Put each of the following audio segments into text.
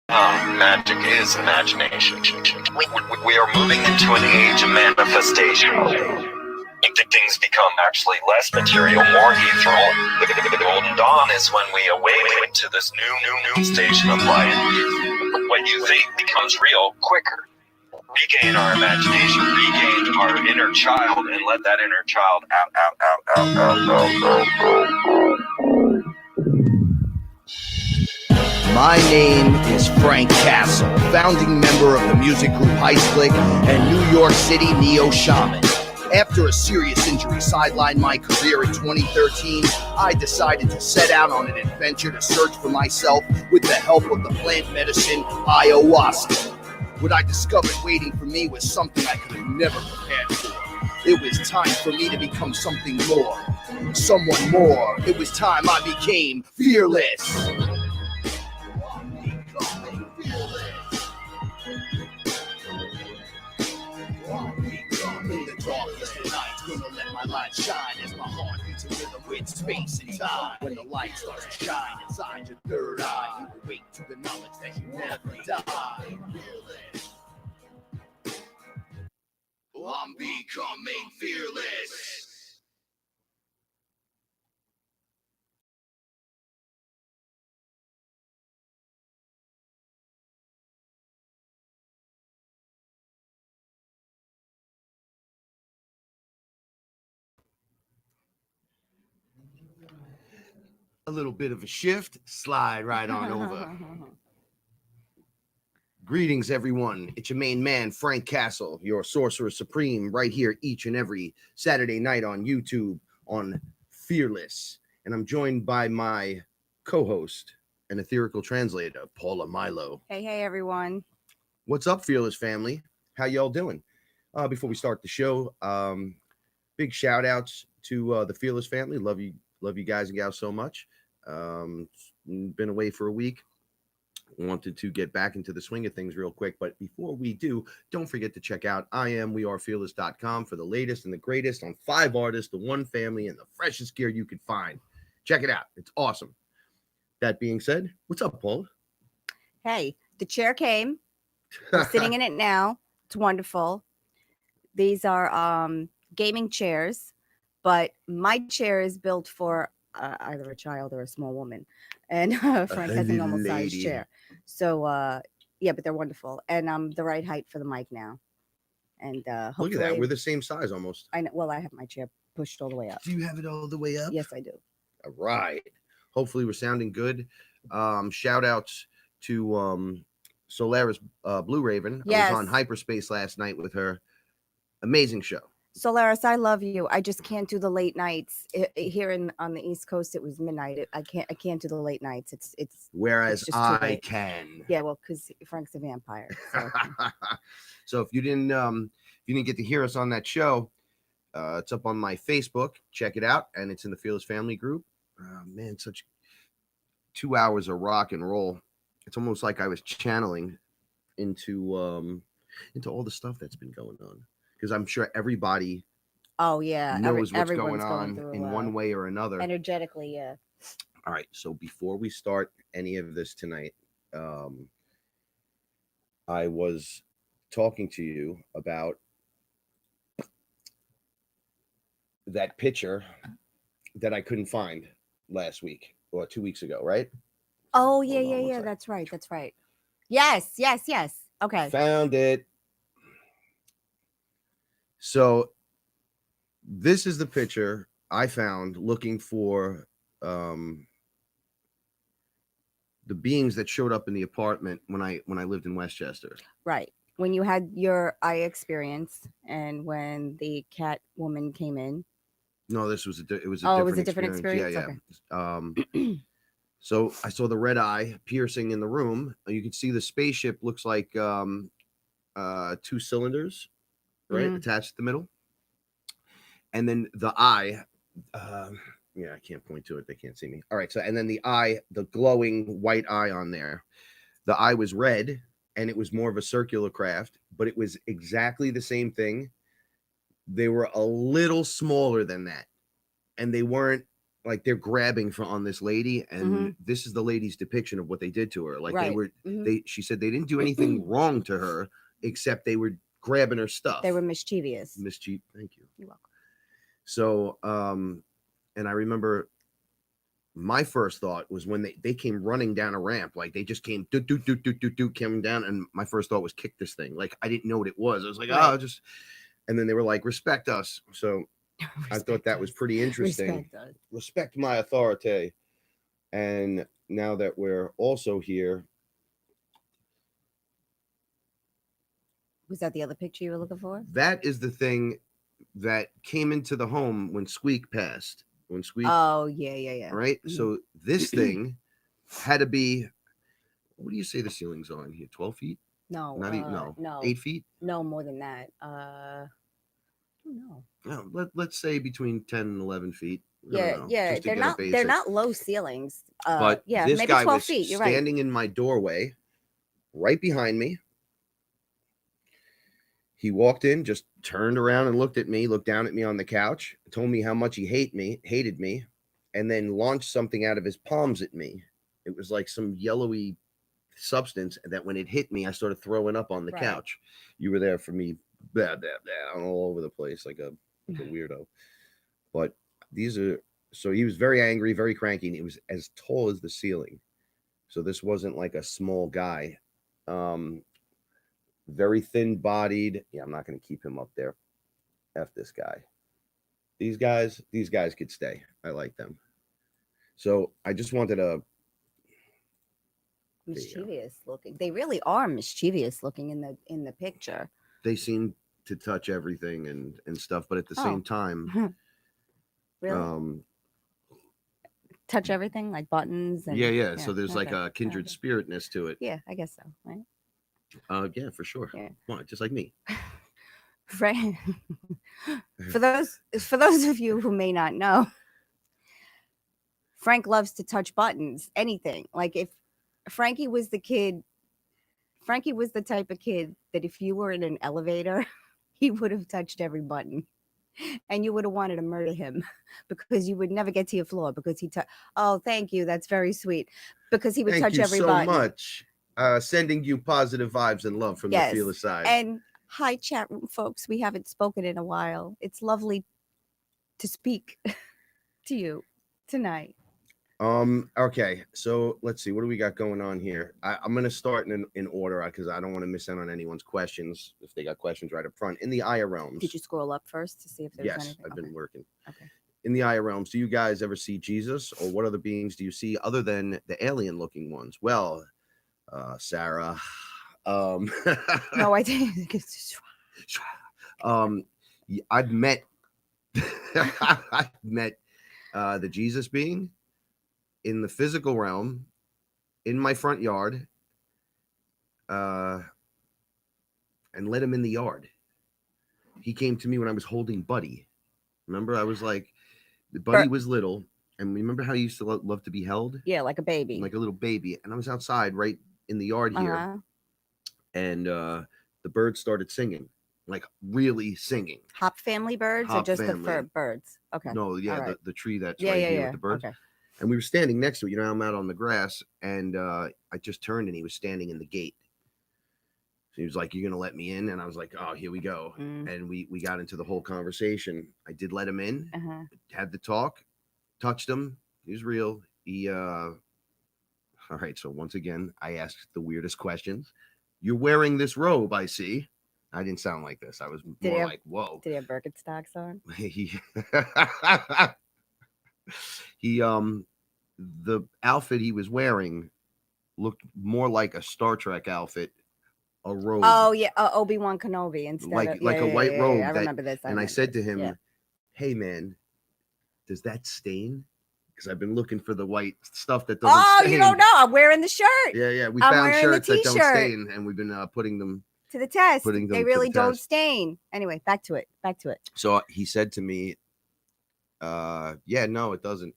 Magic is imagination. We are moving into an age of manifestation. Things become actually less material, more ethereal. The golden dawn is when we awaken to this new station of life. What you think becomes real quicker. Regain our imagination, regain our inner child, and let that inner child out. My name is Frank Castle, founding member of the music group Heist Click and New York City Neo Shaman. After a serious injury sidelined my career in 2013, I decided to set out on an adventure to search for myself with the help of the plant medicine Ayahuasca. What I discovered waiting for me was something I could have never prepared for. It was time for me to become something more, someone more. It was time I became fearless. Gonna let my light shine as my heart beats a rhythm with space and time. When the light starts to shine inside your third eye, you awake to the knowledge that you never die. I'm becoming fearless. A little bit of a shift, slide right on over. Greetings, everyone. It's your main man, Frank Castle, your sorcerer supreme, right here each and every Saturday night on YouTube on Fearless. And I'm joined by my co-host and etherical translator, Paula Milo. Hey, everyone. What's up, Fearless family? How y'all doing? Before we start the show, big shout outs to the Fearless family. Love you guys and gals so much. Been away for a week. Wanted to get back into the swing of things real quick, but before we do, don't forget to check out wearefearless.com for the latest and the greatest on 5 artists, the one family, and the freshest gear you could find. Check it out. It's awesome. That being said, what's up, Paul? Hey, the chair came. We're sitting in it now. It's wonderful. These are gaming chairs, but my chair is built for either a child or a small woman, and Frank has a normal size chair. So yeah, but they're wonderful, and I'm the right height for the mic now. And look at that, we're the same size almost. I know. Well, I have my chair pushed all the way up. Do you have it all the way up? Yes, I do. All right. Hopefully we're sounding good. Shout outs to Solaris Blue Raven. Yes. I was on Hyperspace last night with her. Amazing show. Solaris, I love you. I just can't do the late nights here on the East Coast. It was midnight. I can't do the late nights. It's whereas I can. Yeah, well, because Frank's a vampire. So. So if you didn't get to hear us on that show, it's up on my Facebook. Check it out, and it's in the Fearless Family group. Man, such 2 hours of rock and roll. It's almost like I was channeling into all the stuff that's been going on. Because I'm sure everybody knows what's going on in one way or another. Energetically, yeah. All right. So before we start any of this tonight, I was talking to you about that picture that I couldn't find last week or 2 weeks ago, right? Oh, yeah. That's right. Yes. Okay. Found it. So this is the picture I found looking for the beings that showed up in the apartment when I lived in Westchester. Right. When you had your eye experience and when the cat woman came in. No, this was it was a different experience. Yeah. Okay. So I saw the red eye piercing in the room. You can see the spaceship looks like 2 cylinders, right, attached to the middle. And then the eye, I can't point to it. They can't see me. All right. So, and then the eye, the glowing white eye on there, the eye was red and it was more of a circular craft, but it was exactly the same thing. They were a little smaller than that. And they weren't like they're grabbing on this lady, and this is the lady's depiction of what they did to her. Like they were, she said they didn't do anything wrong to her, except they were grabbing her stuff. They were mischievous. Thank you. You're welcome. So, and I remember my first thought was when they came running down a ramp, like they just came coming down, and my first thought was kick this thing. Like I didn't know what it was. I was like, oh, just, and then they were like, respect us. So I thought that was pretty interesting. Respect my authority. And now that we're also here. Was that the other picture you were looking for? That is the thing that came into the home when Squeak passed. When Squeak. Oh, yeah. Right? So this thing had to be, what do you say the ceiling's on here? 12 feet? No. Not even, no. 8 feet? No, more than that. I don't know. No, let's say between 10 and 11 feet. Yeah. They're not low ceilings. But yeah, this maybe guy 12 was feet. You're standing in my doorway, right behind me. He walked in, just turned around and looked at me, looked down at me on the couch, told me how much he hated me, and then launched something out of his palms at me. It was like some yellowy substance that when it hit me, I started throwing up on the couch. You were there for me, all over the place like a weirdo. But so he was very angry, very cranky, and he was as tall as the ceiling. So this wasn't like a small guy. Very thin-bodied. Yeah, I'm not going to keep him up there. F this guy. These guys could stay. I like them. So I just wanted to. Mischievous looking. They really are mischievous looking in the picture. They seem to touch everything and stuff, but at the same time, really? Touch everything like buttons. And, yeah. So there's like a kindred spiritness to it. Yeah, I guess so. Right. Yeah, for sure. Yeah. Well, just like me. Right. For those of you who may not know, Frank loves to touch buttons. Anything. Like if Frankie was the type of kid that if you were in an elevator, he would have touched every button. And you would have wanted to murder him because you would never get to your floor because oh, thank you. That's very sweet. Because he would touch every button. Thank you so much. Sending you positive vibes and love from the fearless side. And hi, chat room folks. We haven't spoken in a while. It's lovely to speak to you tonight. Okay, so let's see. What do we got going on here? I'm going to start in order because I don't want to miss out on anyone's questions if they got questions right up front. In the Aya realms. Did you scroll up first to see if there's anything? Yes, I've been working. Okay. In the Aya realms, do you guys ever see Jesus, or what other beings do you see other than the alien-looking ones? Well, Sarah. No, I didn't. I've met the Jesus being in the physical realm in my front yard, and let him in the yard. He came to me when I was holding Buddy. Remember, I was like, Buddy was little, and remember how he used to love to be held? Yeah, like a baby, like a little baby. And I was outside right in the yard here, and the birds started singing, like really singing. Hop family birds or just the fur birds? Okay. No, yeah, right. the tree that's here with the birds. Okay. And we were standing next to it. I'm out on the grass, and I just turned, and he was standing in the gate. So he was like, "You're gonna let me in?" And I was like, "Oh, here we go." And we got into the whole conversation. I did let him in, had the talk, touched him. He was real. All right, so once again, I asked the weirdest questions. You're wearing this robe, I see. I didn't sound like this. I was like, whoa. Did he have Birkenstocks on? The outfit he was wearing looked more like a Star Trek outfit, a robe. Oh, yeah, Obi-Wan Kenobi instead of a white robe. I remember this. I said to him, hey, man, does that stain? Because I've been looking for the white stuff that doesn't stain. You don't know. I'm wearing the shirt. Yeah. We found shirts that don't stain, and we've been putting them to the test. They really don't stain. Anyway, back to it. So he said to me, yeah, no, it doesn't.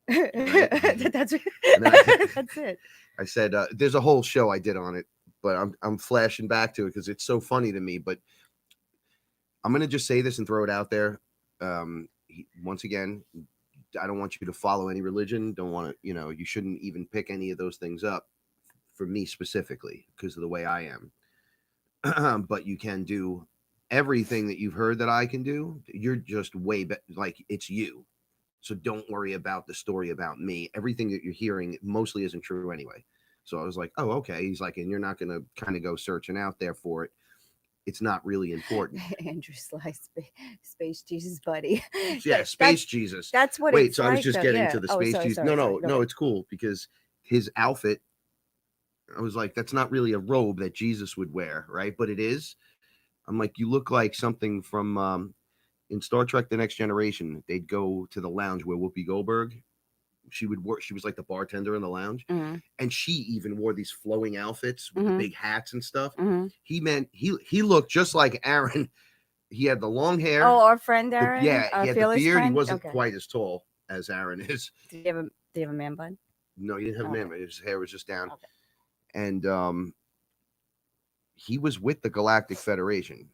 That's it. I said, there's a whole show I did on it, but I'm flashing back to it because it's so funny to me. But I'm going to just say this and throw it out there. Once again, I don't want you to follow any religion. Don't want to, you shouldn't even pick any of those things up for me specifically because of the way I am. But you can do everything that you've heard that I can do. You're just way better. Like it's you. So don't worry about the story about me. Everything that you're hearing mostly isn't true anyway. So I was like, oh, okay. He's like, and you're not going to kind of go searching out there for it. It's not really important. Andrew Sly, Space Jesus buddy. Yeah, Space Jesus. That's what Wait, it's so I was like, just though. getting Yeah. to the Oh, Space sorry, Jesus. sorry, sorry. No, Okay. it's cool because his outfit, I was like, that's not really a robe that Jesus would wear, right? But it is. I'm like, you look like something from in Star Trek: The Next Generation. They'd go to the lounge where Whoopi Goldberg, she would work. She was like the bartender in the lounge, and she even wore these flowing outfits with the big hats and stuff. He looked just like Aaron. He had the long hair. Oh, our friend Aaron. He had the beard. Friend? He wasn't quite as tall as Aaron is. Did you have a man bun? No, he didn't have a man bun. His hair was just down. Okay. And he was with the Galactic Federation.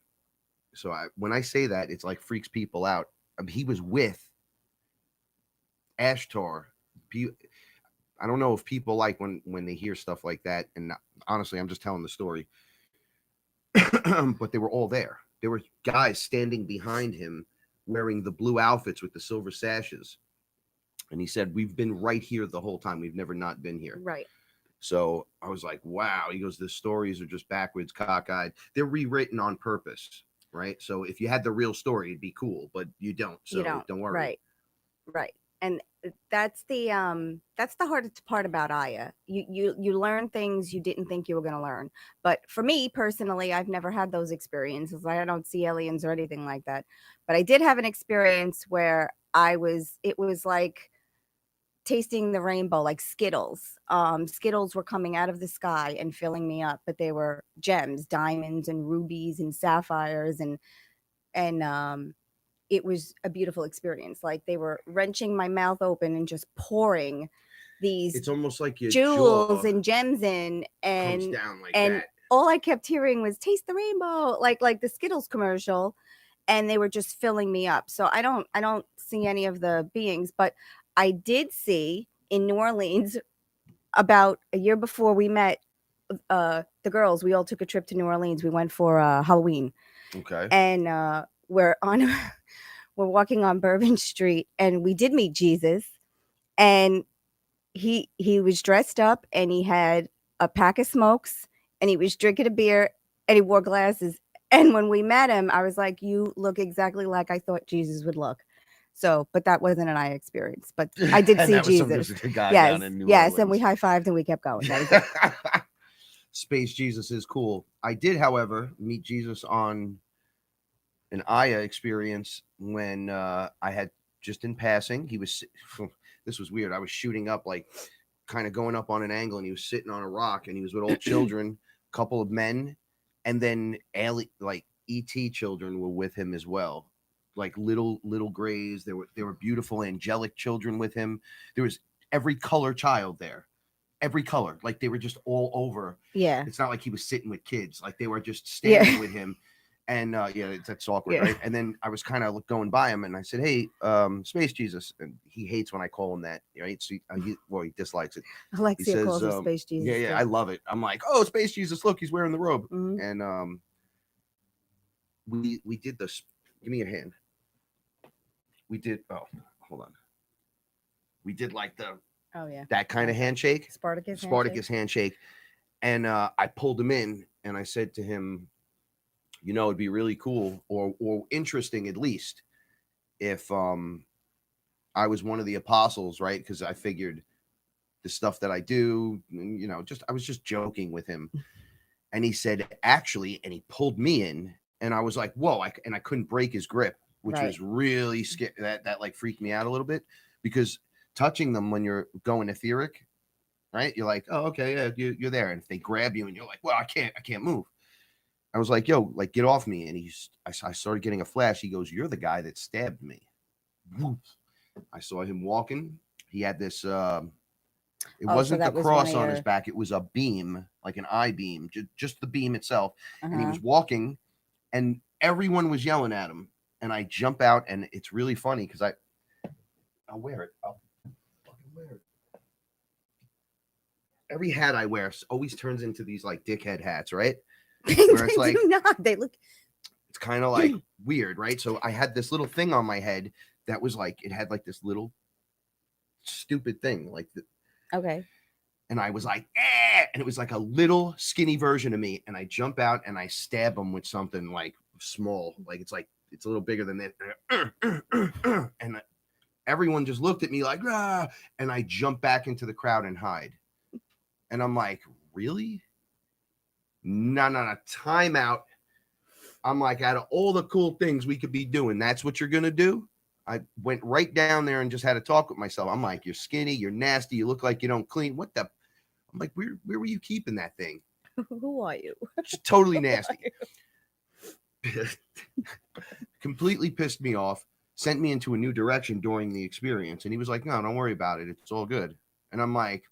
So when I say that, it's like freaks people out. He was with Ashtar. I don't know if people like when they hear stuff like that. And honestly, I'm just telling the story. But they were all there. There were guys standing behind him wearing the blue outfits with the silver sashes. And he said, we've been right here the whole time. We've never not been here. Right. So I was like, wow. He goes, the stories are just backwards, cockeyed. They're rewritten on purpose, right? So if you had the real story, it'd be cool, but you don't. So don't worry. Right. And that's the hardest part about Aya. You learn things you didn't think you were going to learn. But for me personally, I've never had those experiences. I don't see aliens or anything like that. But I did have an experience where it was like tasting the rainbow, like Skittles. Skittles were coming out of the sky and filling me up, but they were gems, diamonds and rubies and sapphires and it was a beautiful experience. Like they were wrenching my mouth open and just pouring these it's almost like your jewels and gems in, and comes down like and that. all I kept hearing was taste the rainbow, like the Skittles commercial, and they were just filling me up. So I don't see any of the beings, but I did see in New Orleans about a year before we met the girls. We all took a trip to New Orleans. We went for Halloween. Okay. And we're walking on Bourbon Street, and we did meet Jesus, and he was dressed up, and he had a pack of smokes, and he was drinking a beer, and he wore glasses. And when we met him, I was like, you look exactly like I thought Jesus would look. So, but that wasn't an eye experience, but I did see Jesus. Yes, and we high-fived and we kept going. That was it. Space Jesus is cool. I did, however, meet Jesus on an Aya experience when I had just in passing. He was, this was weird. I was shooting up, like kind of going up on an angle, and he was sitting on a rock, and he was with all children, a couple of men, and then like ET children were with him as well. Like little grays. There were beautiful angelic children with him. There was every color child there. Every color. Like they were just all over. Yeah. It's not like he was sitting with kids. Like they were just standing with him. And that's awkward, right? And then I was kind of going by him, and I said, "Hey, Space Jesus," and he hates when I call him that, right? So he dislikes it. Alexia calls him Space Jesus. Yeah, I love it. I'm like, "Oh, Space Jesus! Look, he's wearing the robe." And we did this. Give me your hand. We did. Oh, hold on. We did like that kind of handshake. Spartacus handshake. And I pulled him in, and I said to him, it'd be really cool or interesting, at least, if I was one of the apostles, right? Because I figured the stuff that I do, I was just joking with him. And he said, actually, and he pulled me in, and I was like, whoa, and I couldn't break his grip, which was really scary. That like freaked me out a little bit, because touching them when you're going etheric, right? You're like, oh, okay, yeah, you're there. And if they grab you and you're like, well, I can't move. I was like, yo, like, get off me. And I started getting a flash. He goes, you're the guy that stabbed me. I saw him walking. He had this, it wasn't the cross on his back. It was a beam, like an eye beam, just the beam itself. And he was walking, and everyone was yelling at him. And I jump out, and it's really funny because I'll wear it. I'll fucking wear it. Every hat I wear always turns into these like dickhead hats, right? Where it's like, do not. They look. it's kind of like weird, right? So I had this little thing on my head that was like, it had like this little stupid thing, like Okay. and I was like, eh! And it was like a little skinny version of me. And I jump out and I stab him with something like small, like it's a little bigger than that. And everyone just looked at me like, ah, and I jump back into the crowd and hide. And I'm like, really? No, time out. I'm like, out of all the cool things we could be doing, that's what you're gonna do? I went right down there and just had a talk with myself. I'm like, you're skinny, you're nasty, you look like you don't clean. What the? I'm like, where were you keeping that thing? Who are you? Just totally nasty. Completely pissed me off, sent me into a new direction during the experience. And he was like, no, don't worry about it. It's all good. And I'm like,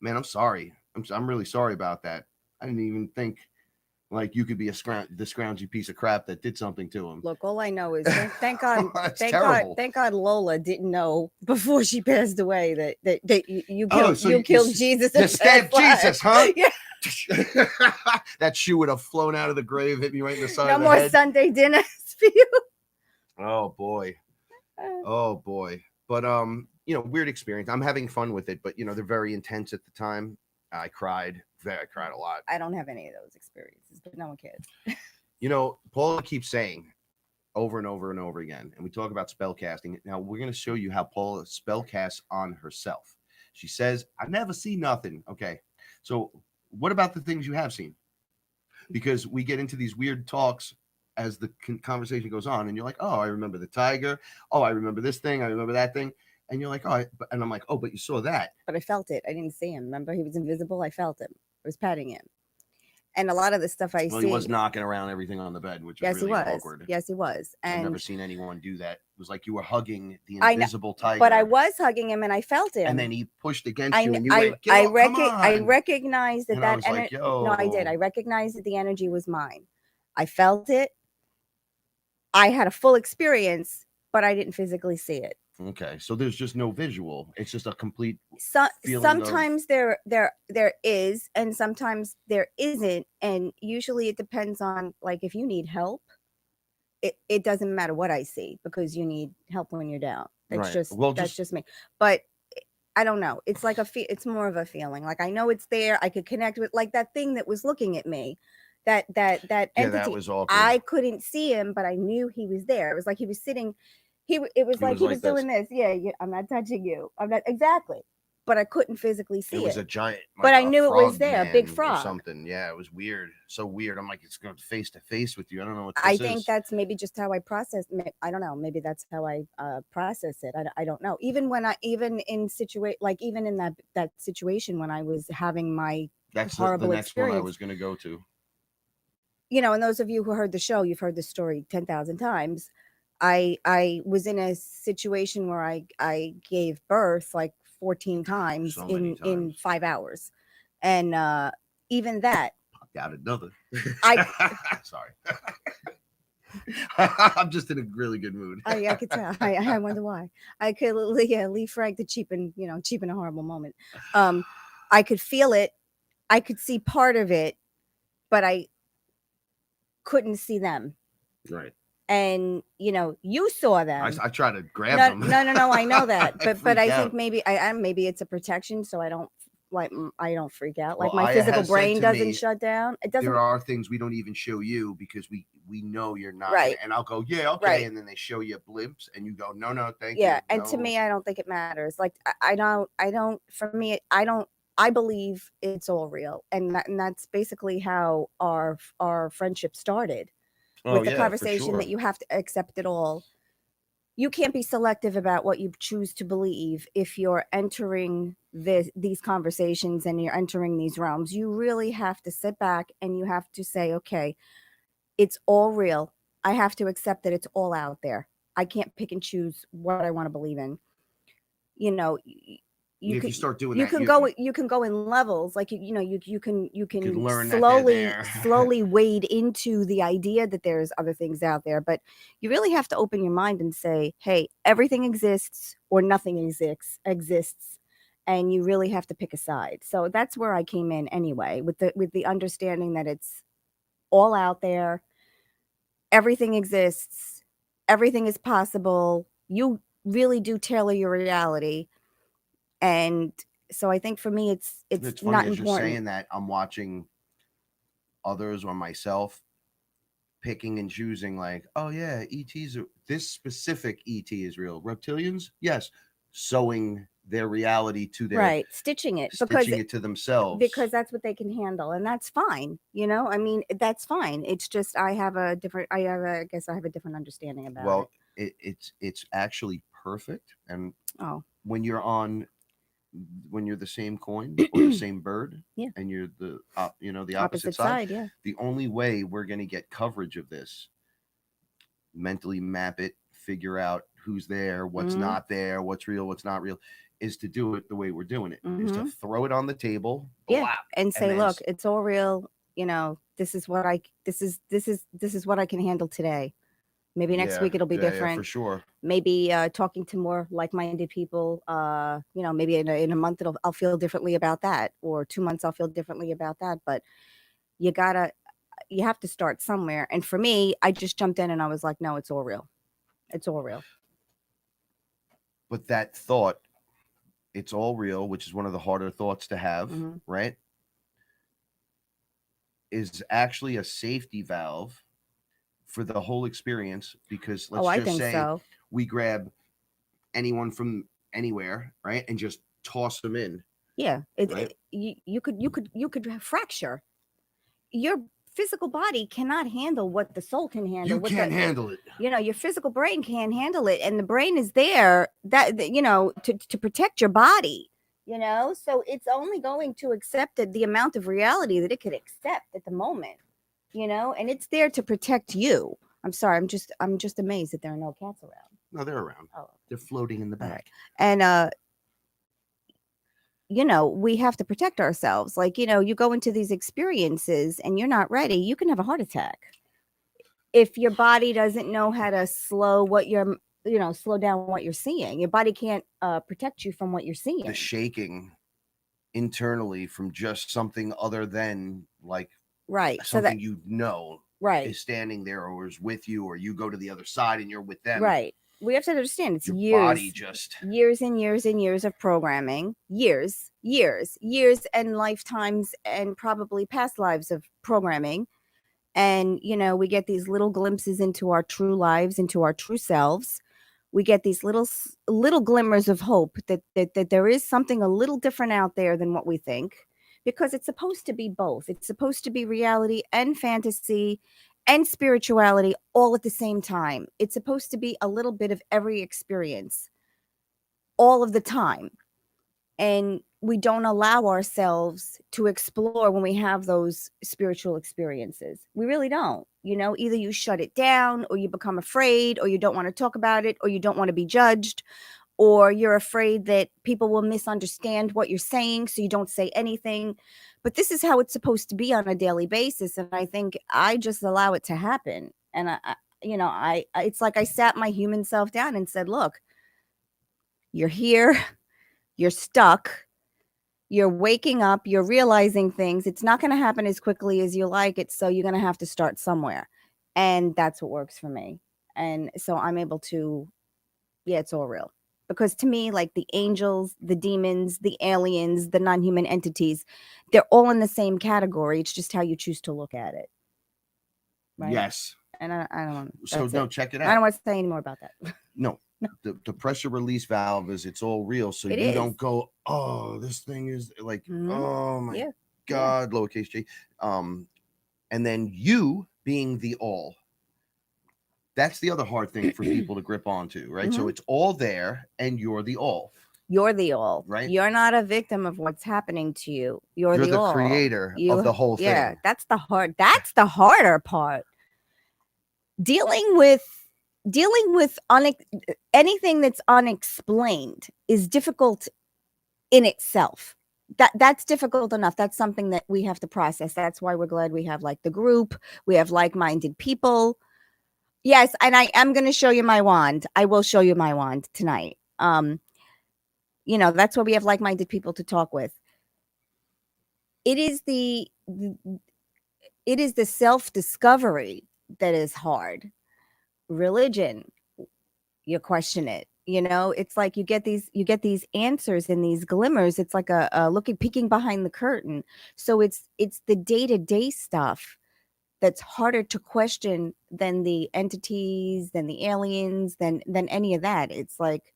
man, I'm sorry. I'm really sorry about that. I didn't even think like you could be the scroungy piece of crap that did something to him. Look, all I know is thank God, terrible. thank God Lola didn't know before she passed away that you killed Jesus. You stabbed Jesus, huh? Yeah. That shoe would have flown out of the grave, hit me right in the side No of the more head. Sunday dinners for you. Oh boy. But weird experience. I'm having fun with it, but they're very intense at the time. I cried a lot. I don't have any of those experiences, but no one cares. Paula keeps saying over and over and over again, and we talk about spell casting. Now we're going to show you how Paula spell casts on herself. She says, I never see nothing. Okay. So what about the things you have seen? Because we get into these weird talks as the conversation goes on, and you're like, oh, I remember the tiger. Oh, I remember this thing. I remember that thing. And you're like, oh, and I'm like, oh, but you saw that. But I felt it. I didn't see him. Remember, he was invisible. I felt him. I was patting him. And a lot lot of the stuff I see. He was knocking around everything on the bed, which was really awkward. Yes, he was. And I've never seen anyone do that. It was like you were hugging the invisible tiger. But I was hugging him and I felt him. And then he pushed against you and you went, I recognized that that energy. No, I did. I recognized that the energy was mine. I felt it. I had a full experience, but I didn't physically see it. Okay, so there's just no visual. It's just a complete. Sometimes there is, and sometimes there isn't, and usually it depends on, like, if you need help. It doesn't matter what I see because you need help when you're down. It's that's just me. But I don't know. It's like it's more of a feeling. Like I know it's there. I could connect with like that thing that was looking at me. That entity. That was awkward. I couldn't see him, but I knew he was there. It was like he was sitting. It was like he was doing this. Yeah, I'm not touching you. I'm not exactly. But I couldn't physically see it. It was a giant. Like but I knew it was there, a big frog. Or something. Yeah, it was weird. So weird. I'm like, it's going face to face with you. I don't know what this I think that's maybe just how I process. I don't know. Maybe that's how I process it. I don't know. Even in that situation when I was having my horrible the next experience. one I was going to go to. And those of you who heard the show, you've heard the story 10,000 times. I was in a situation where I gave birth like 14 times in 5 hours. And even that. Got another. Sorry. I'm just in a really good mood. I could tell. I wonder why. I could leave Frank to cheapen a horrible moment. I could feel it. I could see part of it, but I couldn't see them. Right. And you saw them. I try to grab them. No. I know that, but I think maybe maybe it's a protection, so I don't freak out. Like my physical brain doesn't shut down. It doesn't. There are things we don't even show you because we know you're not. Right. And I'll go, yeah, okay, right. And then they show you blimps, and you go, no, thank you. Yeah, and to me, I don't think it matters. Like I don't. For me, I don't. I believe it's all real, and that's basically how our friendship started. With the conversation that you have to accept it all. You can't be selective about what you choose to believe if you're entering these conversations and you're entering these realms. You really have to sit back and you have to say, okay, it's all real. I have to accept that it's all out there. I can't pick and choose what I want to believe in. if you start doing you that, can go in levels, like you can learn that they're there. slowly wade into the idea that there's other things out there, but you really have to open your mind and say, hey, everything exists or nothing exists, and you really have to pick a side. So that's where I came in anyway, with the understanding that it's all out there, everything exists, everything is possible. You really do tailor your reality. And so I think for me, it's funny not as important. you're saying that, I'm watching others or myself picking and choosing, like, oh yeah, ETs are, this specific ET is real. Reptilians, yes, sewing their reality to their stitching it to themselves, because that's what they can handle, and that's fine. I mean, that's fine. It's just I guess I have a different understanding about it. It's actually perfect. And oh, when you're the same coin or the same bird, yeah, and you're the the opposite side, yeah, the only way we're going to get coverage of this, mentally map it, figure out who's there, what's not there, what's real, what's not real, is to do it the way we're doing it, is to throw it on the table, and say, look, it's all real. This is what I can handle today. Maybe next week it'll be different. for sure. Maybe talking to more like-minded people, maybe in a month I'll feel differently about that, or 2 months I'll feel differently about that. But you have to start somewhere. And for me, I just jumped in and I was like, no, it's all real. It's all real. But that thought, it's all real, which is one of the harder thoughts to have, right, is actually a safety valve for the whole experience. Because let's just say we grab anyone from anywhere, right, and just toss them in. Yeah, you could fracture. Your physical body cannot handle what the soul can handle. You can't handle it. Your physical brain can't handle it, and the brain is there to protect your body. So it's only going to accept the amount of reality that it could accept at the moment. And it's there to protect you. I'm sorry, I'm just amazed that there are no cats around. No, they're around. Oh. They're floating in the back. Right. And we have to protect ourselves. Like, you go into these experiences and you're not ready, you can have a heart attack. If your body doesn't know how to slow down what you're seeing, your body can't protect you from what you're seeing. The shaking internally from just something other than like something is standing there or is with you, or you go to the other side and you're with them. Right. We have to understand it's years and years and years of programming, years and lifetimes and probably past lives of programming. And, we get these little glimpses into our true lives, into our true selves. We get these little glimmers of hope that there is something a little different out there than what we think, because it's supposed to be both. It's supposed to be reality and fantasy and spirituality all at the same time. It's supposed to be a little bit of every experience all of the time. And we don't allow ourselves to explore when we have those spiritual experiences. We really don't. Either you shut it down, or you become afraid, or you don't want to talk about it, or you don't want to be judged, or you're afraid that people will misunderstand what you're saying, so you don't say anything. But this is how it's supposed to be on a daily basis. And I think I just allow it to happen. And I it's like I sat my human self down and said, look, you're here, you're stuck, you're waking up, you're realizing things. It's not going to happen as quickly as you like it. So you're going to have to start somewhere. And that's what works for me. And so I'm able to, it's all real. Because to me, like the angels, the demons, the aliens, the non-human entities, they're all in the same category. It's just how you choose to look at it. Right? Yes. And I don't. So no, check it out. I don't want to say any more about that. No. The pressure release valve is it's all real. So you don't go, oh, this thing is like, oh my God, lowercase g. And then you being the all. That's the other hard thing for people to grip onto, right? So it's all there and you're the all. You're the all. Right? You're not a victim of what's happening to you. You're the all. Creator of the whole thing. Yeah, that's the harder part. Dealing with anything that's unexplained is difficult in itself. That's difficult enough. That's something that we have to process. That's why we're glad we have like the group. We have like-minded people. Yes, and I am going to show you my wand. I will show you my wand tonight. That's why we have like-minded people to talk with. It is the self-discovery that is hard. Religion, you question it. It's like you get these answers and these glimmers. It's like a peeking behind the curtain. So it's the day-to-day stuff that's harder to question than the entities, than the aliens, than any of that. It's like,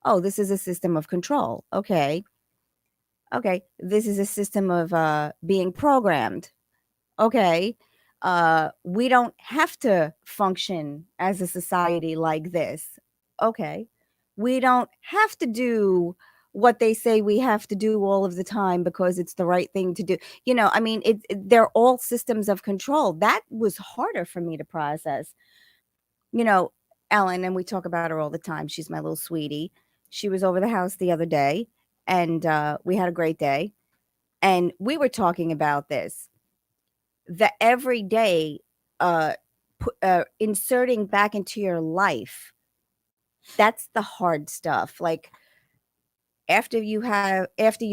oh, this is a system of control. Okay, this is a system of being programmed. Okay, we don't have to function as a society like this. Okay, we don't have to do what they say we have to do all of the time because it's the right thing to do. They're all systems of control. That was harder for me to process. Ellen, and we talk about her all the time. She's my little sweetie. She was over the house the other day, and we had a great day. And we were talking about this. The everyday inserting back into your life, that's the hard stuff. Like after you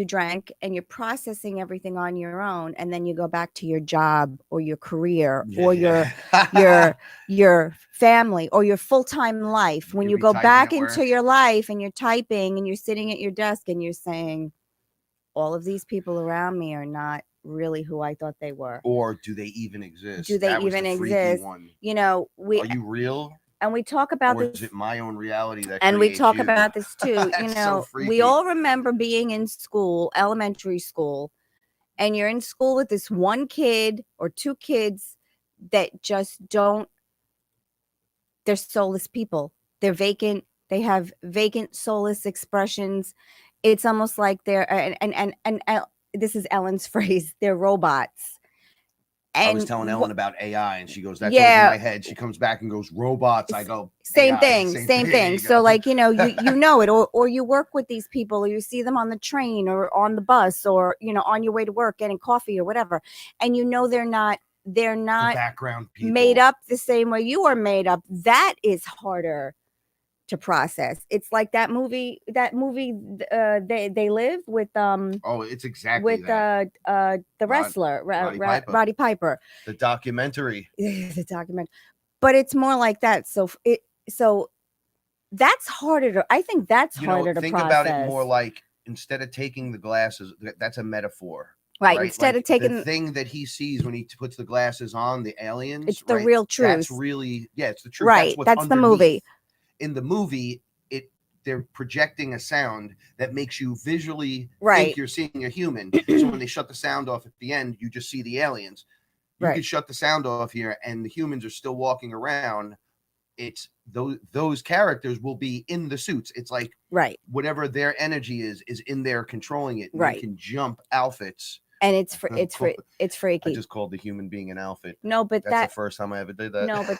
drank and you're processing everything on your own, and then you go back to your job or your career or your family or your full-time life, when you go back into your life and you're typing and you're sitting at your desk and you're saying, all of these people around me are not really who I thought they were. Or do they even exist? Do they even exist? One. Are you real? And we talk about or this. Is it my own reality that and we talk you? about this too. So we all remember being in school, elementary school, and you're in school with this one kid or two kids that just they're soulless people. They're vacant. They have vacant, soulless expressions. It's almost like they're and this is Ellen's phrase. They're robots. And I was telling Ellen about AI, and she goes, "That's in my head." She comes back and goes, "Robots." I go, "Same thing." So, like you know it, or you work with these people, or you see them on the train or on the bus, or on your way to work getting coffee or whatever, and they're not the background people made up the same way you are made up. That is harder to process. It's like that movie they live with it's exactly with the wrestler Roddy Piper, the documentary. The documentary, but it's more like that. So that's harder I think that's harder to think process. About it more like, instead of taking the glasses, that's a metaphor, right? Instead of taking the thing that he sees when he puts the glasses on, the aliens, it's the real truth. That's really it's the truth, right? That's the movie. In the movie, they're projecting a sound that makes you visually right. think you're seeing a human. So when they shut the sound off at the end, you just see the aliens. You can shut the sound off here, and the humans are still walking around. It's those characters will be in the suits. It's like whatever their energy is in there controlling it. And they can jump outfits. And it's freaky. I just called the human being an outfit. No, but that's the first time I ever did that. No, but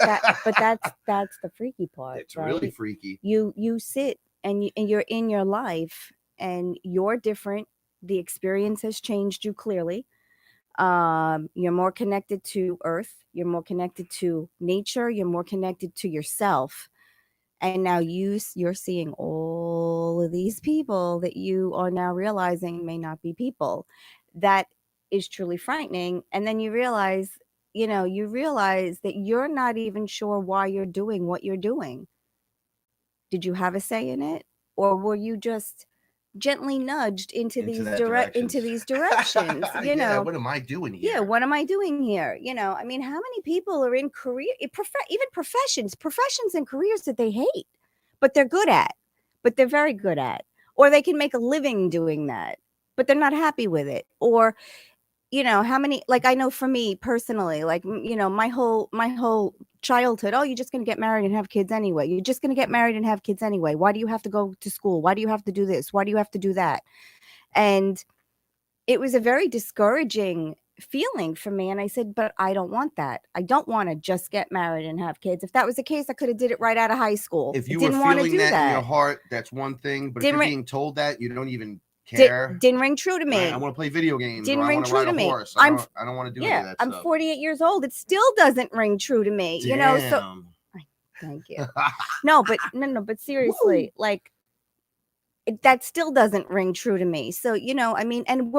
that's the freaky part. It's really freaky. You sit and you're in your life, and you're different. The experience has changed you clearly. You're more connected to Earth. You're more connected to nature. You're more connected to yourself. And now you're seeing all of these people that you are now realizing may not be people. That is truly frightening. And then you realize that you're not even sure why you're doing what you're doing. Did you have a say in it? Or were you just gently nudged into these directions? What am I doing here? Yeah, what am I doing here? How many people are in career, even professions and careers that they hate, but they're good at, but they're very good at, or they can make a living doing that, but they're not happy with it. Or how many, like, I know for me personally, like, my whole childhood, you're just going to get married and have kids anyway. You're just going to get married and have kids anyway. Why do you have to go to school? Why do you have to do this? Why do you have to do that? And it was a very discouraging feeling for me. And I said, but I don't want that. I don't want to just get married and have kids. If that was the case, I could have did it right out of high school. If you were feeling that in your heart, that's one thing. But if you're being told that, you don't even care. Didn't ring true to me. Right? I want to play video games. Didn't or I ring want to true ride to a me. horse. I don't want to do any of that I'm stuff. 48 years old. It still doesn't ring true to me. Damn. You know, so thank you. No, but seriously, like that still doesn't ring true to me. So, you know, I mean, and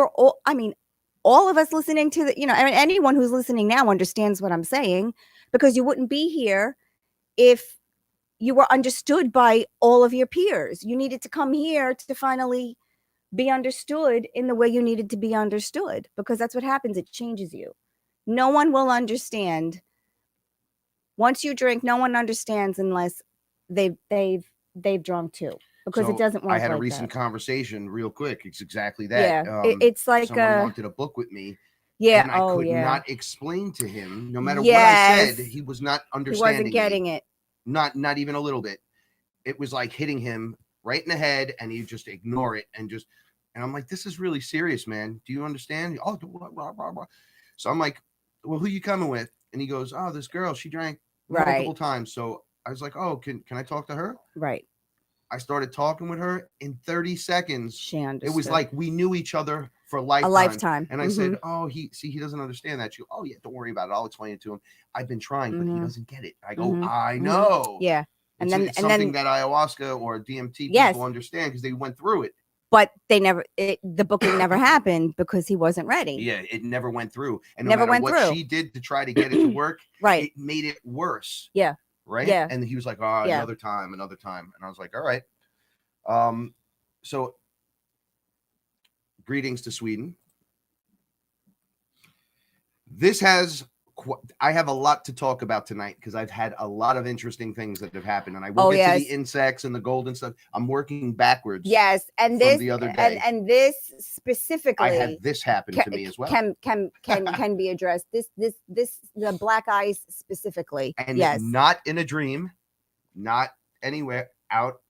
all of us listening to the, you know, I mean, anyone who's listening now understands what I'm saying, because you wouldn't be here if you were understood by all of your peers. You needed to come here to finally be understood in the way you needed to be understood, because that's what happens. It changes you. No one will understand. Once you drink, no one understands unless they've drunk too, because it doesn't work. I had a like recent that. conversation real quick. It's exactly that. Yeah, it's like someone wanted a book with me. Yeah. And I could not explain to him, no matter what I said, he was not understanding. He wasn't getting it. Not even a little bit. It was like hitting him right in the head, and he just ignore it and I'm like, this is really serious, man. Do you understand? Oh, blah, blah, blah, blah. So I'm like, well, who you coming with? And he goes, oh, this girl, she drank multiple times. So I was like, oh, can I talk to her? Right. I started talking with her. In 30 seconds, she understood. It was like we knew each other for a lifetime. And I said, oh, he doesn't understand that. She goes, oh yeah, don't worry about it. I'll explain it to him. I've been trying, but he doesn't get it. I go, I know. Yeah. And then it's something that ayahuasca or DMT people understand, because they went through it. But the booking never happened because he wasn't ready. Yeah, it never went through. And no matter what she did to try to get it to work, it made it worse. Yeah. Right? Yeah. And he was like, oh, another time. And I was like, all right. So greetings to Sweden. I have a lot to talk about tonight, because I've had a lot of interesting things that have happened, and I will get to the insects and the gold and stuff. I'm working backwards. Yes, and this the other day, and this specifically, I had this happen to me as well. Can be addressed. This the black eyes specifically, and not in a dream, not anywhere, out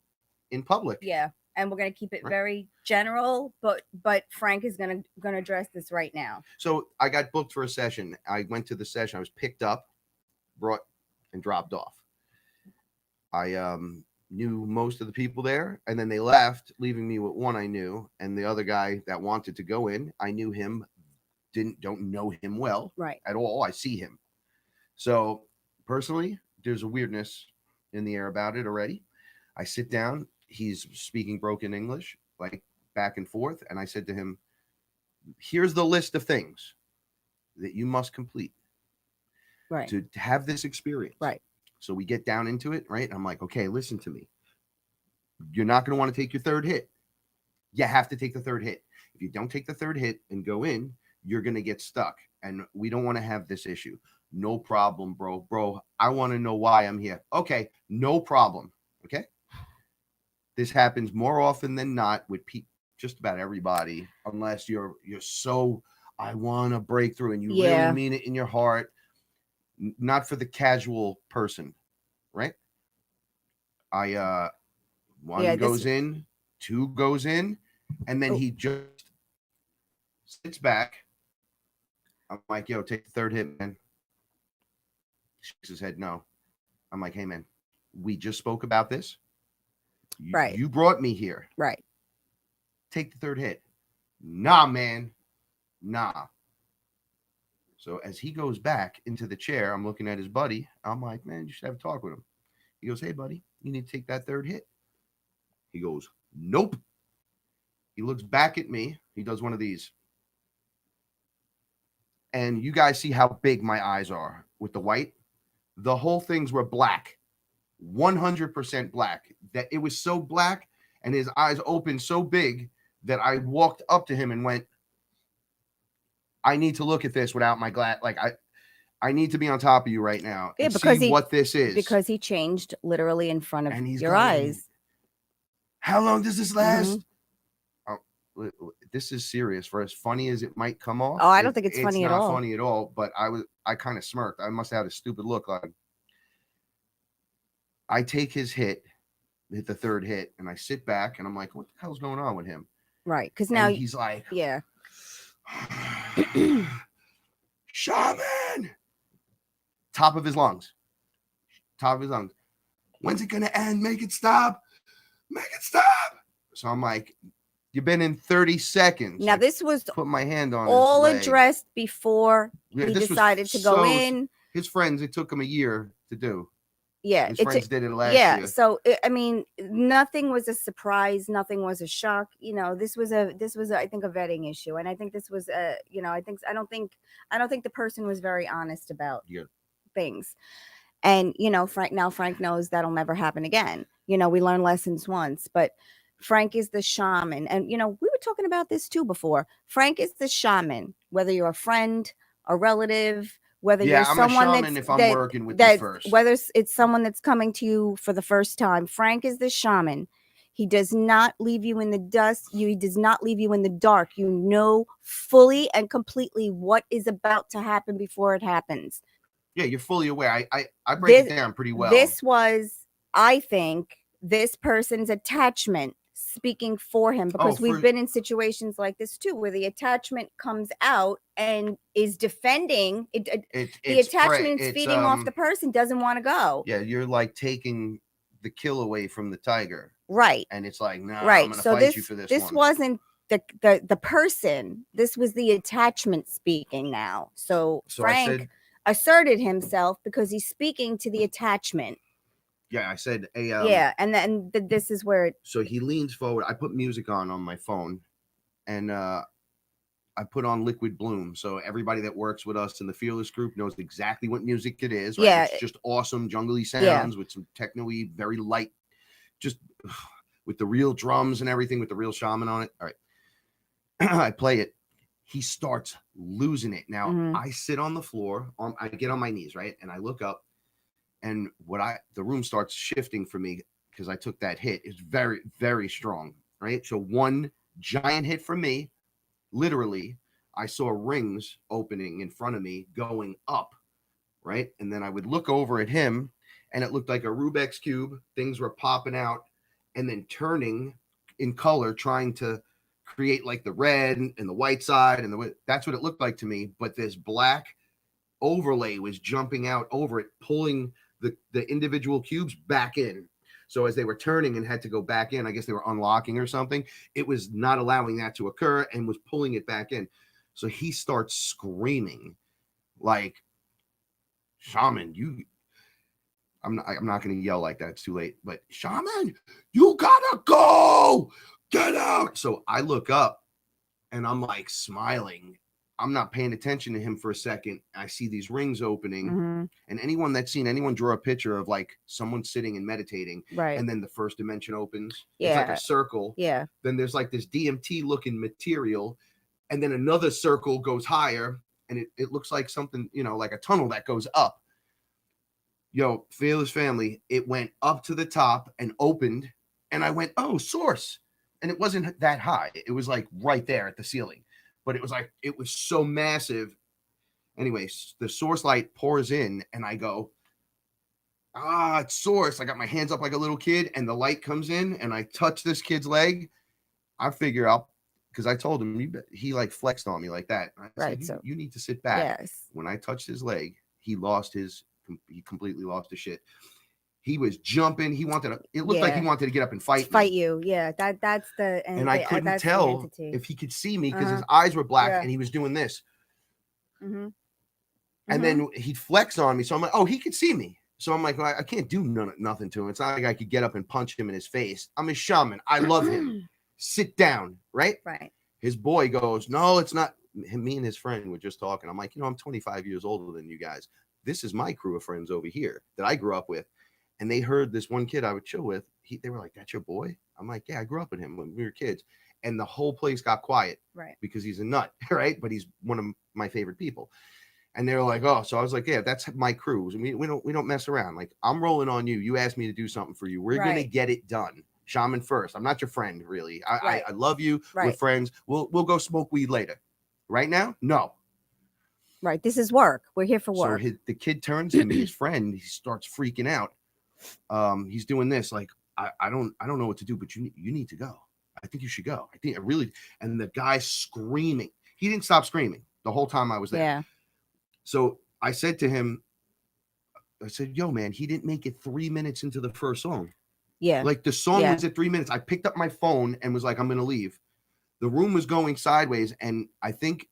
in public. Yeah, and we're gonna keep it very general, but Frank is gonna address this right now. So I got booked for a session. I went to the session. I was picked up, brought, and dropped off. I knew most of the people there, and then they left, leaving me with one I knew, and the other guy that wanted to go in, I knew him, don't know him well at all. I see him. So personally, there's a weirdness in the air about it already. I sit down. He's speaking broken English, like back and forth. And I said to him, here's the list of things that you must complete to have this experience. Right. So we get down into it, right? I'm like, okay, listen to me. You're not going to want to take your third hit. You have to take the third hit. If you don't take the third hit and go in, you're going to get stuck. And we don't want to have this issue. No problem, bro. Bro, I want to know why I'm here. Okay, no problem. Okay. This happens more often than not with just about everybody, unless you're so, I want to break through, and you really mean it in your heart. Not for the casual person, right? One goes in, two goes in, and then he just sits back. I'm like, yo, take the third hit, man. Shakes his head, no. I'm like, hey, man, we just spoke about this. You brought me here. Right. Take the third hit. Nah, man. Nah. So as he goes back into the chair, I'm looking at his buddy. I'm like, man, you should have a talk with him. He goes, hey, buddy, you need to take that third hit. He goes, nope. He looks back at me. He does one of these. And you guys see how big my eyes are with the white. The whole things were black. 100% black. That it was so black, and his eyes opened so big that I walked up to him and went, I need to look at this without my glass. Like I need to be on top of you right now. Yeah, because see what this is. Because he changed literally in front of your eyes. How long does this last? This is serious. For as funny as it might come off. Oh, I don't think it's funny at all. It's not funny at all. But I kind of smirked. I must have had a stupid look. Like I take his hit the third hit, and I sit back, and I'm like, what the hell's going on with him? Right, because now he's like, shaman, top of his lungs. When's it gonna end? Make it stop. So I'm like, You've been in 30 seconds. Now this was put my hand on all his leg. addressed before Yeah, he this was decided to go in. His friends, it took him a year to do. Yeah, His friends did it last yeah. year. So I mean, nothing was a surprise. Nothing was a shock. You know, this was I think a vetting issue, and I think this was a you know I don't think the person was very honest about things. And you know, Frank knows that'll never happen again. You know, we learn lessons once, but Frank is the shaman, and you know, we were talking about this too before. Frank is the shaman, whether you're a friend, a relative. Whether you're someone a shaman if I'm working with you first. Whether it's someone that's coming to you for the first time, Frank is the shaman. He does not leave you in the dust. He does not leave you in the dark. You know fully and completely what is about to happen before it happens. Yeah, you're fully aware. I break it down pretty well. This was, I think, this person's attachment speaking for him, because we've been in situations like this too, where the attachment comes out and is defending it. The attachment is feeding off the person, doesn't want to go. Yeah, you're like taking the kill away from the tiger, right? And it's like, no, right. I'm gonna fight you for this. This wasn't the person. This was the attachment speaking now. So Frank asserted himself because he's speaking to the attachment. Yeah, I said and then this is where so he leans forward. I put music on my phone, and I put on Liquid Bloom, so everybody that works with us in the Fearless group knows exactly what music it is. Right? Yeah, it's just awesome jungly sounds with some techno-y, very light, just with the real drums and everything, with the real shaman on it. All right, I play it. He starts losing it. Now I sit on the floor, I get on my knees, right, and I look up. And the room starts shifting for me because I took that hit. It's very, very strong, right? So one giant hit from me, literally, I saw rings opening in front of me going up, right? And then I would look over at him, and it looked like a Rubik's Cube. Things were popping out and then turning in color, trying to create like the red and the white side. And that's what it looked like to me. But this black overlay was jumping out over it, pulling the individual cubes back in. So as they were turning and had to go back in, I guess they were unlocking or something, it was not allowing that to occur and was pulling it back in. So he starts screaming like, shaman, I'm not going to yell like that. It's too late, but shaman, you gotta go, get out. So I look up and I'm like smiling. I'm not paying attention to him for a second. I see these rings opening, and anyone that's seen anyone draw a picture of like someone sitting and meditating, right? And then the first dimension opens. It's like a circle. Yeah. Then there's like this DMT looking material, and then another circle goes higher, and it looks like something, you know, like a tunnel that goes up. Yo, Fearless family, it went up to the top and opened, and I went, oh, source. And it wasn't that high. It was like right there at the ceiling. But it was so massive. Anyways, the source light pours in, and I go, it's source. I got my hands up like a little kid, and the light comes in, and I touch this kid's leg. I figure out, because I told him, he like flexed on me like that. I said, you need to sit back. Yes. When I touched his leg, he completely lost his shit. He was jumping. It looked like he wanted to get up and fight you. Yeah, that's the. And I couldn't tell if he could see me because his eyes were black and he was doing this. And then he'd flex on me. So I'm like, oh, he could see me. So I'm like, well, I can't do nothing to him. It's not like I could get up and punch him in his face. I'm his shaman. I love him. Sit down, right? Right. His boy goes, no, it's not. Me and his friend were just talking. I'm like, I'm 25 years older than you guys. This is my crew of friends over here that I grew up with. And they heard this one kid I would chill with. They were like, that's your boy? I'm like, yeah, I grew up with him when we were kids. And the whole place got quiet. Right. Because he's a nut, right? But he's one of my favorite people. And they were like, oh, so I was like, yeah, that's my crew. We don't mess around. Like, I'm rolling on you. You asked me to do something for you. We're going to get it done. Shaman first. I'm not your friend, really. I love you. Right. We're friends. We'll go smoke weed later. Right now? No. Right. This is work. We're here for work. So the kid turns to me, his friend, he starts freaking out. He's doing this like, I don't know what to do, but you need to go. I think you should go. I think I really. And the guy's screaming. He didn't stop screaming the whole time I was there. Yeah. So I said to him, yo, man, he didn't make it 3 minutes into the first song. Yeah. Like the song was at 3 minutes. I picked up my phone and was like, I'm going to leave. the room was going sideways, and I think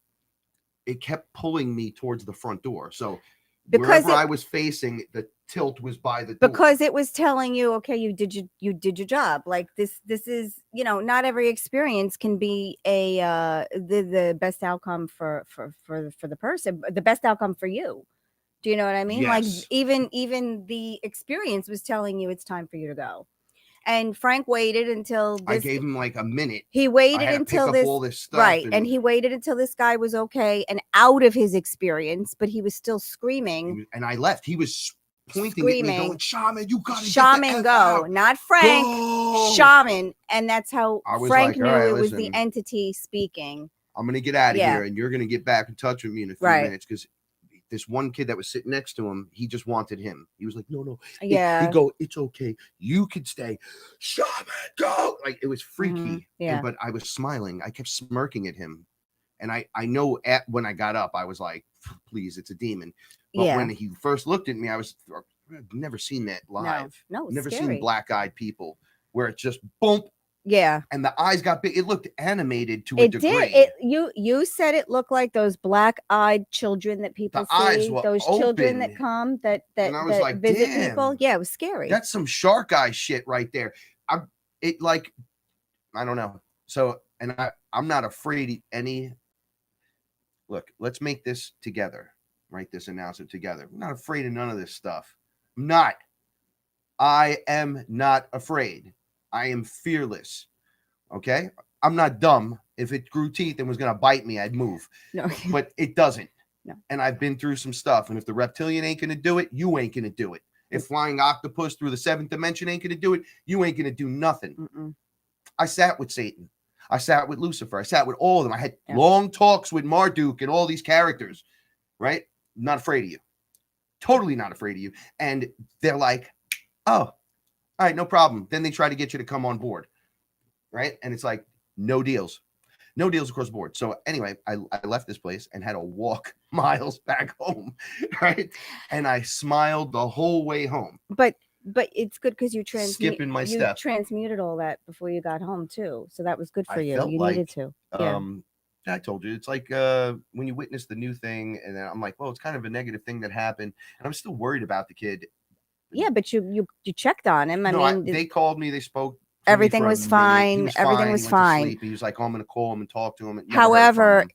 it kept pulling me towards the front door. So Because wherever I was facing, the tilt was by the door. because it was telling you, okay, you did your job. Like this is, not every experience can be the best outcome for the person, but the best outcome for you. Do you know what I mean? Like Yes. even the experience was telling you it's time for you to go. And Frank waited until I this. gave him like a minute. He I waited had to until pick up this. all this stuff. Right, and he waited until this guy was okay and out of his experience, but he was still screaming. And I left. He was pointing at me, going, "Shaman, you gotta Shaman, get the F go, out. not Frank. Go." Shaman, and that's how I was Frank like, knew "All right, it was the listen. entity speaking. I'm gonna get out of Yeah. here, and you're gonna get back in touch with me in a few Right. minutes." Because this one kid that was sitting next to him, he just wanted him. He was like, "No." Yeah, He'd go, "It's okay. You could stay. Shaman, go." Like, it was freaky. Yeah. But I was smiling. I kept smirking at him. And I know when I got up, I was like, "Please, it's a demon." But yeah. when he first looked at me, I've never seen that live. No, it's Never scary. seen black-eyed people where it's just boom, Yeah, and the eyes got big. It looked animated to a it degree. did. You said it looked like those black-eyed children that people The eyes see. were Those children that open. come that And I was like, visit people. "Damn. Yeah, it was scary. That's some shark eye shit right there." I don't know. So, and I'm not afraid of any. Look, let's make this together. Write this announcement together. I'm not afraid of none of this stuff. I'm not. I am not afraid. I am fearless. Okay? I'm not dumb. If it grew teeth and was going to bite me, I'd move. No. But it doesn't. No. And I've been through some stuff. And if the reptilian ain't going to do it, you ain't going to do it. If flying octopus through the 7th dimension ain't going to do it, you ain't going to do nothing. Mm-mm. I sat with Satan. I sat with Lucifer. I sat with all of them. I had long talks with Marduk and all these characters, right? Not afraid of you. Totally not afraid of you. And they're like, "Oh, all right, no problem." Then they try to get you to come on board, right? And it's like, no deals. No deals across the board. So anyway, I left this place and had to walk miles back home, right? And I smiled the whole way home. But it's good because you Skipping my step. transmuted all that before you got home too. So that was good for you. felt You like, needed to. Yeah. I told you, it's like when you witness the new thing, and then I'm like, well, it's kind of a negative thing that happened, and I'm still worried about the kid. Yeah, but you checked on him. They called me, they spoke. to me Everything for a was minute. fine. He was Everything fine. was He went to fine. sleep. He was like, "Oh, I'm going to call him and talk to him." Never heard from However, him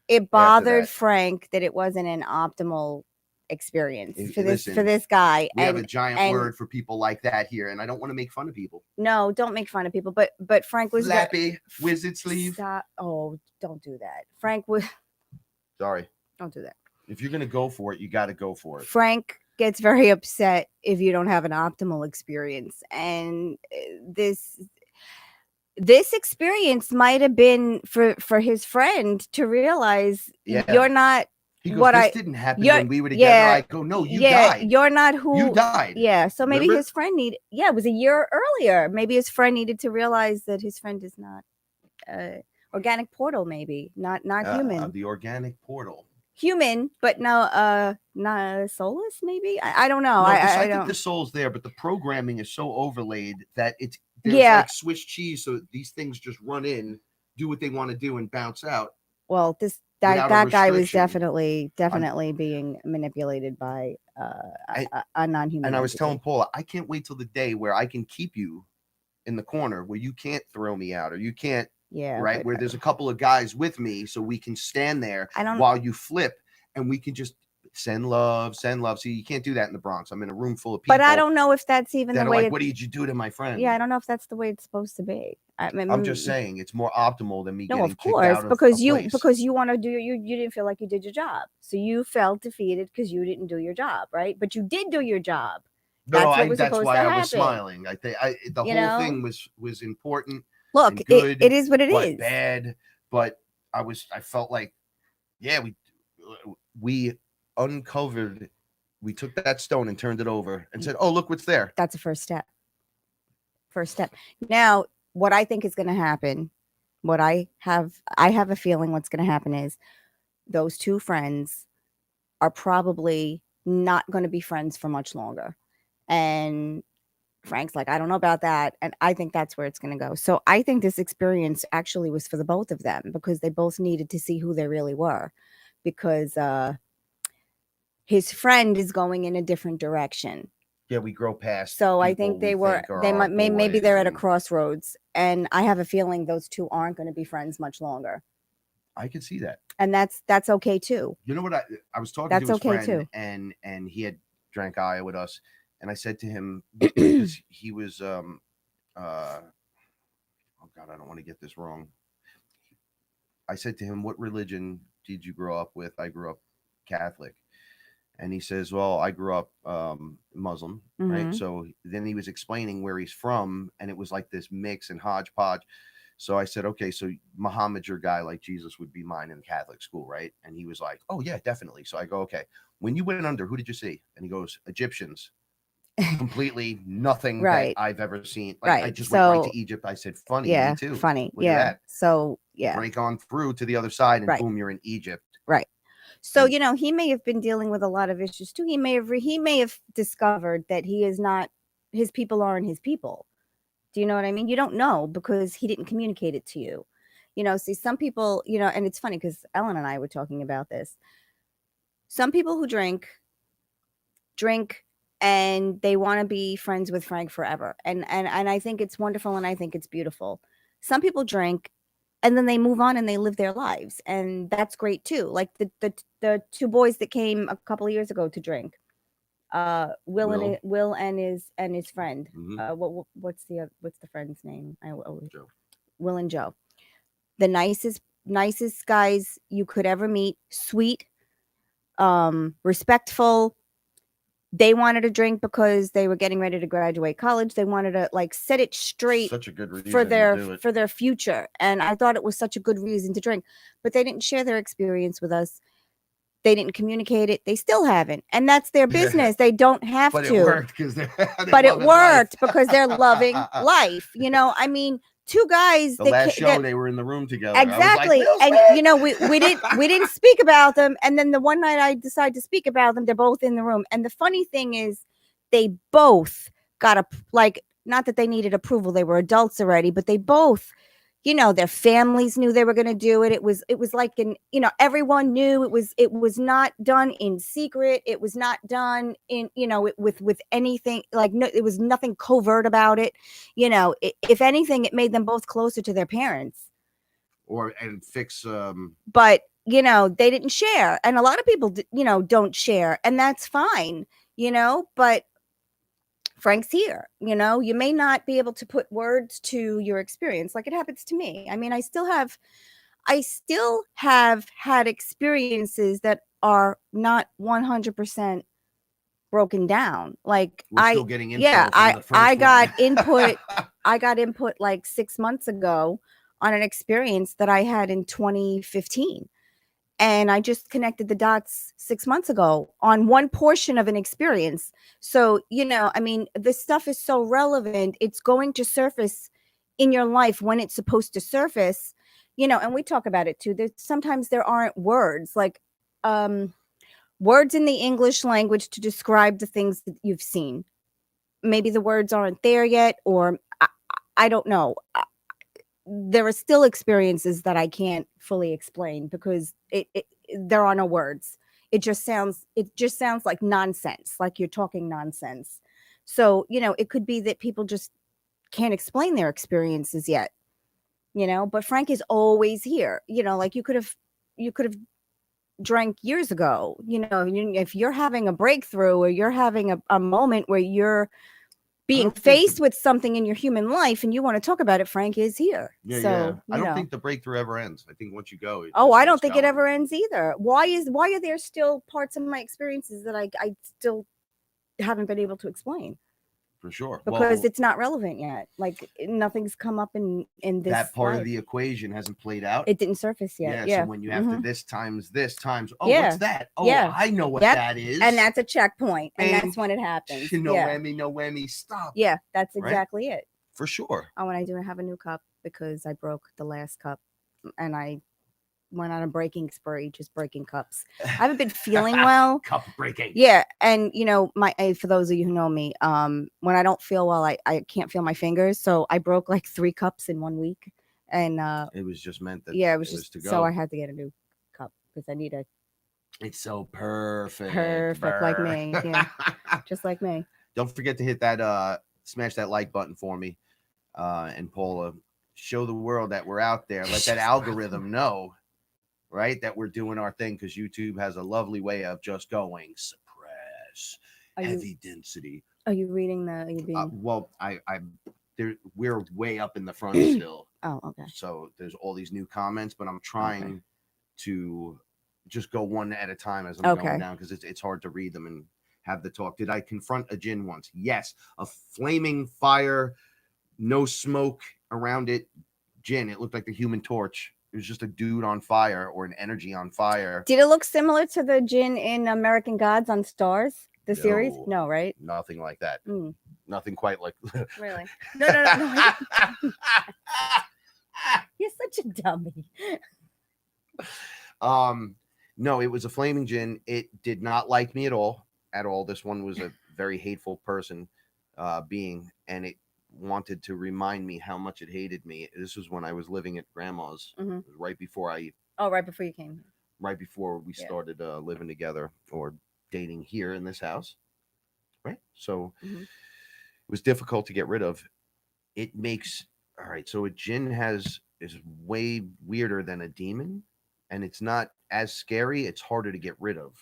it bothered that. Frank that it wasn't an optimal experience for Listen, this guy. We have a giant word for people like that here, and I don't want to make fun of people. No, don't make fun of people. But Frank was Flappy wizard sleeve. Stop. Oh, don't do that. Frank was. Sorry. Don't do that. If you're going to go for it, you got to go for it. Frank gets very upset if you don't have an optimal experience, and this experience might have been for his friend to realize you're not. He goes, "This didn't happen when we were together." Yeah, I go, "No, you died. You're not who you died." Yeah, so maybe Remember? his friend it was a year earlier. Maybe his friend needed to realize that his friend is not organic portal, maybe not human. The organic portal. Human, but no, not soulless. Maybe I don't know. No, I don't. think the soul's there, but the programming is so overlaid that there's like Swiss cheese. So these things just run in, do what they want to do, and bounce out. Well, that guy was definitely being manipulated by a non-human. And I was telling Paula, I can't wait till the day where I can keep you in the corner where you can't throw me out, or you can't. Yeah. Right. Where there's a couple of guys with me, so we can stand there while you flip, and we can just send love. See, you can't do that in the Bronx. I'm in a room full of people. But I don't know if that's even the way. Like, what did you do to my friend? Yeah, I don't know if that's the way it's supposed to be. I'm just saying it's more optimal than me. No, getting of course, kicked out because of you want to do you didn't feel like you did your job, so you felt defeated because you didn't do your job, right? But you did do your job. That's why I was smiling. I think the whole thing was important. Look, good, it is what it is. Bad, but I felt like, we uncovered. We took that stone and turned it over and said, "Oh, look what's there." That's a first step. Now, what I think is going to happen, I have a feeling what's going to happen is those two friends are probably not going to be friends for much longer. And Frank's like, I don't know about that. And I think that's where it's going to go. So I think this experience actually was for the both of them because they both needed to see who they really were, because his friend is going in a different direction. Yeah, we grow past. So I people think they we were, think are they our might, maybe boys they're at a and crossroads, and I have a feeling those two aren't going to be friends much longer. I could see that. And that's okay too. You know what? I was talking That's to his okay friend, too. and he had drank Aya with us, and I said to him because he was oh God, I don't want to get this wrong. I said to him, "What religion did you grow up with?" I grew up Catholic, and he says, "Well, I grew up Muslim, right?" Mhm. So then he was explaining where he's from, and it was like this mix and hodgepodge. So I said, okay, so Muhammad's your guy, like Jesus would be mine in Catholic school, right? And he was like, oh yeah, definitely. So I go, okay, when you went under, who did you see? And he goes, Egyptians. Completely nothing that Right. I've ever seen. Like I Right. just went right So to Egypt. I said, funny, me yeah, too. funny. Look at Yeah. that. So yeah. Break on through to the other side, and Right. boom, you're in Egypt. Right. So, And you know, he may have been dealing with a lot of issues too. He may have discovered that he is not, his people aren't his people. Do you know what I mean? You don't know because he didn't communicate it to you. You know, see, some people, you know, and it's funny because Ellen and I were talking about this. Some people who drink and they want to be friends with Frank forever. And I think it's wonderful and I think it's beautiful. Some people drink and then they move on and they live their lives, and that's great too. Like the two boys that came a couple of years ago to drink. Will and his friend. Mhm. What's the friend's name? Joe. Will and Joe. The nicest guys you could ever meet. Sweet, respectful. They wanted to drink because they were getting ready to graduate college. They wanted to like set it straight Such a good reason for to do it. their future. And I thought it was such a good reason to drink. But they didn't share their experience with us. They didn't communicate it. They still haven't. And that's their business. They don't have But to. it worked because But it worked because they're loving life. You know, I mean, two guys The that last ca- show that they were in the room together. I was like, exactly. Will And Smith! you know, we didn't speak about them. And then the one night I decided to speak about them, they're both in the room. And the funny thing is, they both got a like, not that they needed approval, they were adults already, but they both, you know, their families knew they were going to do it. It was like you know, everyone knew it was not done in secret. It was not done in, you know, with anything like, no, it was nothing covert about it. You know, if anything, it made them both closer to their parents. And fix But you know, they didn't share, and a lot of people you know, don't share, and that's fine, you know. But Frank's here, you know, you may not be able to put words to your experience like it happens to me. I mean, I still have had experiences that are not 100% broken down. Like we're still getting info yeah, from the first I got one. input. I got input like 6 months ago on an experience that I had in 2015. And I just connected the dots 6 months ago on one portion of an experience. So, you know, I mean, this stuff is so relevant. It's going to surface in your life when it's supposed to surface, you know, and we talk about it too. Sometimes there aren't words like words in the English language to describe the things that you've seen. Maybe the words aren't there yet, or I don't know. There are still experiences that I can't fully explain because there are no words. It just sounds like nonsense, like you're talking nonsense. So, you know, it could be that people just can't explain their experiences yet, you know, but Frank is always here. You know, like you could have drank years ago, you know, if you're having a breakthrough or you're having a moment where you're being faced with something in your human life and you want to talk about it, Frank is here. So I don't think the breakthrough ever ends. I think once you go, I don't think it ever ends either. Why are there still parts of my experiences that I still haven't been able to explain? For sure. Because it's not relevant yet. Like nothing's come up in this. That part of the equation hasn't played out. It didn't surface yet. Yeah. So when you have to this times, what's that? Oh, yeah. I know what that is. And that's a checkpoint. And that's when it happens. No whammy, stop. Yeah, that's exactly it. For sure. Oh, and I do have a new cup because I broke the last cup and I went on a breaking spree, just breaking cups. I haven't been feeling well. Cup breaking. Yeah, and for those of you who know me, when I don't feel well, I can't feel my fingers, so I broke like 3 cups in 1 week, and it was just meant that. Yeah, it was just to go. so I had to get a new cup because I need a. It's so perfect. Perfect, like me. Yeah, just like me. Don't forget to hit that smash that like button for me, and Paula. Show the world that we're out there. Let that algorithm know, right, that we're doing our thing, because YouTube has a lovely way of just going suppress heavy density. Are you reading the? Are you being... Well, we're way up in the front still. Oh, okay. So there's all these new comments, but I'm trying to just go one at a time as I'm going down, because it's hard to read them and have the talk. Did I confront a djinn once? Yes, a flaming fire, no smoke around it djinn. It looked like the Human Torch. It was just a dude on fire, or an energy on fire. Did it look similar to the djinn in American Gods on Stars, the series? No, right? Nothing like that. Nothing quite like. Really? No. You're such a dummy. No, it was a flaming djinn. It did not like me at all. This one was a very hateful person, being, and it wanted to remind me how much it hated me. This was when I was living at grandma's. It was right before right before you came. Right before we started living together or dating here in this house. Right. So it was difficult to get rid of. It makes all right. So a djinn is way weirder than a demon, and it's not as scary. It's harder to get rid of.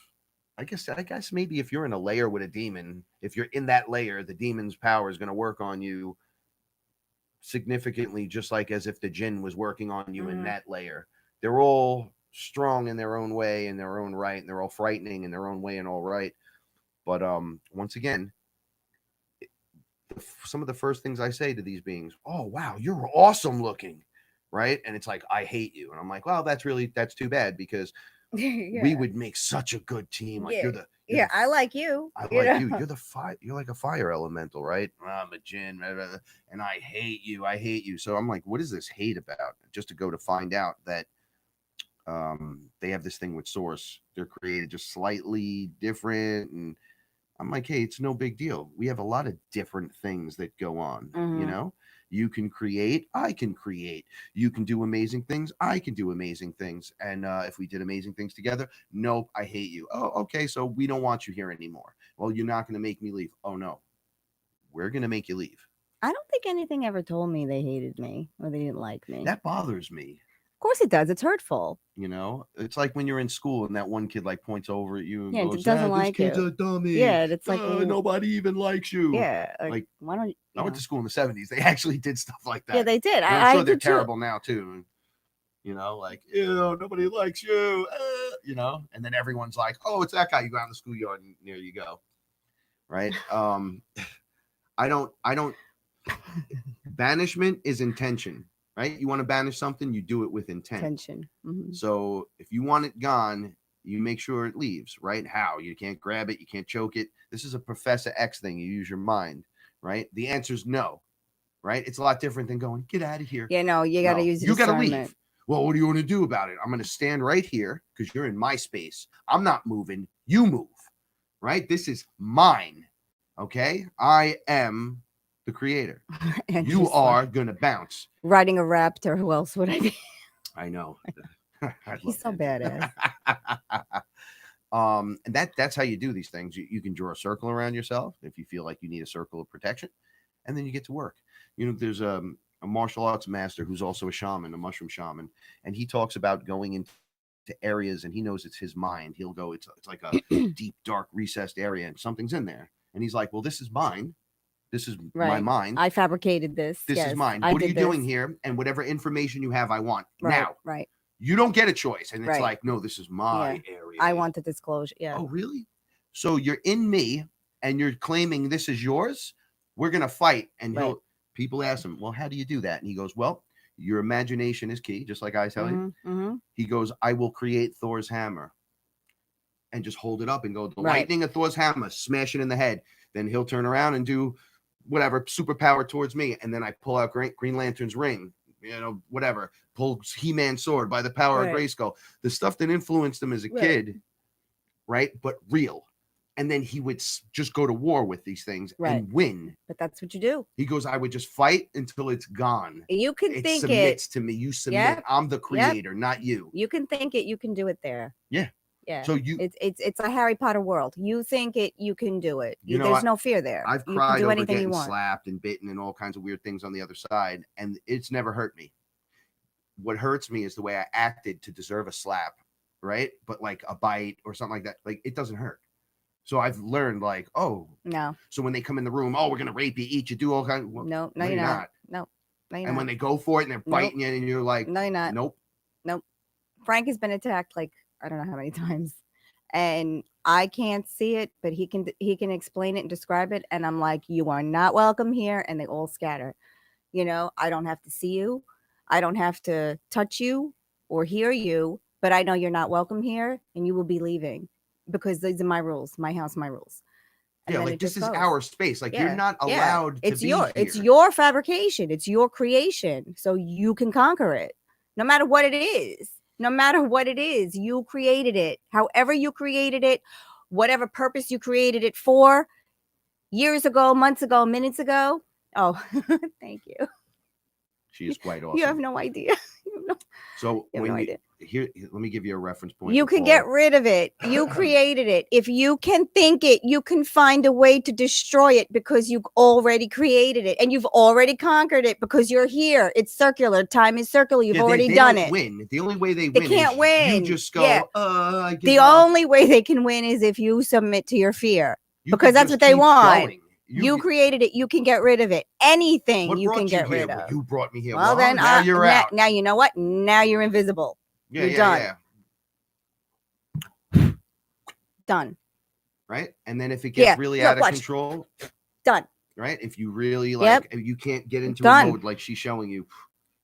I guess maybe if you're in a layer with a demon, if you're in that layer, the demon's power is going to work on you significantly, just like as if the djinn was working on you in that layer. They're all strong in their own way, in their own right, and they're all frightening in their own way and all right. But once again, some of the first things I say to these beings, oh wow, you're awesome looking, right? And it's like, I hate you. And I'm like, well, that's too bad, because we would make such a good team. Like I like you. I like you. You're the fire. You're like a fire elemental, right? I'm a djinn, and I hate you. I hate you. So I'm like, what is this hate about? Just to go to find out that they have this thing with source. They're created just slightly different, and I'm like, hey, it's no big deal. We have a lot of different things that go on. You know, you can create, I can create. You can do amazing things, I can do amazing things. And if we did amazing things together, nope, I hate you. Oh, okay, so we don't want you here anymore. Well, you're not going to make me leave. Oh no, we're going to make you leave. I don't think anything ever told me they hated me or they didn't like me. That bothers me. Of course it does. It's hurtful. You know, it's like when you're in school and that one kid like points over at you and goes, doesn't like this kid's a dummy. Yeah, it's like nobody even likes you. Yeah, like why don't you? I went to school in the 70s. They actually did stuff like that. Yeah, they did. I'm sure they're terrible now too. You know, like, ew, nobody likes you. You know, and then everyone's like, oh, it's that guy. You go out in the schoolyard and there you go. Right. I don't. Banishment is intention. Right? You want to banish something, you do it with intent. So if you want it gone, you make sure it leaves, right? How? You can't grab it, you can't choke it. This is a Professor X thing. You use your mind, right? The answer is no, right? It's a lot different than going, get out of here. Yeah, no, you got to use your discernment. You got to leave. Well, what do you want to do about it? I'm going to stand right here because you're in my space. I'm not moving. You move, right? This is mine, okay? I am the creator. And you are gonna bounce. Riding a raptor, who else would I be? I know. He's so badass. And that's how you do these things. You can draw a circle around yourself if you feel like you need a circle of protection, and then you get to work. You know, there's a martial arts master who's also a shaman, a mushroom shaman, and he talks about going into areas, and he knows it's his mind. He'll go, it's like a deep, dark, recessed area, and something's in there, and he's like, well, this is mine. This is my mind. I fabricated this. This is mine. What are you doing here? And whatever information you have, I want now. Right. You don't get a choice. And it's like, no, this is my area. I want the disclosure. Yeah. Oh, really? So you're in me and you're claiming this is yours? We're going to fight. And people ask him, well, how do you do that? And he goes, well, your imagination is key, just like I tell you. He goes, I will create Thor's hammer. And just hold it up and go, the lightning of Thor's hammer, smash it in the head. Then he'll turn around and do whatever superpower towards me, and then I pull out Green Lantern's ring, whatever, pulls He-Man sword by the power of Right. Grayskull. The stuff that influenced him as a Right. kid, right? But real. And then he would just go to war with these things and win. But that's what you do. He goes, I would just fight until it's gone. You can It think submits to me. You submit. Yep. I'm the creator, not you. You can think it. You can do it there. Yeah. Yeah. So it's a Harry Potter world. You think it, you can do it. There's no fear there. I've you cried can do over anything getting you want. slapped and bitten and all kinds of weird things on the other side, and it's never hurt me. What hurts me is the way I acted to deserve a slap, right? But like a bite or something like that, like it doesn't hurt. So I've learned, like, oh, no. So when they come in the room, oh, we're gonna rape you, eat you, do all kinds. Well, no, you're not. No, you're and when they go for it and they're biting you, and you're like, no, you're not. Nope. Frank has been attacked like I don't know how many times, and I can't see it, but he can explain it and describe it, and I'm like, you are not welcome here, and they all scatter. I don't have to see you, I don't have to touch you or hear you, but I know you're not welcome here, and you will be leaving. Because these are my rules, my house, my rules. And yeah, like this is our space. Like you're not allowed to be here. It's your fabrication. It's your creation. So you can conquer it. No matter what it is. No matter what it is. You created it. However you created it. Whatever purpose you created it for. Years ago, months ago, minutes ago. Oh, thank you. She is quite awesome. You have no idea. So here, let me give you a reference point. You can get rid of it. You created it. If you can think it, you can find a way to destroy it because you've already created it and you've already conquered it because you're here. It's circular. Time is circular. You've already done it. Win. The only way they win can't win. You just go, the only way they can win is if you submit to your fear because that's what they want. You created it. You can get rid of it. Anything you can get rid of. You brought me here. Well, then now you're out. Now you know what? Now you're invisible. Yeah, you're done. Done. Right? And then if it gets really out of control, done. Right? If you really you can't get into a mode like she's showing you,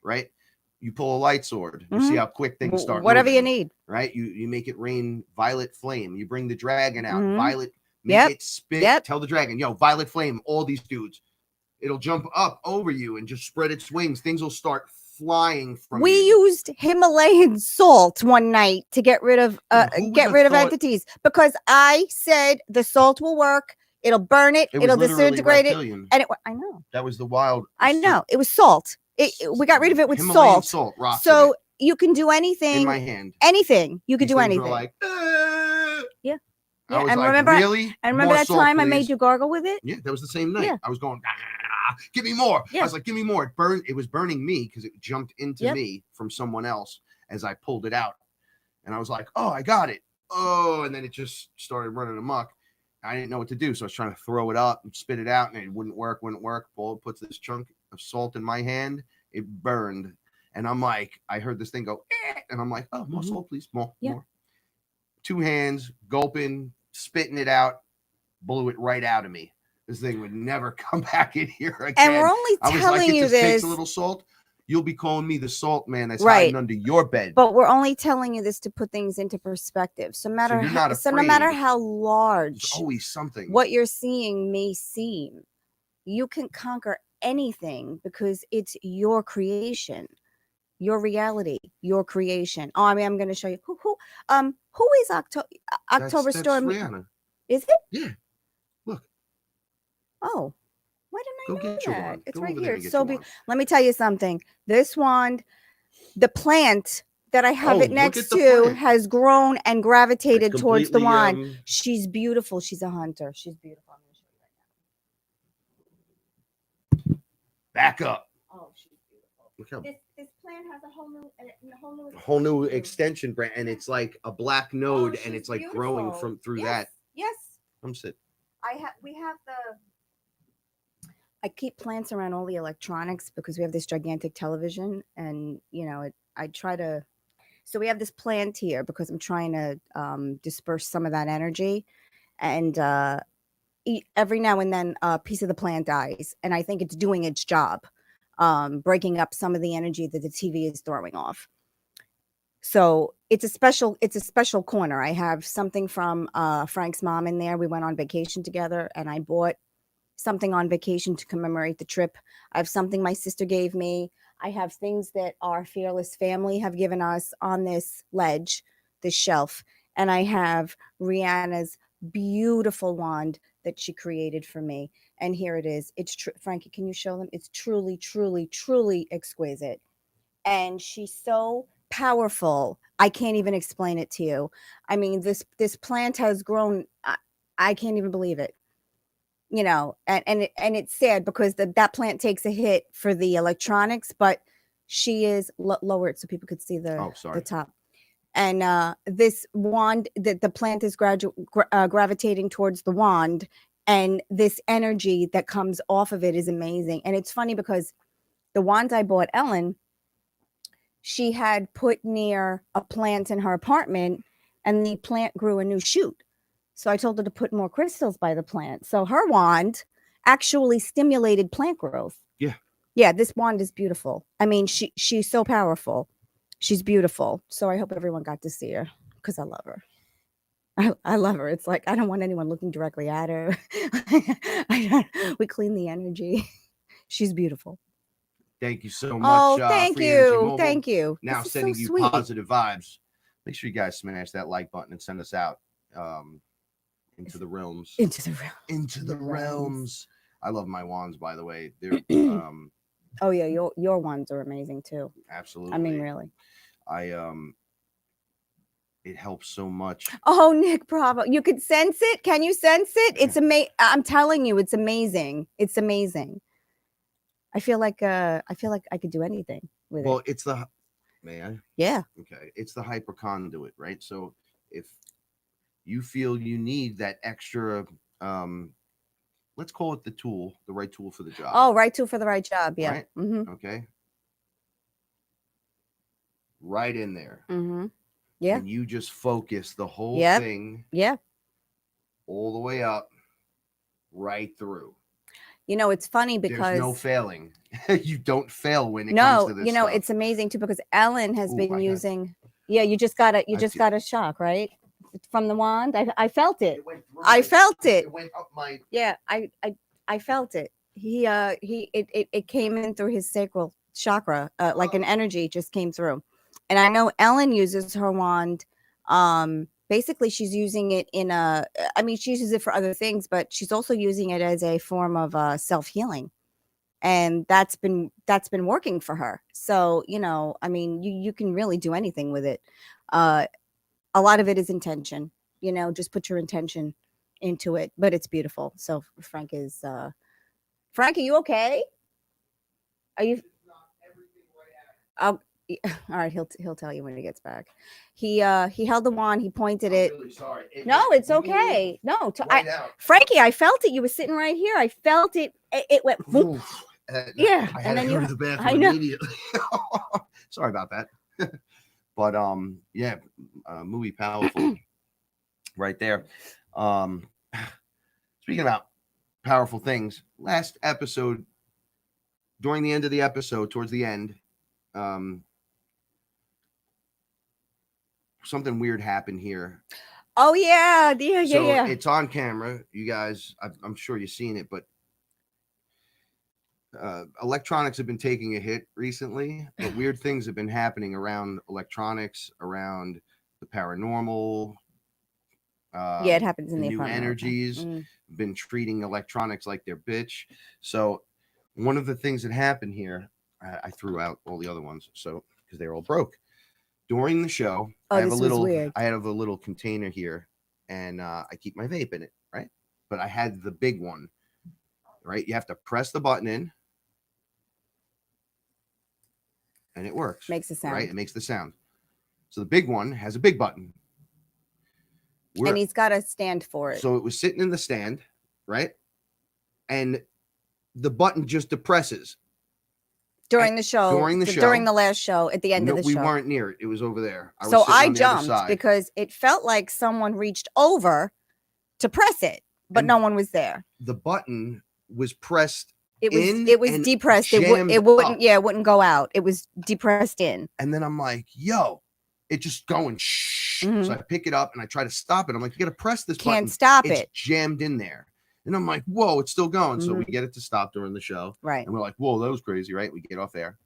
right? You pull a light sword. You see how quick things start. Whatever moving, you need. Right? You make it rain violet flame. You bring the dragon out. Violet. Make it spit. Tell the dragon, yo, violet flame, all these dudes. It'll jump up over you and just spread its wings. Things will start flying from we used Himalayan salt one night to get rid of entities because I said the salt will work. It'll burn it. It'll disintegrate it. And I know. That was the wild. I know. It was salt. We got rid of it with Himalayan salt. Rock so you can do anything. In my hand. Anything. You can do anything. Like, yeah. Yeah, and remember, really? And remember that time I made you gargle with it? Yeah, that was the same night. Yeah. I was going, give me more. Yeah. I was like, give me more. It was burning me because it jumped into me from someone else as I pulled it out. And I was like, oh, I got it. Oh, and then it just started running amok. I didn't know what to do. So I was trying to throw it up and spit it out, and it wouldn't work. Paul puts this chunk of salt in my hand. It burned. And I'm like, I heard this thing go, and I'm like, oh, more salt, please. More. 2 hands, gulping, spitting it out, blew it right out of me. This thing would never come back in here again. And we're only telling you this. Takes a little salt. You'll be calling me the salt man that's hiding under your bed. But we're only telling you this to put things into perspective. So no matter how large, there's always something. What you're seeing may seem, you can conquer anything because it's your creation. Your reality, your creation. Oh, I mean, I'm going to show you who is October Storm? Rihanna. Is it? Yeah. Look. Oh, why didn't I know that? It's right here. It's so big. Let me tell you something. This wand, the plant that I have it next to, has grown and gravitated towards the wand. She's beautiful. She's a hunter. She's beautiful. I'm going to show you right now. Back up. Oh, she's beautiful. Look how this plant has a whole new extension branch, and it's like a black node, and it's like growing through that. Yes. Come sit. I keep plants around all the electronics because we have this gigantic television, and I try to. So we have this plant here because I'm trying to disperse some of that energy, and every now and then a piece of the plant dies, and I think it's doing its job. Breaking up some of the energy that the TV is throwing off. So it's a special corner. I have something from Frank's mom in there. We went on vacation together, and I bought something on vacation to commemorate the trip. I have something my sister gave me. I have things that our fearless family have given us on this ledge, this shelf. And I have Rihanna's beautiful wand that she created for me. And here it is. It's Frankie, can you show them? It's truly, truly, truly exquisite. And she's so powerful. I can't even explain it to you. I mean, this plant has grown. I can't even believe it. You know, and it's sad because that plant takes a hit for the electronics, but she is lower it so people could see the top. And this wand, the plant is gravitating towards the wand, and this energy that comes off of it is amazing. And it's funny because the wand I bought Ellen, she had put near a plant in her apartment, and the plant grew a new shoot. So I told her to put more crystals by the plant. So her wand actually stimulated plant growth. Yeah. Yeah, this wand is beautiful. I mean, she's so powerful. She's beautiful. So I hope everyone got to see her because I love her. I love her. It's like I don't want anyone looking directly at her. We clean the energy. She's beautiful. Thank you so much. Oh, thank you. Thank you. Now sending so you sweet. positive vibes. Make sure you guys smash that like button and send us out into the realms. Into the realms. I love my wands, by the way. They're oh yeah, your wands are amazing too. Absolutely. I mean, really. It helps so much. Oh, Nick, bravo. You could sense it. Can you sense it? It's amazing. I'm telling you, it's amazing. It's amazing. I feel like I could do anything with it. Well, it's the may I? Yeah. Okay. It's the hyperconduit, right? So if you feel you need that extra let's call it the right tool for the job. Oh, right tool for the right job. Yeah. Right? Mm-hmm. Okay. Right in there. Mm-hmm. Yeah. And you just focus the whole thing. Yeah. All the way up, right through. You know, it's funny because there's no failing. You don't fail when it comes to this. You know, stuff. It's amazing too because Ellen has been using. Yeah, you just got a shock, right? From the wand. I felt it. I felt it. It went up my. Yeah, I felt it. It came in through his sacral chakra, like an energy just came through. And I know Ellen uses her wand. Basically, she's using it she uses it for other things, but she's also using it as a form of self-healing. And that's been working for her. So, you know, I mean, you can really do anything with it. A lot of it is intention, you know, just put your intention into it, but it's beautiful. So Frank, are you okay? Are you? All right, he'll tell you when he gets back. He held the wand, he pointed it. I'm really sorry. It's okay. No, Frankie, I felt it. You were sitting right here. I felt it. It went. Yeah, I had to go to the bathroom immediately. Sorry about that. But movie powerful right there. Speaking about powerful things, last episode, during the end of the episode, towards the end, something weird happened here. Oh yeah. So it's on camera, you guys. I'm sure you've seen it, but electronics have been taking a hit recently. But weird things have been happening around electronics, around the paranormal. It happens in the new energies. Been treating electronics like their bitch. So one of the things that happened here, I threw out all the other ones, so because they were all broke. During the show, I have a little container here, and I keep my vape in it, right? But I had the big one, right? You have to press the button in, and it works. Makes a sound. Right? It makes the sound. So the big one has a big button. And he's got a stand for it. So it was sitting in the stand, right? And the button just depresses. During the show. During the last show, at the end of the show. We weren't near it. It was over there. I jumped because it felt like someone reached over to press it, but no one was there. The button was pressed. It was depressed. It wouldn't go out. It was depressed in. And then I'm like, yo, it just going shh. Mm-hmm. So I pick it up and I try to stop it. I'm like, you got to press this button. Can't stop it. It's jammed in there. And I'm like, whoa, it's still going. Mm-hmm. So we get it to stop during the show. Right. And we're like, whoa, that was crazy, right? We get off there.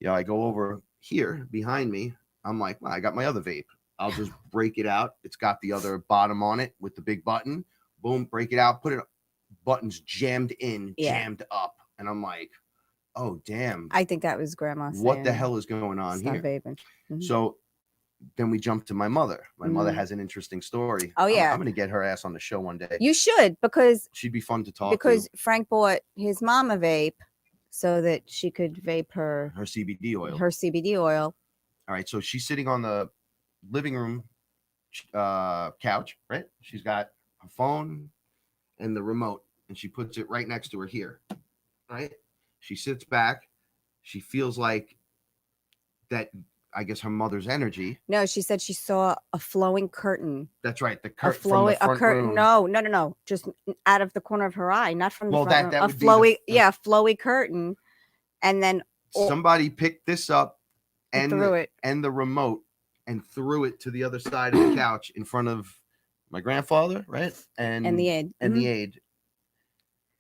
I go over here behind me. I'm like, well, I got my other vape. I'll just break it out. It's got the other bottom on it with the big button. Boom, break it out, put it, buttons jammed in, jammed up. And I'm like, oh, damn. I think that was grandma saying, what the hell is going on stop here? vaping. So then we jump to my mother. My mother has an interesting story. Oh, yeah. I'm going to get her ass on the show one day. You should, because she'd be fun to talk because to. Frank bought his mom a vape so that she could vape her CBD oil. Her CBD oil. All right. So she's sitting on the living room couch, right? She's got a phone and the remote, and she puts it right next to her here, right? She sits back. She feels like that, I guess, her mother's energy. No, she said she saw a flowing curtain. That's right. The curtain from the front room. No. Just out of the corner of her eye, not from the front room. That would flowy, flowy curtain. And then somebody picked this up and threw it, and the remote, and threw it to the other side of the couch in front of my grandfather, right? And the aide. And the aide.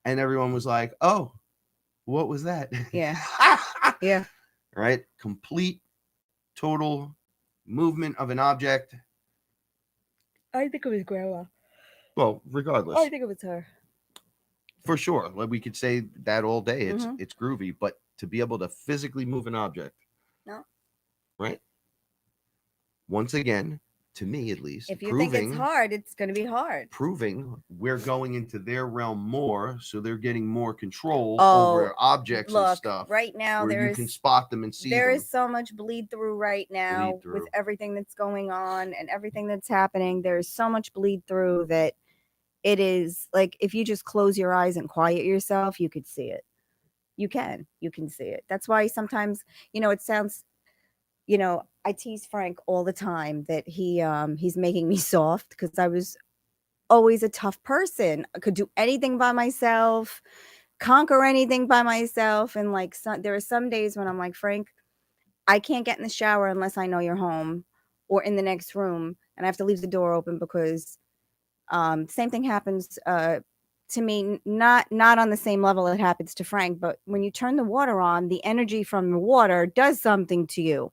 And everyone was like, oh, what was that? Yeah. Yeah. Right? Complete, total movement of an object. I think it was grandma. Well, regardless. I think it was her. For sure. Like, we could say that all day. It's groovy, but to be able to physically move an object. No. Right? Once again, to me at least, if you think it's hard, it's going to be hard. Proving we're going into their realm more, so they're getting more control over objects and stuff. Right now, you can spot them and see there them. is so much bleed through right now with everything that's going on and everything that's happening. There's so much bleed through that it is like, if you just close your eyes and quiet yourself, you could see it. You can see it. That's why sometimes, it sounds, I tease Frank all the time that he's making me soft, because I was always a tough person. I could do anything by myself, conquer anything by myself. And like, there are some days when I'm like, Frank, I can't get in the shower unless I know you're home or in the next room, and I have to leave the door open, because same thing happens to me, not on the same level it happens to Frank, but when you turn the water on, the energy from the water does something to you.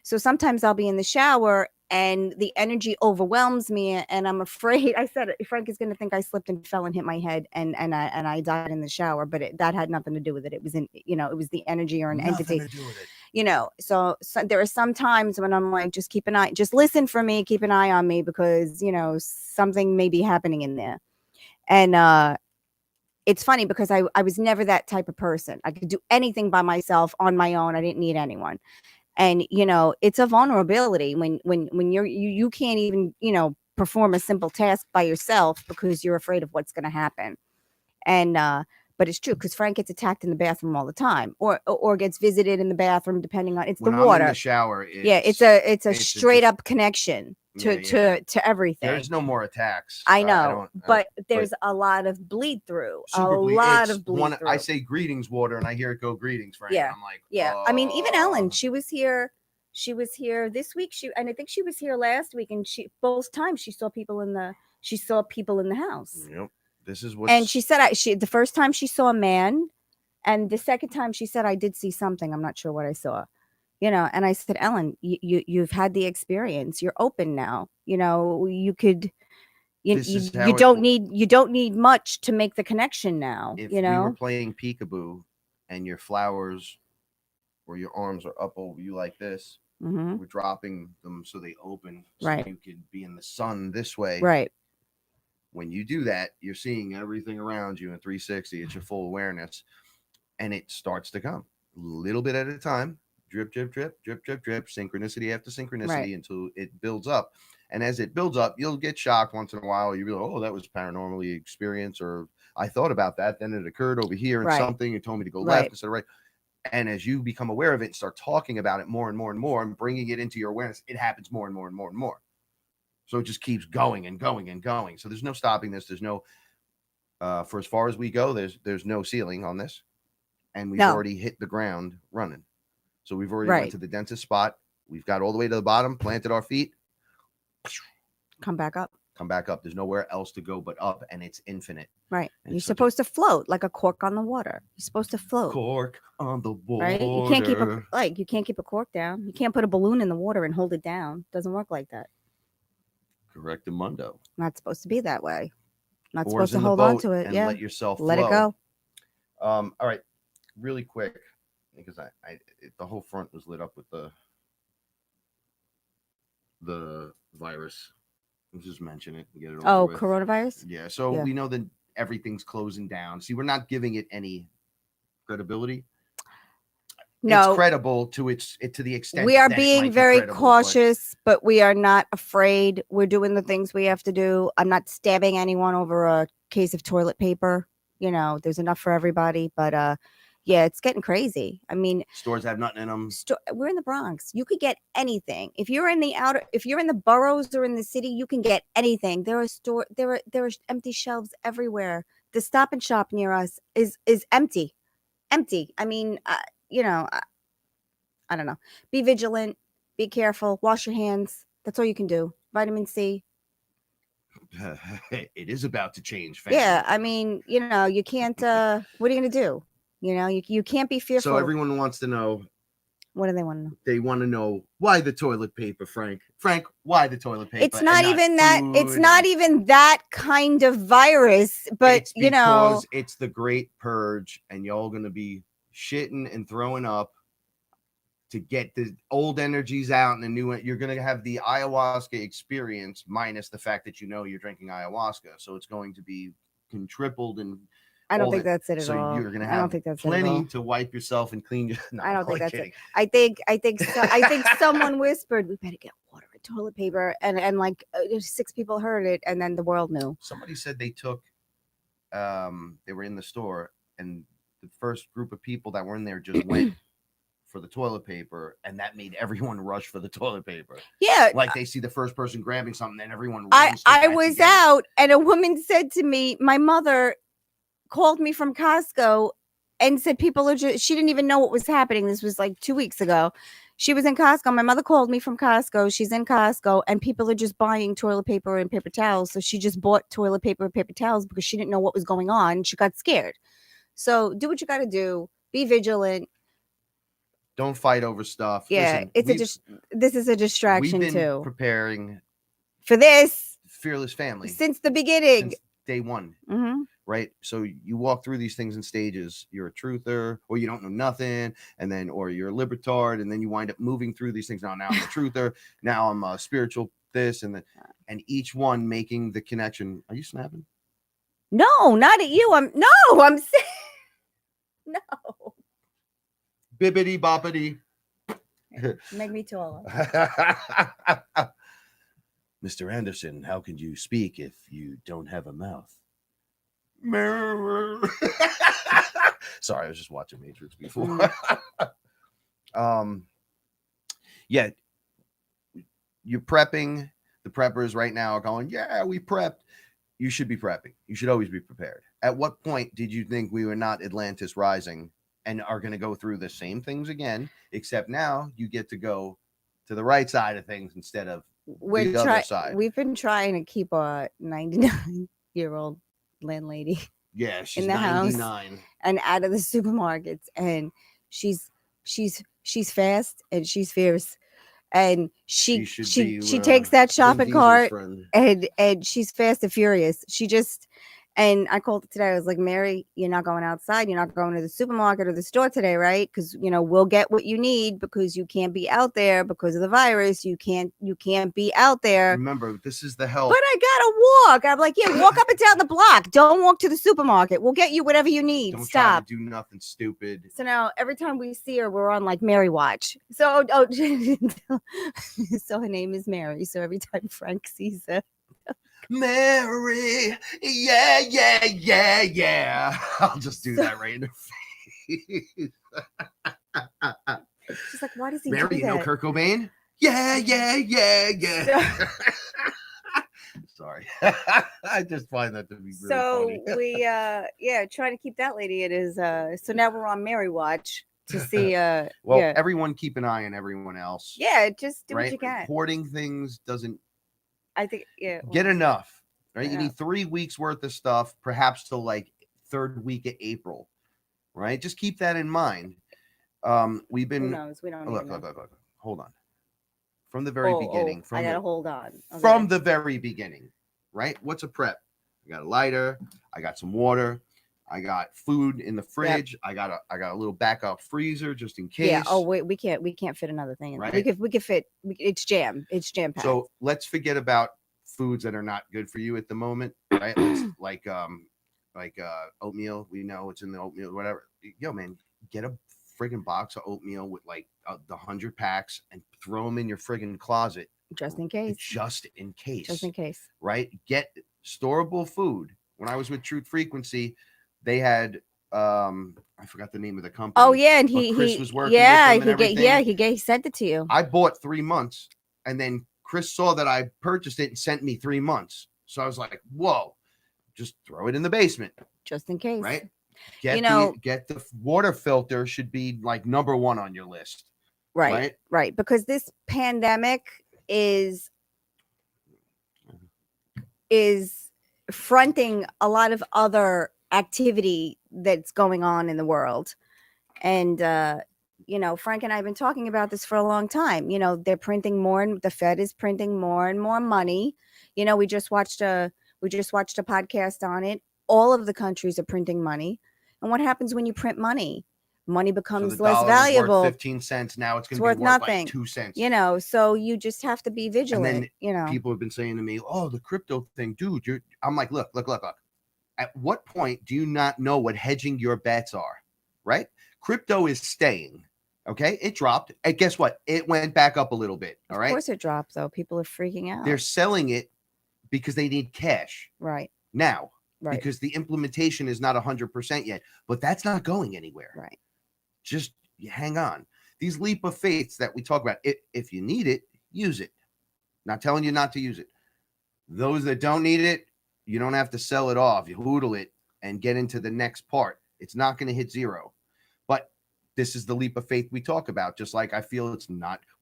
So sometimes I'll be in the shower and the energy overwhelms me, and I'm afraid. I said, Frank is going to think I slipped and fell and hit my head and I died in the shower, but that had nothing to do with it. It was it was the energy or an entity. Nothing to do with it. So there are some times when I'm like, just listen for me, keep an eye on me, because something may be happening in there. And it's funny because I was never that type of person. I could do anything by myself on my own. I didn't need anyone. And, it's a vulnerability when you can't even, perform a simple task by yourself because you're afraid of what's going to happen. And, but it's true, because Frank gets attacked in the bathroom all the time, or gets visited in the bathroom, depending on the water. I'm in the shower. It's a straight up connection to everything. There's no more attacks. I know, but there's a lot of bleed through. I say greetings, water, and I hear it go greetings, Frank. Yeah. I'm like, yeah. I mean, even Ellen, she was here this week. And I think she was here last week, and both times she saw people in the house. Yep. This is what. And she said the first time she saw a man, and the second time she said, I did see something. I'm not sure what I saw. And I said, Ellen, you've had the experience. You're open now. You could, you don't need much to make the connection now. If we were playing peekaboo and your flowers or your arms are up over you like this, we're dropping them so they open, so you could be in the sun this way. Right. When you do that, you're seeing everything around you in 360. It's your full awareness, and it starts to come a little bit at a time. Drip, drip, drip, drip, drip, drip, synchronicity after synchronicity, until it builds up. And as it builds up, you'll get shocked once in a while. You realize, oh, that was paranormally experience, or I thought about that, then it occurred over here, and something, it told me to go left instead of right. And as you become aware of it and start talking about it more and more and more, and bringing it into your awareness, it happens more and more and more and more. So it just keeps going and going and going. So there's no stopping this. There's no, for as far as we go, there's no ceiling on this. And we've already hit the ground running. So we've already went to the densest spot. We've got all the way to the bottom, planted our feet. Come back up. come back up. There's nowhere else to go but up, and it's infinite. Right. And You're such a- supposed to float like a cork on the water. You're supposed to float. Cork on the water. Right? You can't keep a cork down. You can't put a balloon in the water and hold it down. Doesn't work like that. Correctamundo. Not supposed to be that way. Not Oars supposed to in the hold on boat to it. and Yeah. let yourself Let it flow. go. All right, really quick, because the whole front was lit up with the virus. Let's just mention it and get it over Oh, with. coronavirus? Yeah, so Yeah. we know that everything's closing down. See, we're not giving it any credibility. No. It's credible to the extent We are that it might being be very credible, but cautious, but we are not afraid. We're doing the things we have to do. I'm not stabbing anyone over a case of toilet paper. You know, there's enough for everybody, but yeah, it's getting crazy. I mean, stores have nothing in them. we're in the Bronx. You could get anything. If you're in the boroughs or in the city, you can get anything. There are empty shelves everywhere. The Stop and Shop near us is empty. I mean, you know, I don't know. Be vigilant. Be careful. Wash your hands. That's all you can do. Vitamin C. It is about to change, family. Yeah, I mean, you know, you can't. What are you gonna do? You know, you can't be fearful. So everyone wants to know. What do they want to know? They want to know why the toilet paper, Frank. Frank, why the toilet paper? It's not even that. It's not even that kind of virus. But it's you know, it's the great purge, and y'all gonna be shitting and throwing up to get the old energies out and the new. You're gonna have the ayahuasca experience minus the fact that you're drinking ayahuasca, so it's going to be tripled and. I don't think that's it at all. So you're gonna I have don't think that's plenty to wipe yourself and clean. No, I don't think that's kidding. it. I think someone whispered, "We better get water and toilet paper," and like 6 people heard it, and then the world knew. Somebody said they took. They were in the store, and the first group of people that were in there just went for the toilet paper, and that made everyone rush for the toilet paper. Yeah, like they see the first person grabbing something, then everyone. I was out, and a woman said to me, "My mother called me from Costco and said people are just," she didn't even know what was happening. This was like 2 weeks ago. She was in Costco. My mother called me from Costco. She's in Costco, and people are just buying toilet paper and paper towels. So she just bought toilet paper and paper towels because she didn't know what was going on. She got scared. So do what you got to do. Be vigilant. Don't fight over stuff. Yeah, Listen, this is a distraction we've been too. Preparing for this fearless family since the beginning, since day one. Mm-hmm. Right, so you walk through these things in stages. You're a truther, or you don't know nothing, and then, or you're a libertard, and then you wind up moving through these things. Now I'm a truther. Now I'm a spiritual this, and each one making the connection. Are you snapping? No, not at you. I'm saying no. Bibbity boppity. Make me taller. Mr. Anderson, how can you speak if you don't have a mouth? Sorry, I was just watching Matrix before. Yeah, you're prepping. The preppers right now are going, yeah, we prepped. You should be prepping. You should always be prepared. At what point did you think we were not Atlantis rising and are going to go through the same things again, except now you get to go to the right side of things instead of the other side? We've been trying to keep a 99-year-old landlady she's in the 99 house and out of the supermarkets, and she's fast and she's fierce, and she takes that shopping cart and she's fast and furious. And I called today. I was like, Mary, you're not going outside. You're not going to the supermarket or the store today, right? Because we'll get what you need because you can't be out there because of the virus. You can't be out there. Remember, this is the help. But I gotta walk. I'm like, yeah, walk up and down the block. Don't walk to the supermarket. We'll get you whatever you need. Don't Stop. try to do nothing stupid. So now every time we see her, we're on like Mary watch. So so her name is Mary. So every time Frank sees her, Mary, yeah. I'll just do that right in her face. She's like, why does he Mary, do that? you know Kurt Cobain? Yeah. Sorry. I just find that to be really funny. We trying to keep that lady at his so now we're on Mary watch to see everyone keep an eye on everyone else. Yeah, just do right? what you can. Hoarding things doesn't I think Get enough, right? You Yeah. need 3 weeks worth of stuff, perhaps till like third week of April, right? Just keep that in mind. We've Who been knows? We don't look, even know. look. Hold on. From the very beginning, I gotta hold on. Okay. from the very beginning, right? What's a prep? I got a lighter, I got some water, I got food in the fridge, I got a little backup freezer just in case. Yeah. Oh wait, we can't fit another thing in. Right? We could fit. It's jam packed. So let's forget about foods that are not good for you at the moment, right? Let's, like oatmeal. We know it's in the oatmeal, whatever. Yo, man, get a friggin' box of oatmeal with like the 100 packs and throw them in your friggin' closet. Just in case. Just in case. Just in case. Right? Get storable food. When I was with Truth Frequency, they had I forgot the name of the company. Oh yeah, and Chris was working he sent it to you. I bought 3 months, and then Chris saw that I purchased it and sent me 3 months. So I was like, whoa, just throw it in the basement. Just in case. Right? Get the water filter should be like number 1 on your list. Right. Because this pandemic is fronting a lot of other activity that's going on in the world. And Frank and I have been talking about this for a long time. They're printing more, and the Fed is printing more and more money. We just watched a podcast on it. All of the countries are printing money. And what happens when you print money? Money becomes less valuable. Worth 15 cents. Now it's going to be worth nothing. Like 2 cents. So you just have to be vigilant. And then people have been saying to me, "Oh, the crypto thing, dude." I'm like, look. At what point do you not know what hedging your bets are? Right? Crypto is staying. Okay, it dropped. And guess what? It went back up a little bit. All right. Of course, it dropped though. People are freaking out. They're selling it because they need cash. Right. Now. Right. Because the implementation is not 100% yet, but that's not going anywhere. Right. Just hang on. These leap of faiths that we talk about, if you need it, use it. Not telling you not to use it. Those that don't need it, you don't have to sell it off. You hoodle it and get into the next part. It's not going to hit zero. But this is the leap of faith we talk about. Just like I feel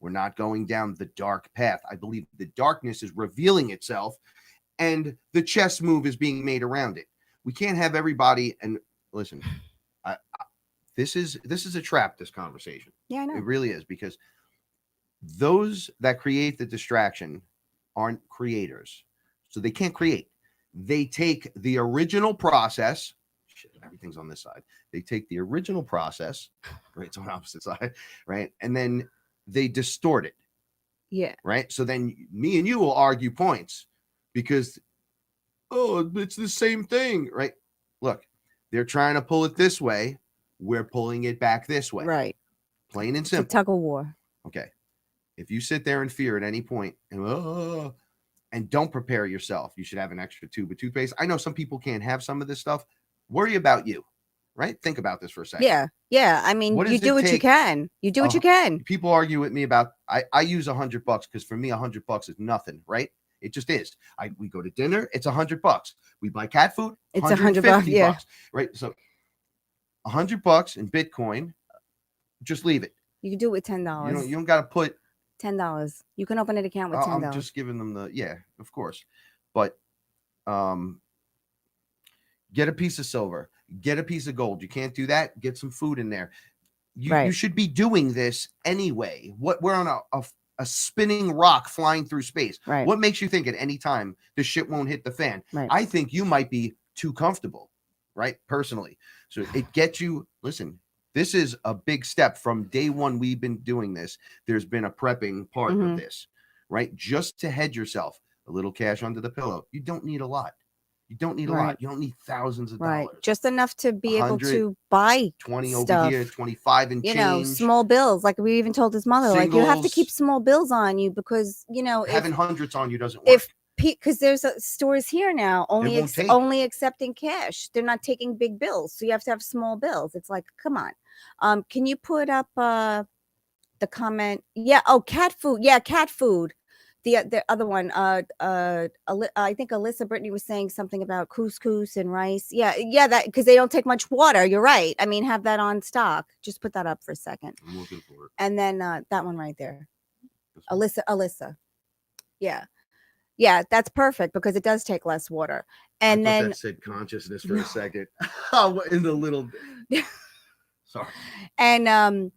we're not going down the dark path. I believe the darkness is revealing itself, and the chess move is being made around it. We can't have everybody. And listen, this is a trap, this conversation. Yeah, I know. It really is, because those that create the distraction aren't creators. So they can't create. They take the original process. Shit, everything's on this side. They take the original process, right? It's on the opposite side, right? And then they distort it. Yeah. Right. So then me and you will argue points. Because, it's the same thing, right? Look, they're trying to pull it this way. We're pulling it back this way. Right. Plain and simple. It's a tug of war. Okay. If you sit there in fear at any point and don't prepare yourself, you should have an extra tube of toothpaste. I know some people can't have some of this stuff. Worry about you, right? Think about this for a second. Yeah. Yeah. I mean, you do what you can. You do what you can. People argue with me about, I use $100 because for me, $100 is nothing, right? It just is. We go to dinner, it's $100. We buy cat food, it's $100. Yeah. Bucks, right? So $100 in Bitcoin, just leave it. You can do it with $10. You don't got to put $10. You can open an account with $10. I'm just giving them of course. But get a piece of silver, get a piece of gold. You can't do that. Get some food in there. You should be doing this anyway. We're on a spinning rock flying through space. Right. What makes you think at any time the shit won't hit the fan? Right. I think you might be too comfortable, right? Personally. So it gets you, listen, this is a big step from day one. We've been doing this. There's been a prepping part of this, right? Just to hedge yourself, a little cash under the pillow. You don't need a lot. You don't need a lot. You don't need thousands of dollars. Just enough to be able to buy 20 stuff. Over here, 25 and change. Small bills. Like we even told his mother, Singles, like you have to keep small bills on you because, having hundreds on you doesn't work. Because there's stores here now only accepting cash. They're not taking big bills. So you have to have small bills. It's like, come on. Can you put up the comment? Yeah. Oh, cat food. Yeah, cat food. The other one, I think Alyssa Brittany was saying something about couscous and rice. Yeah, that because they don't take much water. You're right. I mean, have that on stock. Just put that up for a second. I'm looking for it. And then that one right there, Alyssa. Yeah. Yeah, that's perfect because it does take less water. And I thought then that said consciousness for a second. Oh, in the little. Sorry. and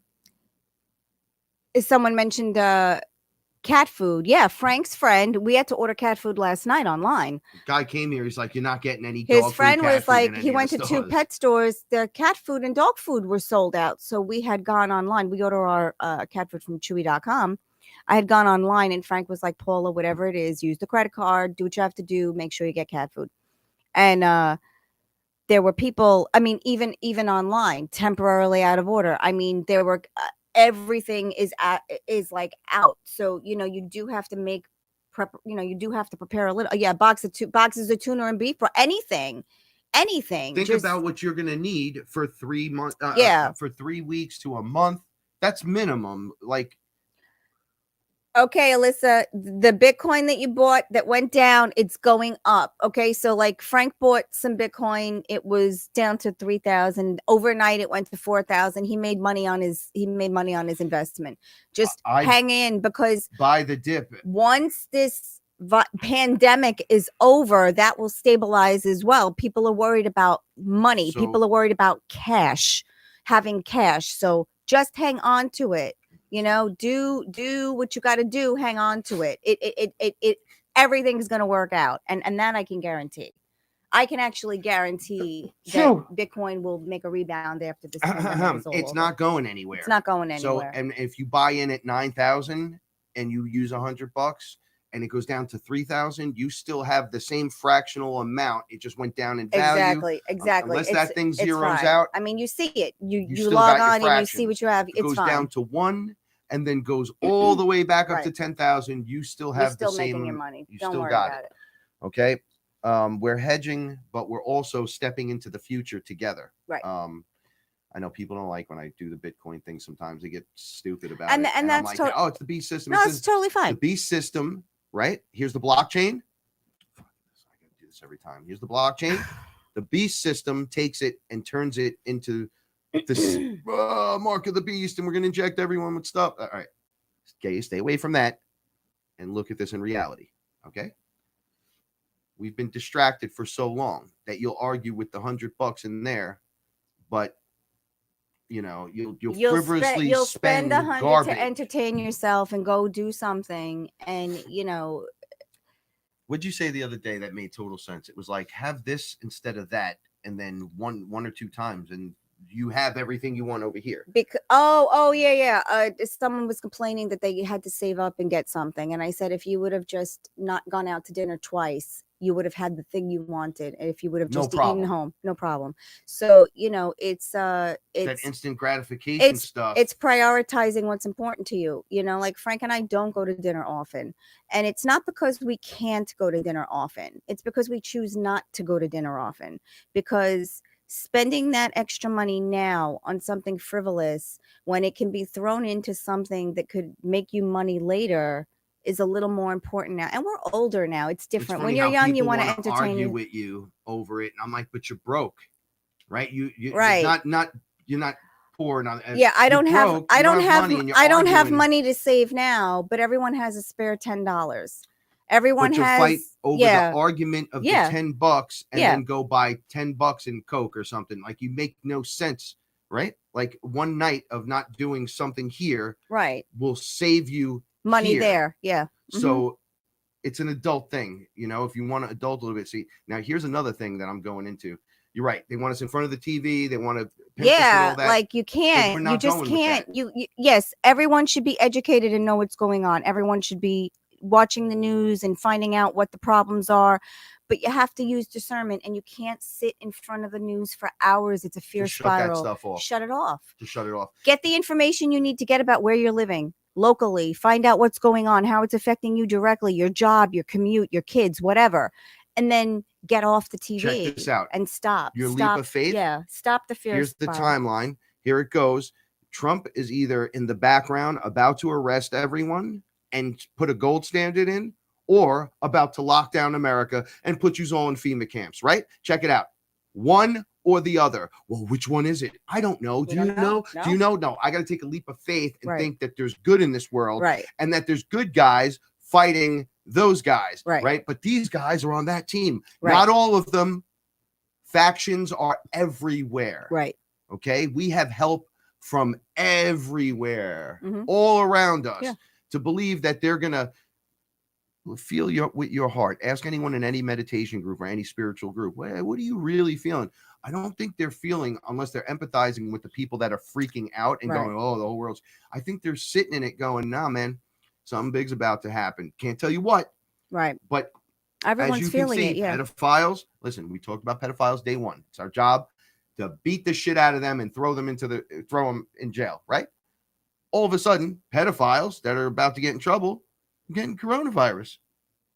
someone mentioned cat food. Yeah, Frank's friend. We had to order cat food last night online. Guy came here. He's like, you're not getting any His dog friend food, cat was food like, in he any went of to the 2 stores. pet stores. Their cat food and dog food were sold out. So we had gone online. We order our cat food from chewy.com. I had gone online and Frank was like, Paula, whatever it is, use the credit card, do what you have to do, make sure you get cat food. And there were people, I mean, even online, temporarily out of order. I mean, there were everything is like out. So, you know, you do have to make prep, you know, you do have to prepare a little. Yeah, boxes of tuna and beef for anything. Think Just, about what you're gonna need for 3 months. Yeah. For 3 weeks to a month. That's minimum. Like, okay, Alyssa, the Bitcoin that you bought that went down, it's going up. Okay, so like Frank bought some Bitcoin, it was down to 3,000. Overnight, it went to 4,000. He made money on his investment. Just hang in, because buy the dip. once this pandemic is over, that will stabilize as well. People are worried about money. People are worried about having cash. So just hang on to it. You know, do what you got to do. Hang on to it. It everything's going to work out, and that I can guarantee. I can actually guarantee that Bitcoin will make a rebound after this. It's not going anywhere. It's not going anywhere. So, and if you buy in at 9,000 and you use $100 and it goes down to 3,000, you still have the same fractional amount. It just went down in value. Exactly. Unless that thing zeroes out. I mean, you see it. You still log got on your and you see what you have. It goes down to 1 and then goes all the way back up to 10,000. You still have the same. Making your money. You Don't still worry got about it. Okay. We're hedging, but we're also stepping into the future together. Right. I know people don't like when I do the Bitcoin thing. Sometimes they get stupid about and it. And I'm that's like, oh, it's the beast system. No, it's totally fine. The beast system, right? Here's the blockchain. I gotta do this every time. Here's the blockchain. The beast system takes it and turns it into this mark of the beast, and we're gonna inject everyone with stuff. All right, okay, stay away from that and look at this in reality. Okay. We've been distracted for so long that you'll argue with the $100 in there, but you know, you'll frivolously spend $100 garbage to entertain yourself and go do something. And you know, what'd you say the other day that made total sense? It was like, have this instead of that, and then one or two times, and you have everything you want over here. Yeah. Someone was complaining that they had to save up and get something, and I said, if you would have just not gone out to dinner twice, you would have had the thing you wanted. And if you would have just eaten home, no problem. So, you know, it's that instant gratification stuff. It's prioritizing what's important to you. You know, like Frank and I don't go to dinner often. And it's not because we can't go to dinner often. It's because we choose not to go to dinner often, because spending that extra money now on something frivolous when it can be thrown into something that could make you money later is a little more important now. And we're older now. It's different. When you're young, you want to entertain. Argue with you over it, and I'm like, but you're broke, right? You right? You're not poor. I don't have money to save now, but everyone has a spare $10. Everyone has fight over the argument of the $10 and then go buy $10 in Coke or something. Like, you make no sense, right? Like, one night of not doing something here, right, will save you money here. There. Yeah. Mm-hmm. So it's an adult thing, you know, if you want to adult a little bit. See, now here's another thing that I'm going into. You're right. They want us in front of the TV. They want to all that. Like you can't. You just can't. Yes, everyone should be educated and know what's going on. Everyone should be watching the news and finding out what the problems are, but you have to use discernment, and you can't sit in front of the news for hours. It's a fear spiral. Shut that stuff off. Shut it off. Just shut it off. Get the information you need to get about where you're living locally. Find out what's going on, how it's affecting you directly, your job, your commute, your kids, whatever. And then get off the TV. Check this out. And stop. Your leap of faith. Yeah. Stop the fear. Here's spiral. The timeline. Here it goes. Trump is either in the background about to arrest everyone and put a gold standard in, or about to lock down America and put you all in FEMA camps, right? Check it out. One or the other. Well, which one is it? I don't know. Do you know? No. Do you know? No, I got to take a leap of faith and think that there's good in this world, right, and that there's good guys fighting those guys, Right. right? But these guys are on that team. Right. Not all of them. Factions are everywhere. Right. Okay. We have help from everywhere, Mhm. all around us, Yeah. to believe that they're going to feel with your heart. Ask anyone in any meditation group or any spiritual group, what are you really feeling? I don't think they're feeling, unless they're empathizing with the people that are freaking out and Right. going, oh, the whole world's, I think they're sitting in it going, nah, man, something big's about to happen. Can't tell you what. Right. But Everyone's as you can feeling see, it. Yeah. pedophiles, listen, we talked about pedophiles day one. It's our job to beat the shit out of them and throw them in jail, right? All of a sudden, pedophiles that are about to get in trouble are getting coronavirus.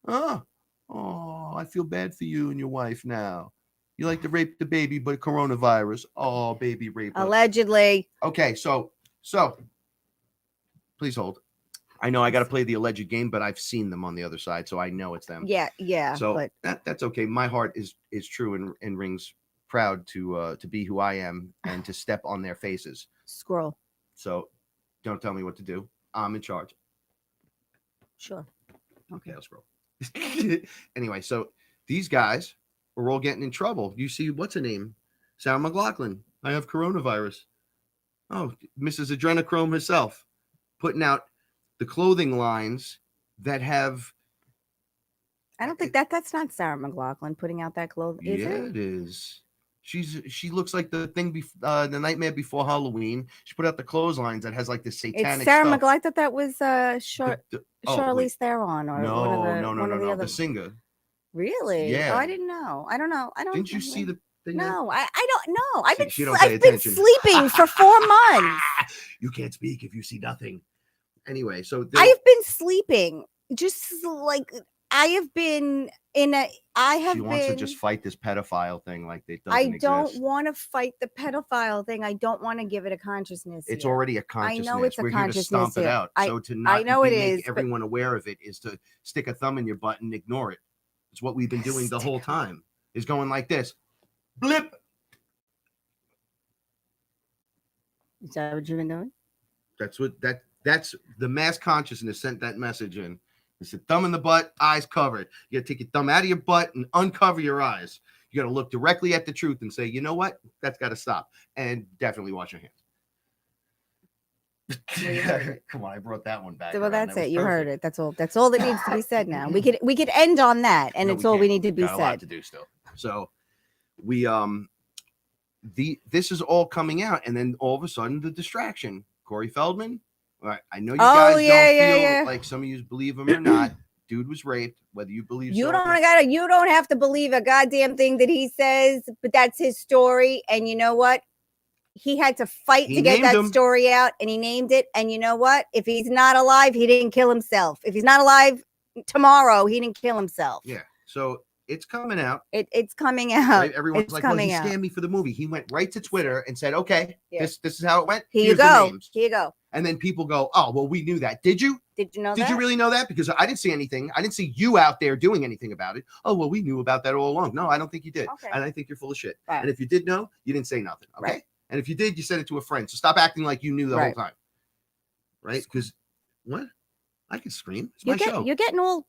Oh, I feel bad for you and your wife now. You like to rape the baby, but coronavirus. Oh, baby rape. Allegedly. Okay, so please hold. I know I got to play the alleged game, but I've seen them on the other side, so I know it's them. Yeah. So but that's okay. My heart is true and rings proud to be who I am and to step on their faces. scroll. So don't tell me what to do. I'm in charge. Sure. Okay, I'll scroll. Anyway, so these guys are all getting in trouble. You see, what's her name? Sarah McLachlan. I have coronavirus. Oh, Mrs. Adrenochrome herself, putting out the clothing lines that have. I don't think that's not Sarah McLachlan putting out that clothing. Is it is. She looks like the thing the Nightmare Before Halloween. She put out the clotheslines that has like the satanic. It's Sarah stuff. McLachlan. I thought that was Charlize Theron or no. The singer. Really? Yeah. Oh, I didn't know. I don't know. Didn't you see the thing? No, I don't know. I've been sleeping for 4 months. You can't speak if you see nothing. Anyway, so I have been sleeping. Just like I have been she wants to just fight this pedophile thing like it doesn't exist. I don't want to fight the pedophile thing. I don't want to give it a consciousness. It's already a consciousness. I know it's a We're consciousness here to stomp it out. So to not make everyone aware of it is to stick a thumb in your butt and ignore it. It's what we've been doing the whole time. Is going like this. Blip. Is that what you've been doing? That's the mass consciousness sent that message in. It's a thumb in the butt, eyes covered. You got to take your thumb out of your butt and uncover your eyes. You got to look directly at the truth and say, you know what? That's got to stop. And definitely wash your hands. Come on, I brought that one back. Well, that's it. You heard it. That's all that needs to be said now. We could end on that, and it's all we need to be said. A lot to do still. So we this is all coming out, and then all of a sudden the distraction. Corey Feldman. All right, I know you guys don't feel like some of you believe him or not. Dude was raped. Whether you believe you don't have to believe a goddamn thing that he says, but that's his story. And you know what? He had to fight to get that story out, and he named it. And you know what? If he's not alive, he didn't kill himself. If he's not alive tomorrow, he didn't kill himself. Yeah. So it's coming out. It's coming out. Right? Everyone's like, well, he scammed me for the movie. He went right to Twitter and said, okay, this is how it went. Here you go. Here you go. And then people go, oh, well, we knew that. Did you? Did you know that? Did you really know that? Because I didn't see anything. I didn't see you out there doing anything about it. Oh, well, we knew about that all along. No, I don't think you did. Okay. And I think you're full of shit. Right. And if you did know, you didn't say nothing. Okay. Right. And if you did, you said it to a friend. So stop acting like you knew the whole time. Right? Because what? I can scream. It's my show. You're getting all.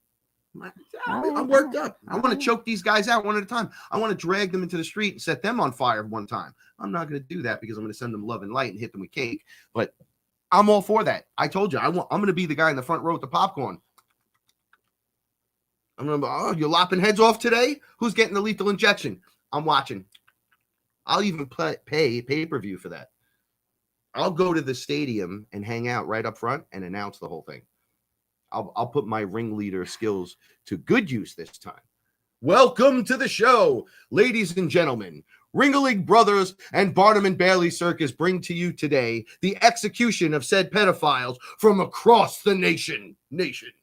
I'm worked up. I want to choke these guys out one at a time. I want to drag them into the street and set them on fire one time. I'm not going to do that because I'm going to send them love and light and hit them with cake. But I'm all for that. I told you, I'm going to be the guy in the front row with the popcorn. I'm going to, oh, you're lopping heads off today? Who's getting the lethal injection? I'm watching. I'll even pay pay-per-view for that. I'll go to the stadium and hang out right up front and announce the whole thing. I'll put my ringleader skills to good use this time. Welcome to the show, ladies and gentlemen. Ringling Brothers and Barnum and Bailey Circus bring to you today the execution of said pedophiles from across the nation. Nation.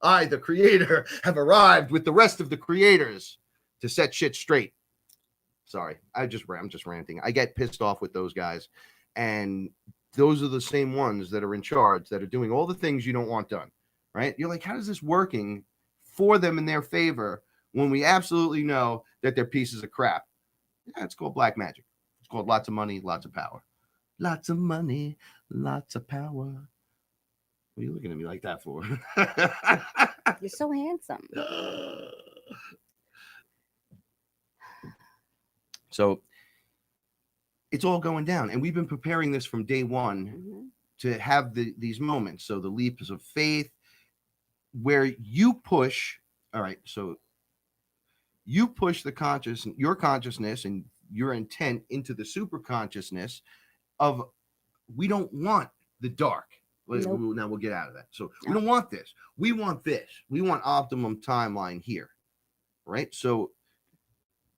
I, the creator, have arrived with the rest of the creators to set shit straight. Sorry, I'm just ranting. I get pissed off with those guys, and those are the same ones that are in charge, that are doing all the things you don't want done, right? You're like, how is this working for them in their favor when we absolutely know that they're pieces of crap? Yeah, it's called black magic. It's called lots of money, lots of power. Lots of money, lots of power. What are you looking at me like that for? You're so handsome. So it's all going down, and we've been preparing this from day one to have these moments. So the leaps of faith, where you push. All right, so you push your consciousness and your intent into the super consciousness of, we don't want the dark. Nope. Now we'll get out of that. So we don't want this. We want this. We want optimum timeline here, right? So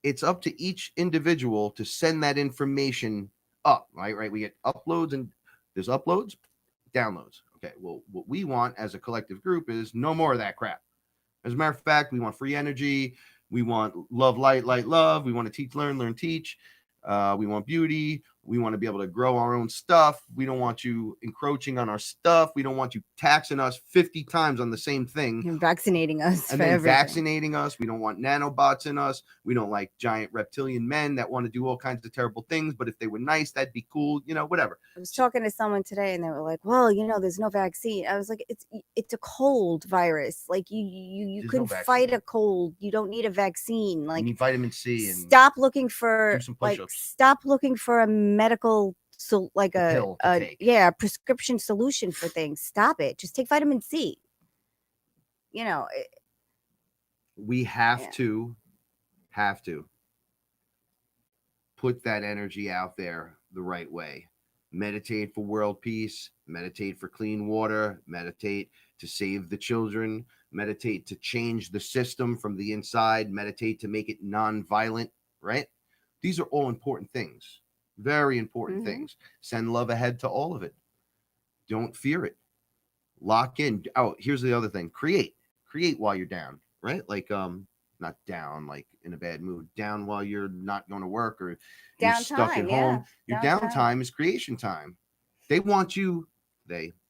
it's up to each individual to send that information up, right? We get uploads, and there's uploads, downloads. Okay, well, what we want as a collective group is no more of that crap. As a matter of fact, we want free energy. We want love, light, love. We want to teach, learn, teach. We want beauty. We want to be able to grow our own stuff. We don't want you encroaching on our stuff. We don't want you taxing us 50 times on the same thing. And vaccinating us and for then everything. Vaccinating us. We don't want nanobots in us. We don't like giant reptilian men that want to do all kinds of terrible things. But if they were nice, that'd be cool. Whatever. I was talking to someone today, and they were like, "Well, there's no vaccine." I was like, "It's a cold virus. Like you can fight a cold. You don't need a vaccine. Like, you need vitamin C. And stop looking for stop looking for a medical, so like a prescription solution for things. Stop it. Just take vitamin C. We have to put that energy out there the right way. Meditate for world peace, meditate for clean water, meditate to save the children, meditate to change the system from the inside, meditate to make it non-violent, right? These are all important things, very important things. Send love ahead to all of it. Don't fear it. Lock in. Oh, here's the other thing. Create while you're down, right? Like, not down like in a bad mood, down while you're not going to work or you're stuck at home. Your downtime is creation time. They want you,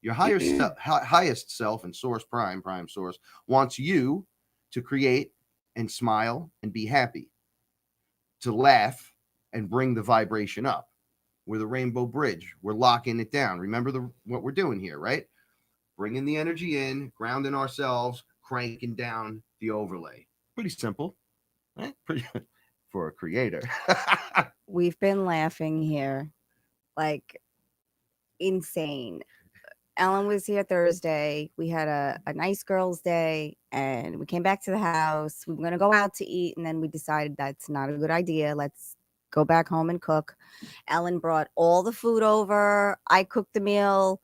your highest self and source, prime source, wants you to create and smile and be happy, to laugh and bring the vibration up. We're the rainbow bridge. We're locking it down. Remember what we're doing here, right? Bringing the energy in, grounding ourselves, cranking down the overlay. Pretty simple, right? For a creator. We've been laughing here like insane. Ellen was here Thursday. We had a nice girls' day, and we came back to the house. We were going to go out to eat, and then we decided that's not a good idea. Let's go back home and cook. Ellen brought all the food over. I cooked the meal.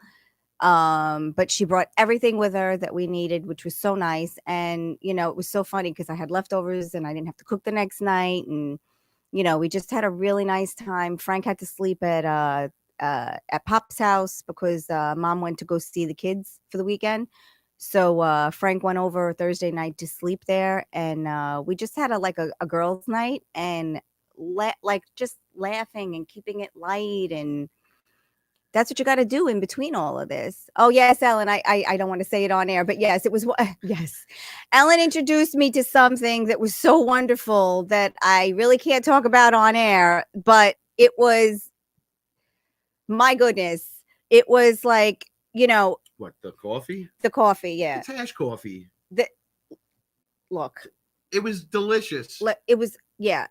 But she brought everything with her that we needed, which was so nice. And, it was so funny because I had leftovers and I didn't have to cook the next night. And, we just had a really nice time. Frank had to sleep at Pop's house because Mom went to go see the kids for the weekend. So Frank went over Thursday night to sleep there. And we just had a girls' night and just laughing and keeping it light, and that's what you got to do in between all of this. Oh, yes, Ellen, I don't want to say it on air, but yes, it was, yes. Ellen introduced me to something that was so wonderful that I really can't talk about on air, but it was, my goodness, it was like, What, the coffee? The coffee, yeah. It's hash coffee. Look. It was delicious. It was, yeah.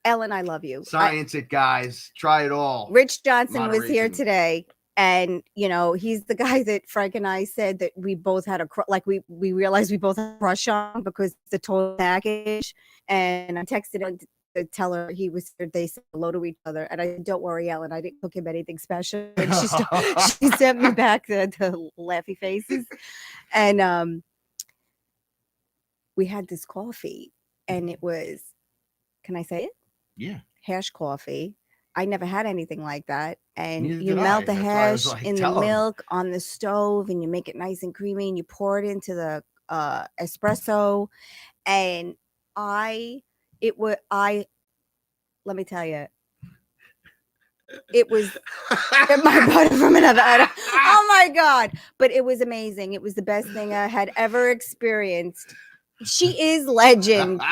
Ellen, I love you. Science it, guys. Try it all. Rich Johnson was here today, and he's the guy that Frank and I said that we both had we realized we both had a crush on because the total package. And I texted him to tell her he was here. They said hello to each other, and I said, "Don't worry, Ellen, I didn't cook him anything special." And she sent me back the laughy faces, and we had this coffee, and it was. Can I say it? Yeah. Hash coffee. I never had anything like that. And Neither you did melt I. the That's hash why I was like, in the tell 'em. milk on the stove, and you make it nice and creamy, and you pour it into the espresso. And let me tell you, it was my butter from another. Oh my God. But it was amazing. It was the best thing I had ever experienced. She is legend.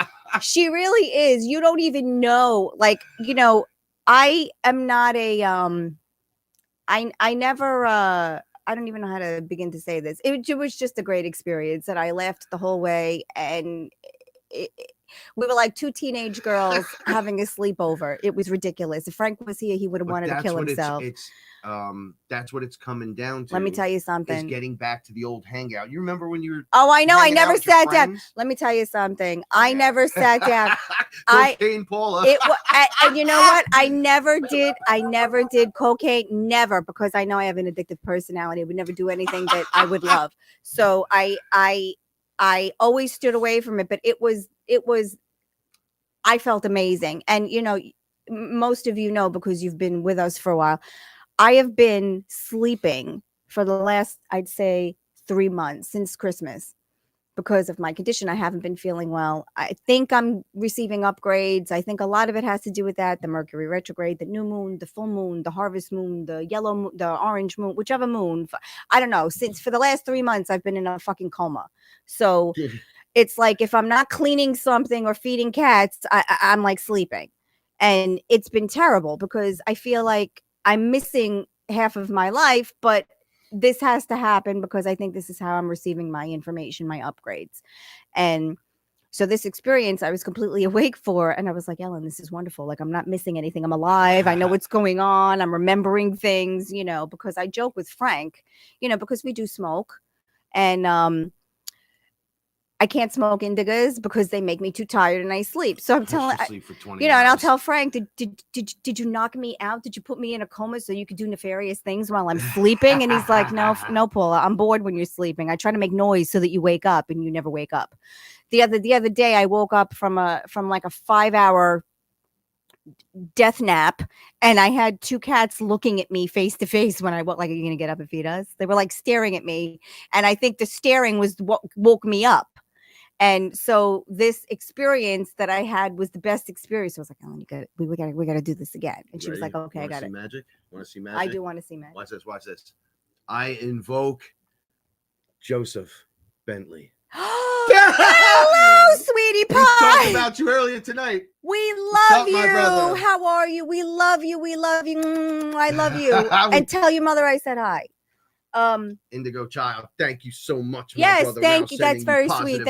She really is. You don't even know. I am not a I I don't even know how to begin to say this. It was just a great experience, and I laughed the whole way. And we were like two teenage girls having a sleepover. It was ridiculous. If Frank was here, he would have wanted to kill himself. That's what it's coming down to. Let me tell you Is something. getting back to the old hangout. You remember when you were? Oh, I know. I hanging out never with your sat down. friends? Let me tell you something. I never sat down. Cocaine Paula. And you know what? I never did cocaine. Never, because I know I have an addictive personality. I would never do anything that I would love. So I always stood away from it. But it was. I felt amazing, and you know, most of you know because you've been with us for a while. I have been sleeping for the last, I'd say, 3 months since Christmas because of my condition. I haven't been feeling well. I think I'm receiving upgrades. I think a lot of it has to do with that. The Mercury retrograde, the new moon, the full moon, the harvest moon, the yellow moon, the orange moon, whichever moon. I don't know. Since for the last 3 months, I've been in a fucking coma. So it's like if I'm not cleaning something or feeding cats, I'm like sleeping. And it's been terrible because I feel like I'm missing half of my life, but this has to happen because I think this is how I'm receiving my information, my upgrades. And so this experience I was completely awake for, and I was like, Ellen, this is wonderful. Like, I'm not missing anything. I'm alive. I know what's going on. I'm remembering things, you know, because I joke with Frank, you know, because we do smoke, and I can't smoke indigos because they make me too tired and I sleep. So I'm telling, sleep for 20 you know, and I'll hours. tell Frank, did you knock me out? Did you put me in a coma so you could do nefarious things while I'm sleeping? And he's like, no, Paula, I'm bored when you're sleeping. I try to make noise so that you wake up, and you never wake up. The other day, I woke up from like a 5-hour death nap, and I had two cats looking at me face to face when I woke. Like, are you gonna get up and feed us? They were like staring at me, and I think the staring was what woke me up. And so this experience that I had was the best experience. I was like, Ellen, we got to do this again. And she was like, okay, I got it. Magic? Want to see magic? I do want to see magic. Watch this. I invoke Joseph Bentley. Hello, sweetie pie. We talked about you earlier tonight. We love up, my brother? you. How are you? We love you. We love you. I love you. And tell your mother I said hi. Indigo child, thank you so much. Yes, brother. thank Now you. That's very sweet.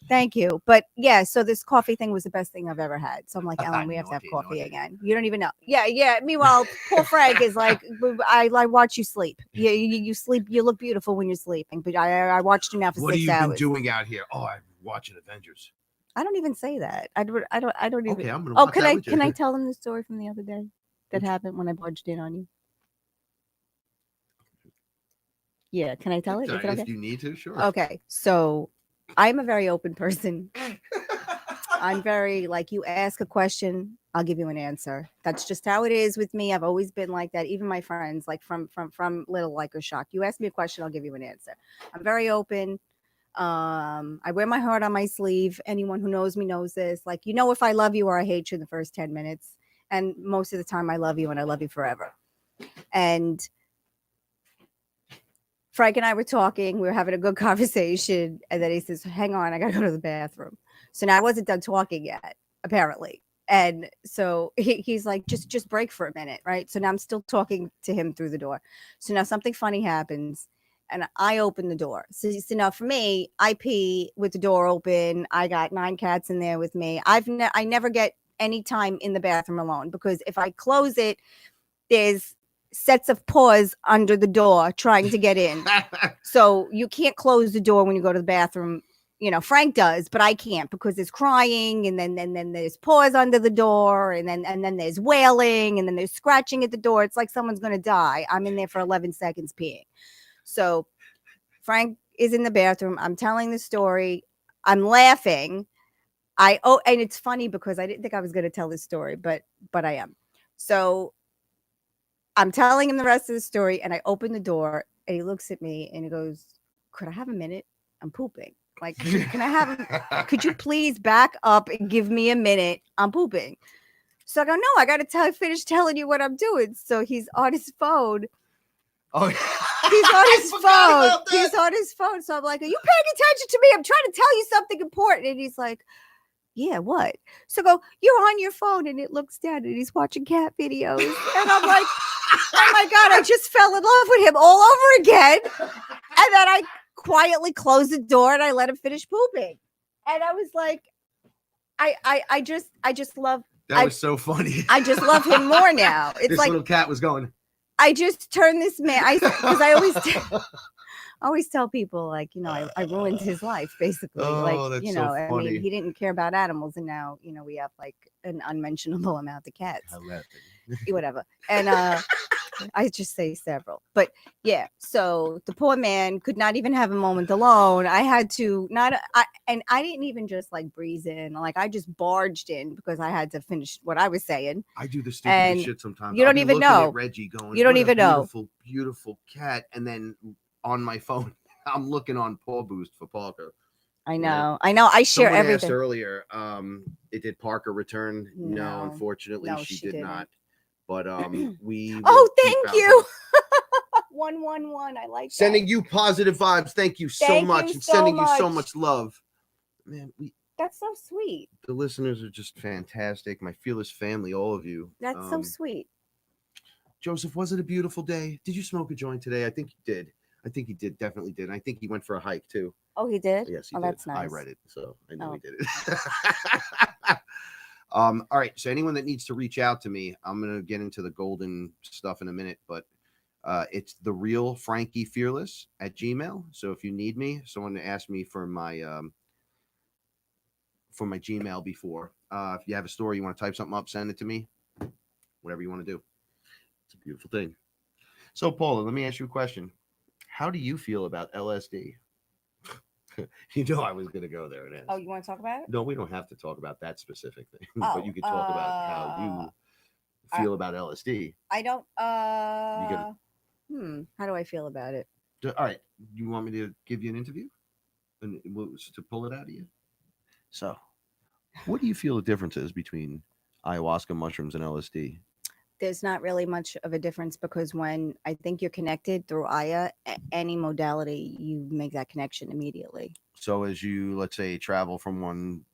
Thank you. But yeah, so this coffee thing was the best thing I've ever had. So I'm like, Ellen, we have to have coffee again. You don't even know. Yeah. Meanwhile, poor Frank is like, I watch you sleep. You sleep. You look beautiful when you're sleeping. But I watched you now for 6 hours. What have you been doing out here? Oh, I'm watching Avengers. I don't even say that. I don't even. Okay, I'm gonna. Can I tell them the story from the other day that happened when I barged in on you? Yeah, can I tell it? Is it okay? If you need to, sure. Okay, so I'm a very open person. I'm very like, you ask a question, I'll give you an answer. That's just how it is with me. I've always been like that. Even my friends, like from little, like a shock. You ask me a question, I'll give you an answer. I'm very open. I wear my heart on my sleeve. Anyone who knows me knows this. Like, you know, if I love you or I hate you in the first 10 minutes. And most of the time I love you and I love you forever. And Frank and I were talking, we were having a good conversation, and then he says, hang on, I gotta go to the bathroom. So now I wasn't done talking yet, apparently. And so he's like, just break for a minute, right? So now I'm still talking to him through the door. So now something funny happens, and I open the door. So now for me, I pee with the door open. I got 9 cats in there with me. I never get any time in the bathroom alone, because if I close it, there's sets of paws under the door trying to get in. So you can't close the door when you go to the bathroom. You know, Frank does, but I can't, because there's crying, and then there's paws under the door, and then there's wailing, and then there's scratching at the door. It's like someone's going to die. I'm in there for 11 seconds peeing. So Frank is in the bathroom. I'm telling the story. I'm laughing. And it's funny because I didn't think I was going to tell this story, but I am. So I'm telling him the rest of the story, and I open the door, and he looks at me and he goes, could I have a minute? I'm pooping. Like, can I have, could you please back up and give me a minute? I'm pooping. So I go, no, I got to finish telling you what I'm doing. So he's on his phone. Oh, he's on his phone. He's on his phone. So I'm like, are you paying attention to me? I'm trying to tell you something important. And he's like, yeah, what? So I go, you're on your phone, and it looks down, and he's watching cat videos. And I'm like, Oh my God, I just fell in love with him all over again. And then I quietly closed the door and I let him finish pooping. And I was like, I just love, That was so funny. I just love him more now. It's This like, little cat was going. I just turned this man, because I always tell people, like, you know, I ruined his life, basically. Oh, like, that's you so know, I funny. mean, he didn't care about animals, and now, you know, we have like an unmentionable amount of cats. Whatever. And I just say several. But yeah, so the poor man could not even have a moment alone. I had to and I didn't even just like breeze in. Like I just barged in because I had to finish what I was saying. I do the stupidest And shit sometimes. you don't even know. At Reggie going, you don't "What a even know. beautiful, beautiful cat." And then on my phone, I'm looking on Paw Boost for Parker. I know. I know. I share Someone everything. asked earlier, did Parker return? No, unfortunately, No, she didn't. not. But we oh, thank you. 111. I like sending that. you positive vibes. Thank you so Thank much. you And so sending you so much. much love. Man, that's so sweet. The listeners are just fantastic. My fearless family, all of you. That's so sweet. Joseph, was it a beautiful day? Did you smoke a joint today? I think you did. I think he did. Definitely did. I think he went for a hike too. Oh, he did? Yes, he did. That's nice. I read it, so I know he did it. All right. So anyone that needs to reach out to me, I'm gonna get into the golden stuff in a minute, but it's the real Frankie Fearless at Gmail. So if you need me, someone asked me for my Gmail before. If you have a story, you want to type something up, send it to me. Whatever you want to do. It's a beautiful thing. So Paula, let me ask you a question. How do you feel about LSD? You know I was going to go there. And oh, you want to talk about it? No, we don't have to talk about that specific thing. But you could talk about how you feel about LSD. I don't. How do I feel about it? All right. You want me to give you an interview and to pull it out of you? So, what do you feel the difference is between ayahuasca, mushrooms, and LSD? There's not really much of a difference because when I think you're connected through any modality, you make that connection immediately. So as you, let's say, travel from one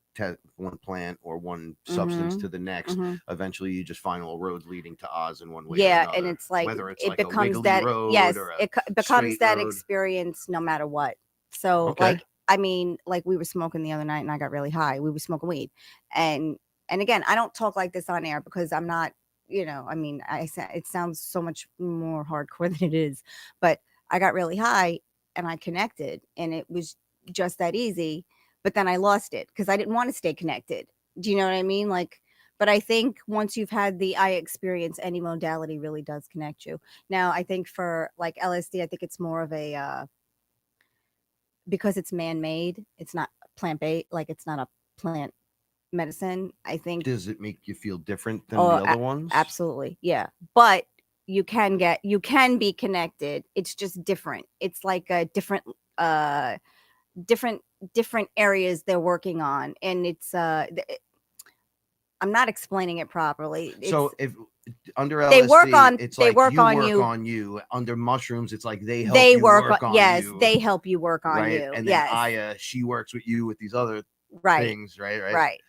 plant or one substance to the next, eventually you just find all roads leading to Oz in one way. Yeah, or another. and it's like whether it's it like becomes a that road yes, or it becomes that road. experience no matter what. So like I mean, like we were smoking the other night and I got really high. We were smoking weed, and again, I don't talk like this on air because I'm not. You know, I mean, it sounds so much more hardcore than it is, but I got really high and I connected and it was just that easy. But then I lost it because I didn't want to stay connected. Do you know what I mean? Like, but I think once you've had the eye experience, any modality really does connect you. Now, I think for like LSD, I think it's more of a, because it's man-made, it's not plant-based, like it's not a plant medicine. I think. Does it make you feel different than the other ones? Absolutely, yeah. But you can be connected. It's just different. It's like a different areas they're working on, and it's I'm not explaining it properly. So if under LSD, they work on you. Under mushrooms, it's like they work on yes, you. they help you work on right? you. And yes. then Aya, she works with you with these other things, right? Right.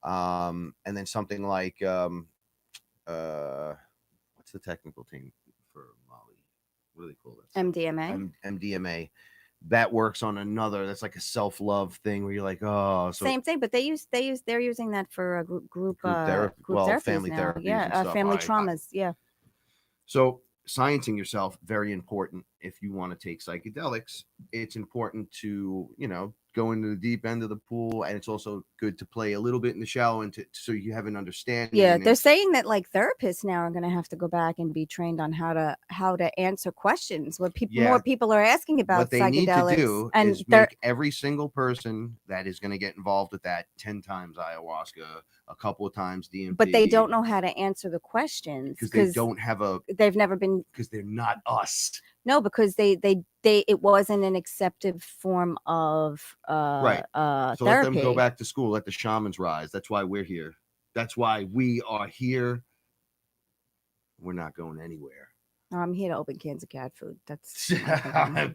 And then something like what's the technical thing for Molly? What do they call that? MDMA. MDMA. That works on another. That's like a self-love thing where you're like, oh, so same thing. But they're using that for a group therapy, family now. Therapy, yeah, family traumas, yeah. So sciencing yourself, very important. If you want to take psychedelics, it's important to, go into the deep end of the pool, and it's also good to play a little bit in the shallow and so you have an understanding. Yeah, they're saying that like therapists now are going to have to go back and be trained on how to answer questions. What more people are asking about what they psychedelics. Need to do and is make every single person that is going to get involved with that 10 times ayahuasca, a couple of times DMT. But they don't know how to answer the questions because they don't have they've never been, because they're not us. No, because they it wasn't an accepted form of right. So therapy. let them go back to school. Let the shamans rise. That's why we're here. That's why we are here. We're not going anywhere. I'm here to open cans of cat food. That's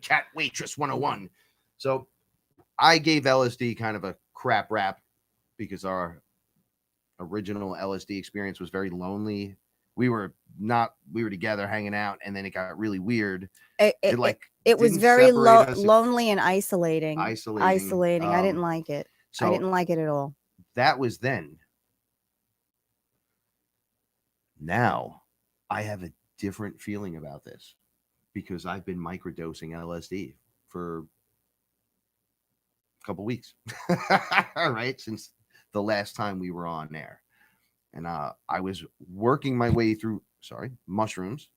Cat Waitress 101. So I gave LSD kind of a crap rap because our original LSD experience was very lonely. we were together hanging out, and then it got really weird. It was didn't very separate us. lonely and isolating. Isolating. I didn't like it. I didn't like it at all. That was then. Now I have a different feeling about this because I've been microdosing LSD for a couple weeks. All right, since the last time we were on there. And I was working my way through mushrooms.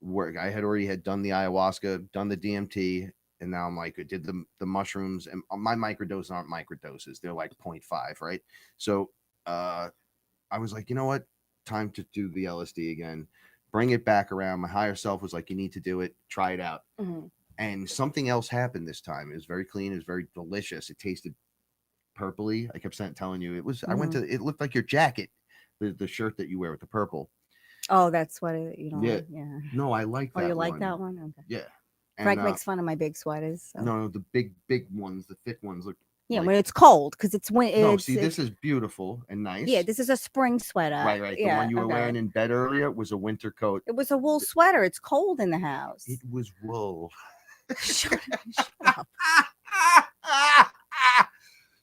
I had already done the ayahuasca, done the DMT, and now I'm like, I did the mushrooms, and my microdoses aren't microdoses. They're like 0.5, right? So I was like, you know what? Time to do the LSD again. Bring it back around. My higher self was like, you need to do it. Try it out. Mm-hmm. And something else happened this time. It was very clean. It was very delicious. It tasted purpley. I kept telling you it was. Mm-hmm. I went to. It looked like your jacket, the shirt that you wear with the purple. Oh, that's what you know. Yeah. Yeah. No, I like that. Oh, you like one. that one? Okay. Yeah. And, Frank makes fun of my big sweaters. So. No, the big ones, the thick ones look. Yeah, like, when it's cold, because it's when. No, see, this is beautiful and nice. Yeah, this is a spring sweater. Right. Yeah, the one you were wearing in bed earlier was a winter coat. It was a wool sweater. It's cold in the house. It was wool. Shut up.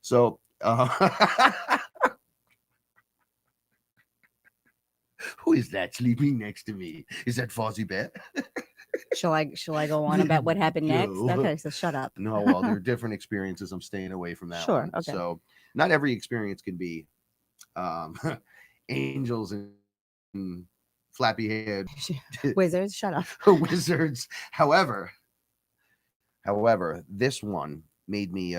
So, who is that sleeping next to me? Is that Fozzie Bear? Shall I go on about what happened next? No. Okay, so shut up. No, well, there are different experiences. I'm staying away from that. Sure. One. Okay. So, not every experience can be angels and flappy haired wizards. Shut up. wizards. However, this one made me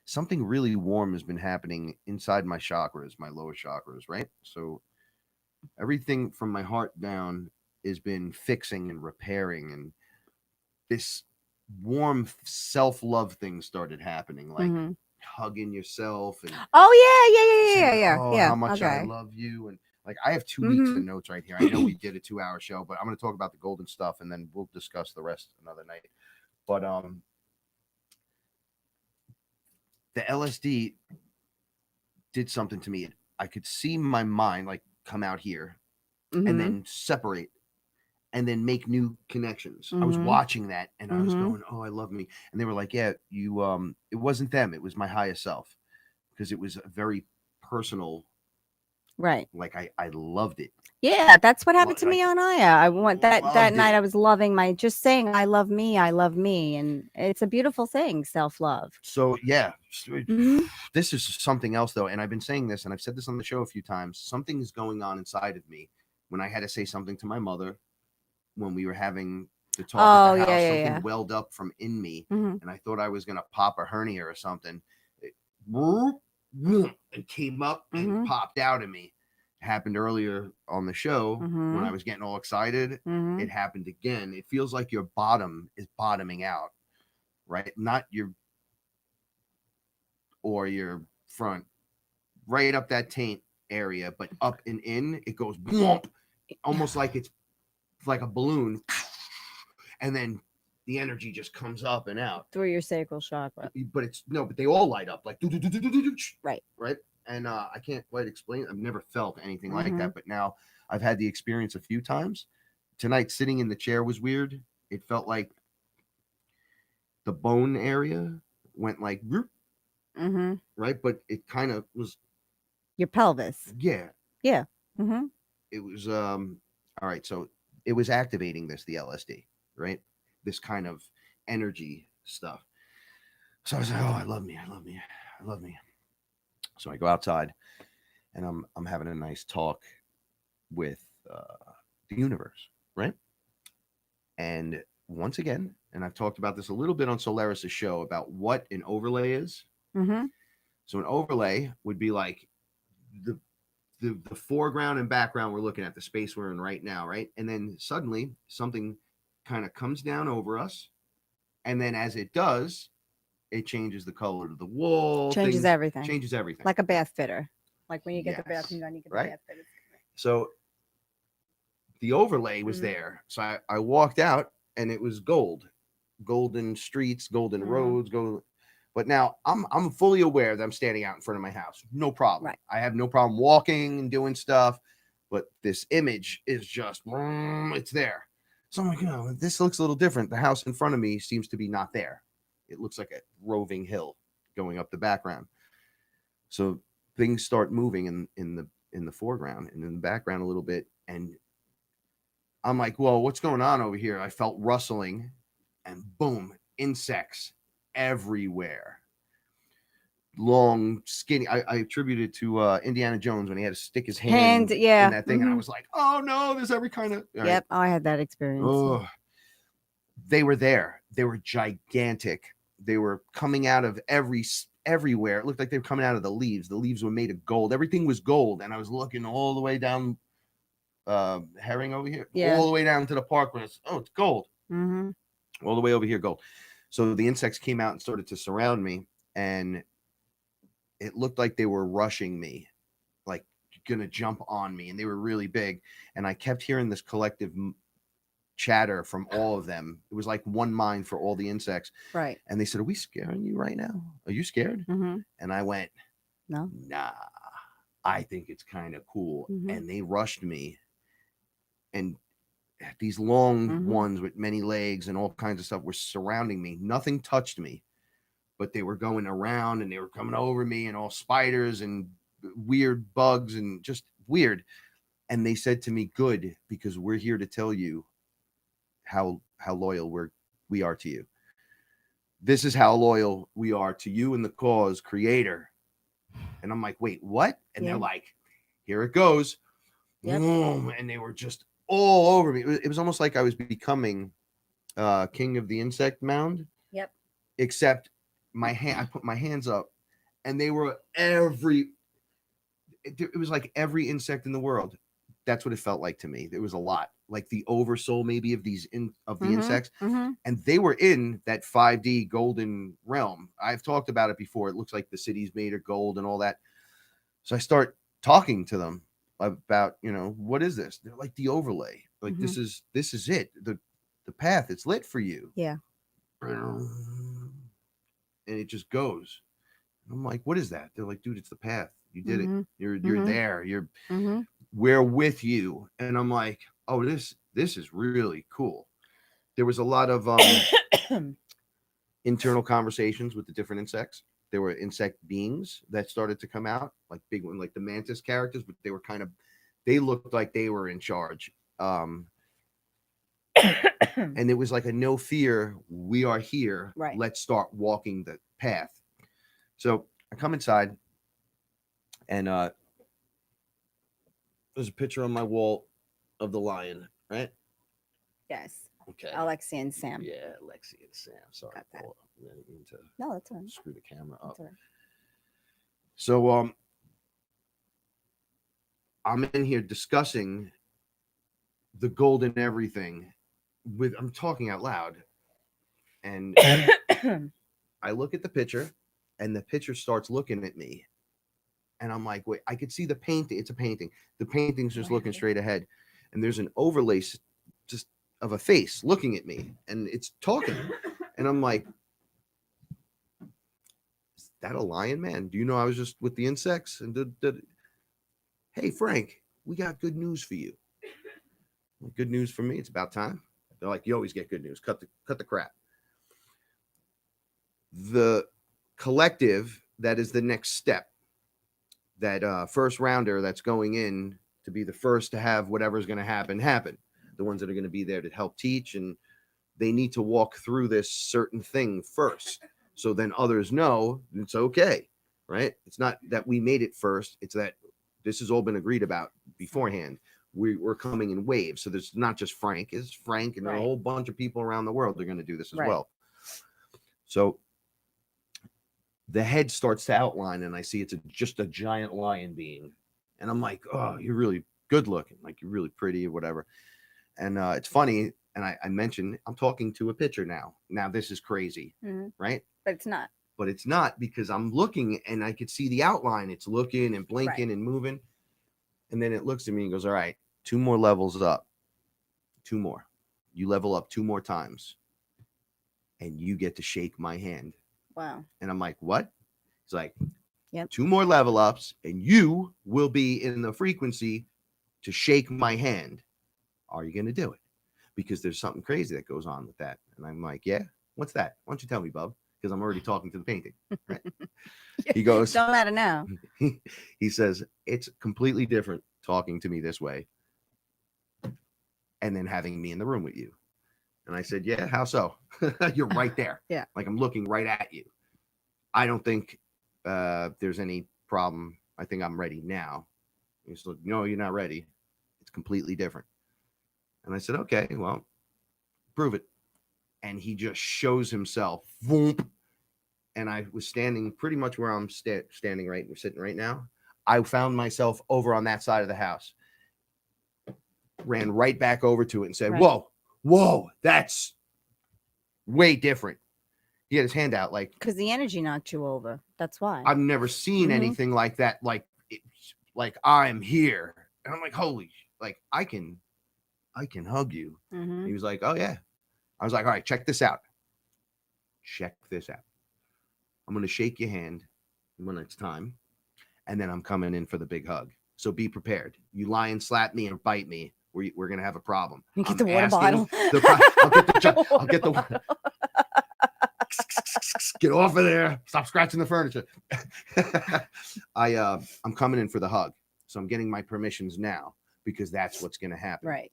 something really warm has been happening inside my chakras, my lower chakras, right? So everything from my heart down has been fixing and repairing, and this warm self-love thing started happening, like hugging yourself and yeah. how much I love you. And like I have 2 weeks of notes right here. I know we did a 2-hour show, but I'm going to talk about the golden stuff and then we'll discuss the rest another night. But the LSD did something to me. I could see my mind like come out here and then separate and then make new connections. I was watching that and I was going, oh, I love me. And they were like, yeah, you, it wasn't them. It was my higher self, because it was a very personal, right. Like I loved it. Yeah. That's what happened to me on Aya. I want that night. I was loving just saying, I love me. And it's a beautiful thing. Self-love. So yeah, this is something else though. And I've been saying this and I've said this on the show a few times. Something is going on inside of me when I had to say something to my mother, when we were having the talk at the house, something welled up from in me, and I thought I was gonna pop a hernia or something. It came up and popped out of me. It happened earlier on the show when I was getting all excited. It happened again. It feels like your bottom is bottoming out, right? Not your front, right up that taint area, but up and in. It goes almost like it's like a balloon, and then the energy just comes up and out through your sacral chakra. But they all light up like right. And I can't quite explain. I've never felt anything like that, but now I've had the experience a few times. Tonight, sitting in the chair was weird. It felt like the bone area went like right, but it kind of was your pelvis. Yeah. It was all right. So it was activating the LSD, right? This kind of energy stuff. So I was like, oh, I love me. So I go outside and I'm having a nice talk with the universe, right? And once again, and I've talked about this a little bit on Solaris' show about what an overlay is. So an overlay would be like the foreground and background we're looking at, the space we're in right now, right? And then suddenly something kind of comes down over us, and then as it does, it changes the color of the wall, changes everything, like a bath fitter, like when you get the bathroom done, you get the bath fitter. So the overlay was there. So I walked out and it was golden streets, golden roads, But now I'm fully aware that I'm standing out in front of my house. No problem. Right. I have no problem walking and doing stuff. but this image is just, it's there. So I'm like, this looks a little different. The house in front of me seems to be not there. It looks like a roving hill going up the background. So things start moving in the foreground and in the background a little bit. And I'm like, well, what's going on over here? I felt rustling, and boom, insects everywhere. Long, skinny. I attribute it to Indiana Jones when he had to stick his hand in that thing. And I was like, oh no, there's every kind of. Yep. Oh, I had that experience. Oh, they were there. They were gigantic. They were coming out of everywhere. It looked like they were coming out of the leaves. The leaves were made of gold. Everything was gold. And I was looking all the way down Herring over here, all the way down to the park when it's gold. All the way over here, gold. So the insects came out and started to surround me, and it looked like they were rushing me, like gonna jump on me, and they were really big. And I kept hearing this collective chatter from all of them. It was like one mind for all the insects. Right. And they said, "Are we scaring you right now? Are you scared?" And I went, "No, nah, I think it's kind of cool." And they rushed me, and these long ones with many legs and all kinds of stuff were surrounding me. Nothing touched me, but they were going around and they were coming over me, and all spiders and weird bugs and just weird. And they said to me, "Good, because we're here to tell you how loyal we are to you. This is how loyal we are to you and the cause, creator." And I'm like, wait, what? And they're like, here it goes. Boom. And they were just all over me. It was almost like I was becoming king of the insect mound. Yep. Except I put my hands up, and they were it was like every insect in the world. That's what it felt like to me. There was a lot, like the oversoul maybe of the insects, and they were in that 5D golden realm. I've talked about it before. It looks like the city's made of gold and all that. So I start talking to them about, what is this? They're like, the overlay. Like this is it. The path. It's lit for you. Yeah. And it just goes. I'm like, what is that? They're like, dude, it's the path. You did it. You're there. We're with you. And I'm like, oh, this is really cool. There was a lot of internal conversations with the different insects. There were insect beings that started to come out, like big one, like the mantis characters, but they looked like they were in charge. And it was like a no fear. We are here. Right. Let's start walking the path. So I come inside, and there's a picture on my wall of the lion, right? Yes. Okay. Alexi and Sam. Yeah, Lexi and Sam. Sorry, Got that. Paula. I didn't mean to No, that's fine. screw the camera up. That's all right. So I'm in here discussing the golden everything I'm talking out loud, and I look at the picture, and the picture starts looking at me, and I'm like, wait, I could see the painting. It's a painting. The painting's just looking straight ahead, and there's an overlay just of a face looking at me, and it's talking, and I'm like, is that a lion, man? Do you know I was just with the insects? And hey, Frank, we got good news for you. Good news for me. It's about time. They're like, you always get good news. Cut the crap. The collective that is the next step, that first rounder that's going in to be the first to have whatever's going to happen. The ones that are going to be there to help teach, and they need to walk through this certain thing first, so then others know it's okay, right? It's not that we made it first. It's that this has all been agreed about beforehand. We're coming in waves. So there's not just Frank, it's Frank and a whole bunch of people around the world are going to do this as well. So the head starts to outline, and I see it's just a giant lion being. And I'm like, oh, you're really good looking. Like, you're really pretty or whatever. And it's funny. And I mentioned, I'm talking to a picture now. Now this is crazy, right? But it's not. But it's not, because I'm looking and I could see the outline. It's looking and blinking and moving. And then it looks at me and goes, all right, 2 more levels up. 2 more. You level up 2 more times, and you get to shake my hand. Wow. And I'm like, what? It's like, yep. 2 more level ups, and you will be in the frequency to shake my hand. Are you going to do it? Because there's something crazy that goes on with that. And I'm like, yeah, what's that? Why don't you tell me, bub? Because I'm already talking to the painting. Right? He goes, Don't matter now. he says, it's completely different talking to me this way and then having me in the room with you. And I said, yeah, how so? You're right there. Yeah. Like I'm looking right at you. I don't think there's any problem. I think I'm ready now. He's like, no, you're not ready. It's completely different. And I said, okay, well, prove it. And he just shows himself. Voomp. And I was standing pretty much where I'm standing right, we're sitting right now. I found myself over on that side of the house. Ran right back over to it and said, Right. whoa, that's way different. He had his hand out like, Because the energy knocked you over. That's why. I've never seen anything like that. Like, like I'm here. And I'm like, holy, like I can hug you. He was like, oh yeah. I was like, all right, check this out. Check this out. I'm going to shake your hand when it's time. And then I'm coming in for the big hug. So be prepared. You lie and slap me and bite me. We're going to have a problem. You get the water bottle. I'll get the water. Get off of there. Stop scratching the furniture. I'm coming in for the hug. So I'm getting my permissions now because that's what's going to happen. Right.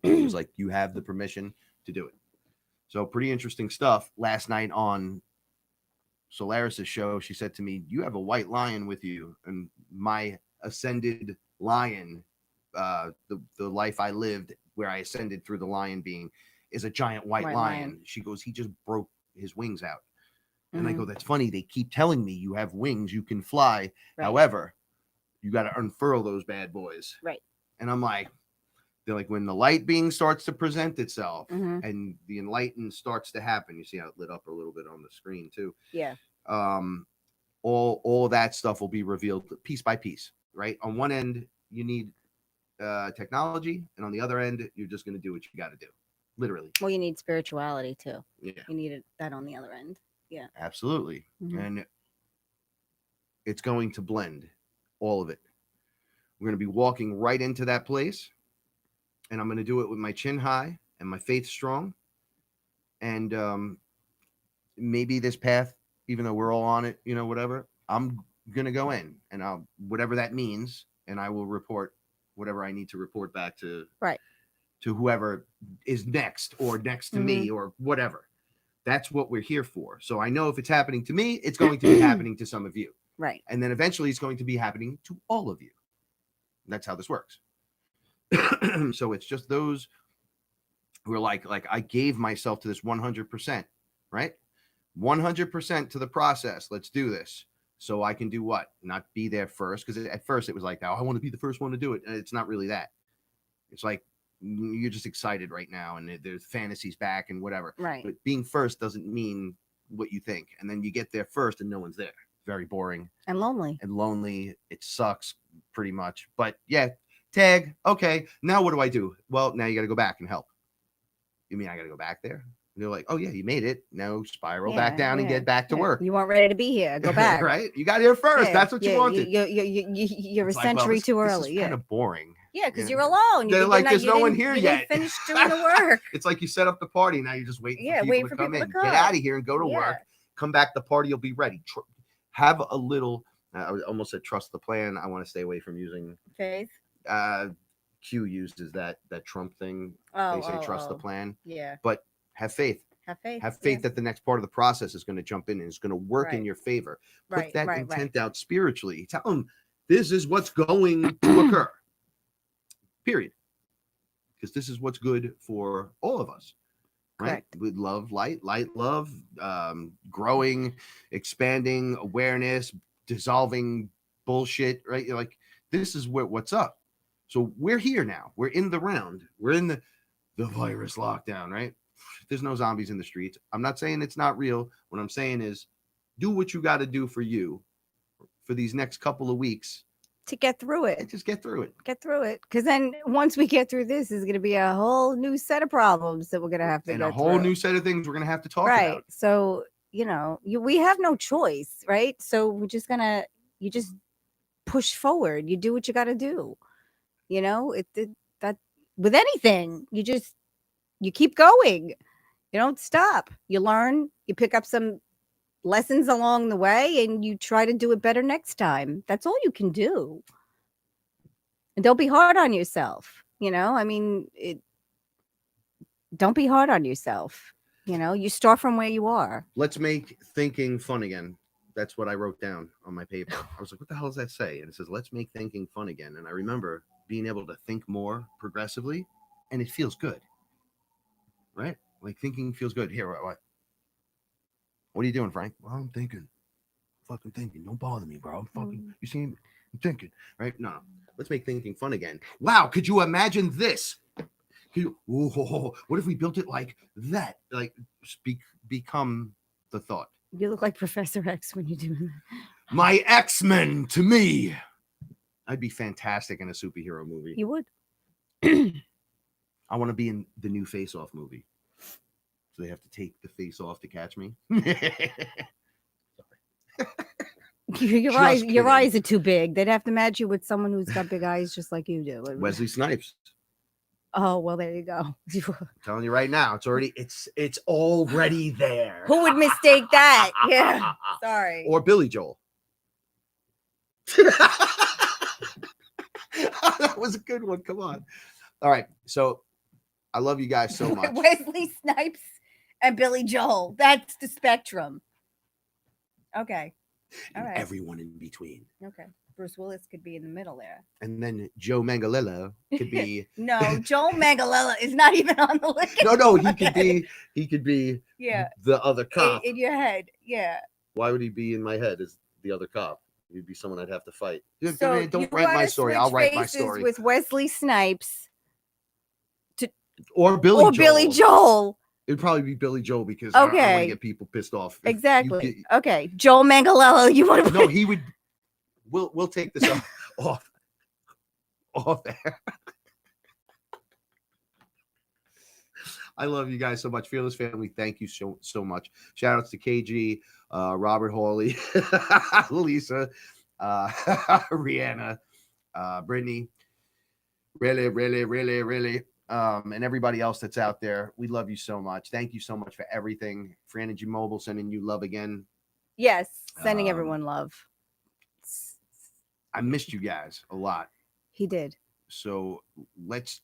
He was like, you have the permission to do it. So pretty interesting stuff. Last night on Solaris's show, she said to me, you have a white lion with you. And my ascended lion, the life I lived where I ascended through the lion being is a giant white lion. She goes, he just broke his wings out. And I go, that's funny. They keep telling me you have wings, you can fly. Right. However, you got to unfurl those bad boys. Right. And I'm like, they're like, when the light being starts to present itself and the enlightenment starts to happen, you see how it lit up a little bit on the screen too. Yeah. All of that stuff will be revealed piece by piece, right? On one end, you need technology, and on the other end, you're just going to do what you got to do, literally. Well, you need spirituality too. Yeah. You need that on the other end. Yeah. Absolutely. And it's going to blend all of it. We're going to be walking right into that place. And I'm going to do it with my chin high and my faith strong. And maybe this path, even though we're all on it, you know, whatever, I'm going to go in and I'll, whatever that means. And I will report whatever I need to report back to, to whoever is next or next to me or whatever. That's what we're here for. So I know if it's happening to me, it's going to be happening to some of you. Right. And then eventually it's going to be happening to all of you. That's how this works. So it's just those who are like I gave myself to this 100%, right? 100% to the process. Let's do this. So I can do what? Not be there first. Because at first it was like, oh, I want to be the first one to do it. And it's not really that. It's like you're just excited right now and there's fantasies back and whatever. Right. But being first doesn't mean what you think. And then you get there first and no one's there. Very boring. And lonely. It sucks pretty much. But yeah. Tag. Okay. Now what do I do? Well, now you got to go back and help. You mean I got to go back there? And they're like, oh yeah, you made it. Now spiral back down and get back to work. You weren't ready to be here. Go back. Right? You got here first. That's what you wanted. You're a century too early. It's kind of boring. Yeah, because you're alone. They're like, there's no one here yet. You didn't finish doing the work. It's like you set up the party. Now you're just waiting for people to come in. Get out of here and go to work. Come back. The party will be ready. Have a little, I almost said trust the plan. I want to stay away from using faith. Q uses that Trump thing. They say trust the plan. Yeah. But have faith. Have faith that the next part of the process is going to jump in and it's going to work in your favor. Put that intent out spiritually. Tell them this is what's going to occur. Period. Because this is what's good for all of us. Right? With love, light, love, growing, expanding, awareness, dissolving bullshit, right? You're like, this is what's up. So we're here now. We're in the round. We're in the virus lockdown, right? There's no zombies in the streets. I'm not saying it's not real. What I'm saying is do what you got to do for you for these next couple of weeks. To get through it. Just get through it. Get through it. Because then once we get through this, is going to be a whole new set of problems that we're going to have to and a whole new set of things we're going to have to talk about. So, you know, we have no choice, right? So we're just going to, you just push forward. You do what you got to do. You know, that with anything, you keep going. You don't stop. You learn, you pick up some lessons along the way, and you try to do it better next time. That's all you can do. And don't be hard on yourself. You know, I mean, don't be hard on yourself. You know, you start from where you are. Let's make thinking fun again. That's what I wrote down on my paper. I was like, what the hell does that say? And it says, let's make thinking fun again. And I remember being able to think more progressively, and it feels good. Right? Like thinking feels good. Here, what are you doing, Frank? Well, I'm thinking. Fucking thinking. Don't bother me, bro. I'm fucking, you see me? I'm thinking. Right? No. Let's make thinking fun again. Wow, could you imagine this? What if we built it like that? Like become the thought. You look like Professor X when you do that. My X-Men to me. I'd be fantastic in a superhero movie. You would. I want to be in the new Face Off movie. So they have to take the face off to catch me. Your eyes are too big. They'd have to match you with someone who's got big eyes just like you do. Wesley Snipes. Oh, well, there you go. I'm telling you right now, it's already there. Who would mistake that? Yeah. Sorry. Or Billy Joel. That was a good one. Come on. All right. So I love you guys so much. Wesley Snipes and Billy Joel. That's the spectrum. Okay. All right. Everyone in between. Okay. Bruce Willis could be in the middle there. And then Joe Manganiello could be. No, Joe Manganiello is not even on the list. No, he could be yeah. The other cop. In your head. Yeah. Why would he be in my head as the other cop? He'd be someone I'd have to fight. So don't write my story. I'll write my story. With Wesley Snipes or Billy Joel. It'd probably be Billy Joel because I don't want to get people pissed off. Exactly. Okay. Joel Manganiello, you want to No, he would. We'll take this off there. I love you guys so much. Fearless family, thank you so much. Shout outs to KG, Robert Hawley, Lisa, Rihanna, Brittany, really, and everybody else that's out there. We love you so much. Thank you so much for everything. For Energy Mobile, sending you love again. Yes, sending everyone love. I missed you guys a lot. He did. So let's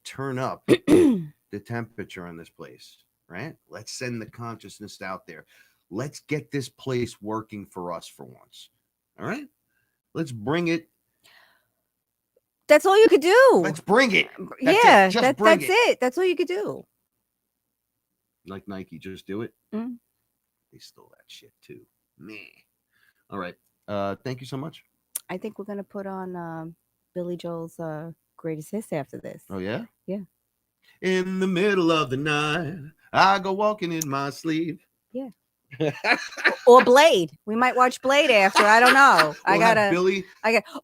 turn up the temperature in this place, right? Let's send the consciousness out there. Let's get this place working for us for once. All right? Let's bring it. That's all you could do. Let's bring it. That's it. That's all you could do. Like Nike, just do it. Mm. They stole that shit too. Meh. All right. Thank you so much. I think we're gonna put on Billy Joel's greatest hits after this. Oh yeah? Yeah. In the middle of the night, I go walking in my sleep. Yeah. Or Blade. We might watch Blade after. I don't know.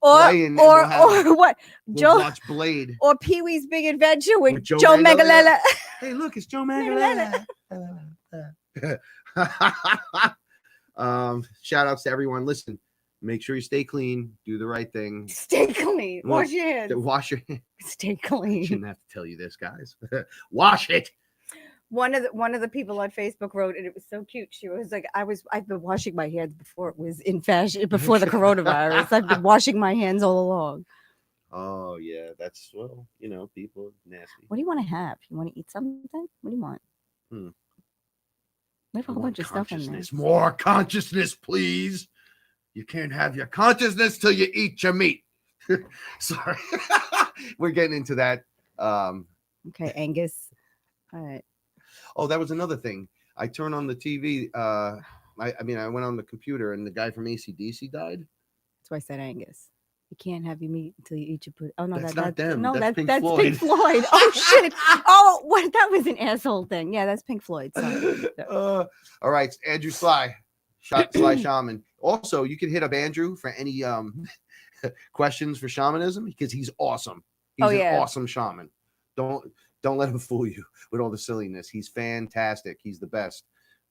Or what? We'll watch Blade. Or Pee-wee's Big Adventure with Joe Manganiello. Hey, look, it's Joe Manganiello. Shout outs to everyone. Listen, make sure you stay clean. Do the right thing. Stay clean. Wash your hands. Wash your hands. Stay clean. Shouldn't have to tell you this, guys. Wash it. One of the people on Facebook wrote, and it was so cute. She was like, I've been washing my hands before it was in fashion, before the coronavirus. I've been washing my hands all along. Oh yeah, that's people are nasty. What do you want to have? You want to eat something? What do you want? We have a whole bunch of stuff in there. More consciousness, please. You can't have your consciousness till you eat your meat. Sorry. We're getting into that. Okay, Angus. All right. Oh, that was another thing. I turned on the TV. I went on the computer and the guy from AC/DC died. That's why I said Angus. You can't have your meat until you eat your pussy. Oh no, that's not them. No, that's Pink Pink Floyd. Oh shit. Oh, what? That was an asshole thing. Yeah, that's Pink Floyd. All right, Andrew Sly Shaman. Also, you can hit up Andrew for any questions for shamanism because he's awesome. He's an awesome shaman. Don't let him fool you with all the silliness. He's fantastic. He's the best.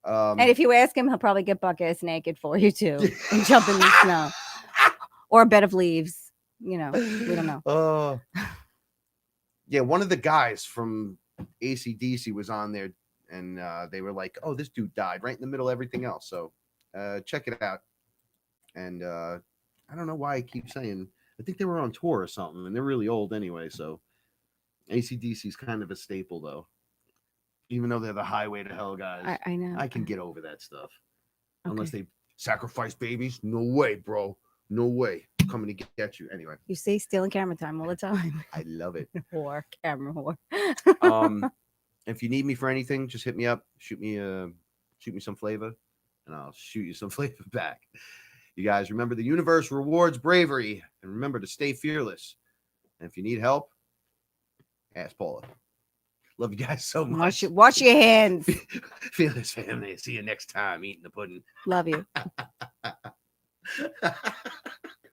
And if you ask him, he'll probably get buck ass naked for you too and jump in the snow or a bed of leaves. we don't know. Yeah, one of the guys from AC/DC was on there, and they were like, "Oh, this dude died right in the middle of everything else." So check it out. And I don't know why I keep saying. I think they were on tour or something, and they're really old anyway. So AC/DC is kind of a staple, though. Even though they're the Highway to Hell guys, I know. I can get over that stuff. Okay. Unless they sacrifice babies, no way, bro. No way. I'm coming to get you anyway. You see, stealing camera time all the time. I love it. Whore, camera whore. If you need me for anything, just hit me up. Shoot me some flavor, and I'll shoot you some flavor back. You guys remember the universe rewards bravery, and remember to stay fearless. And if you need help, ask Paula. Love you guys so much. Wash your hands. Fearless family. See you next time eating the pudding. Love you.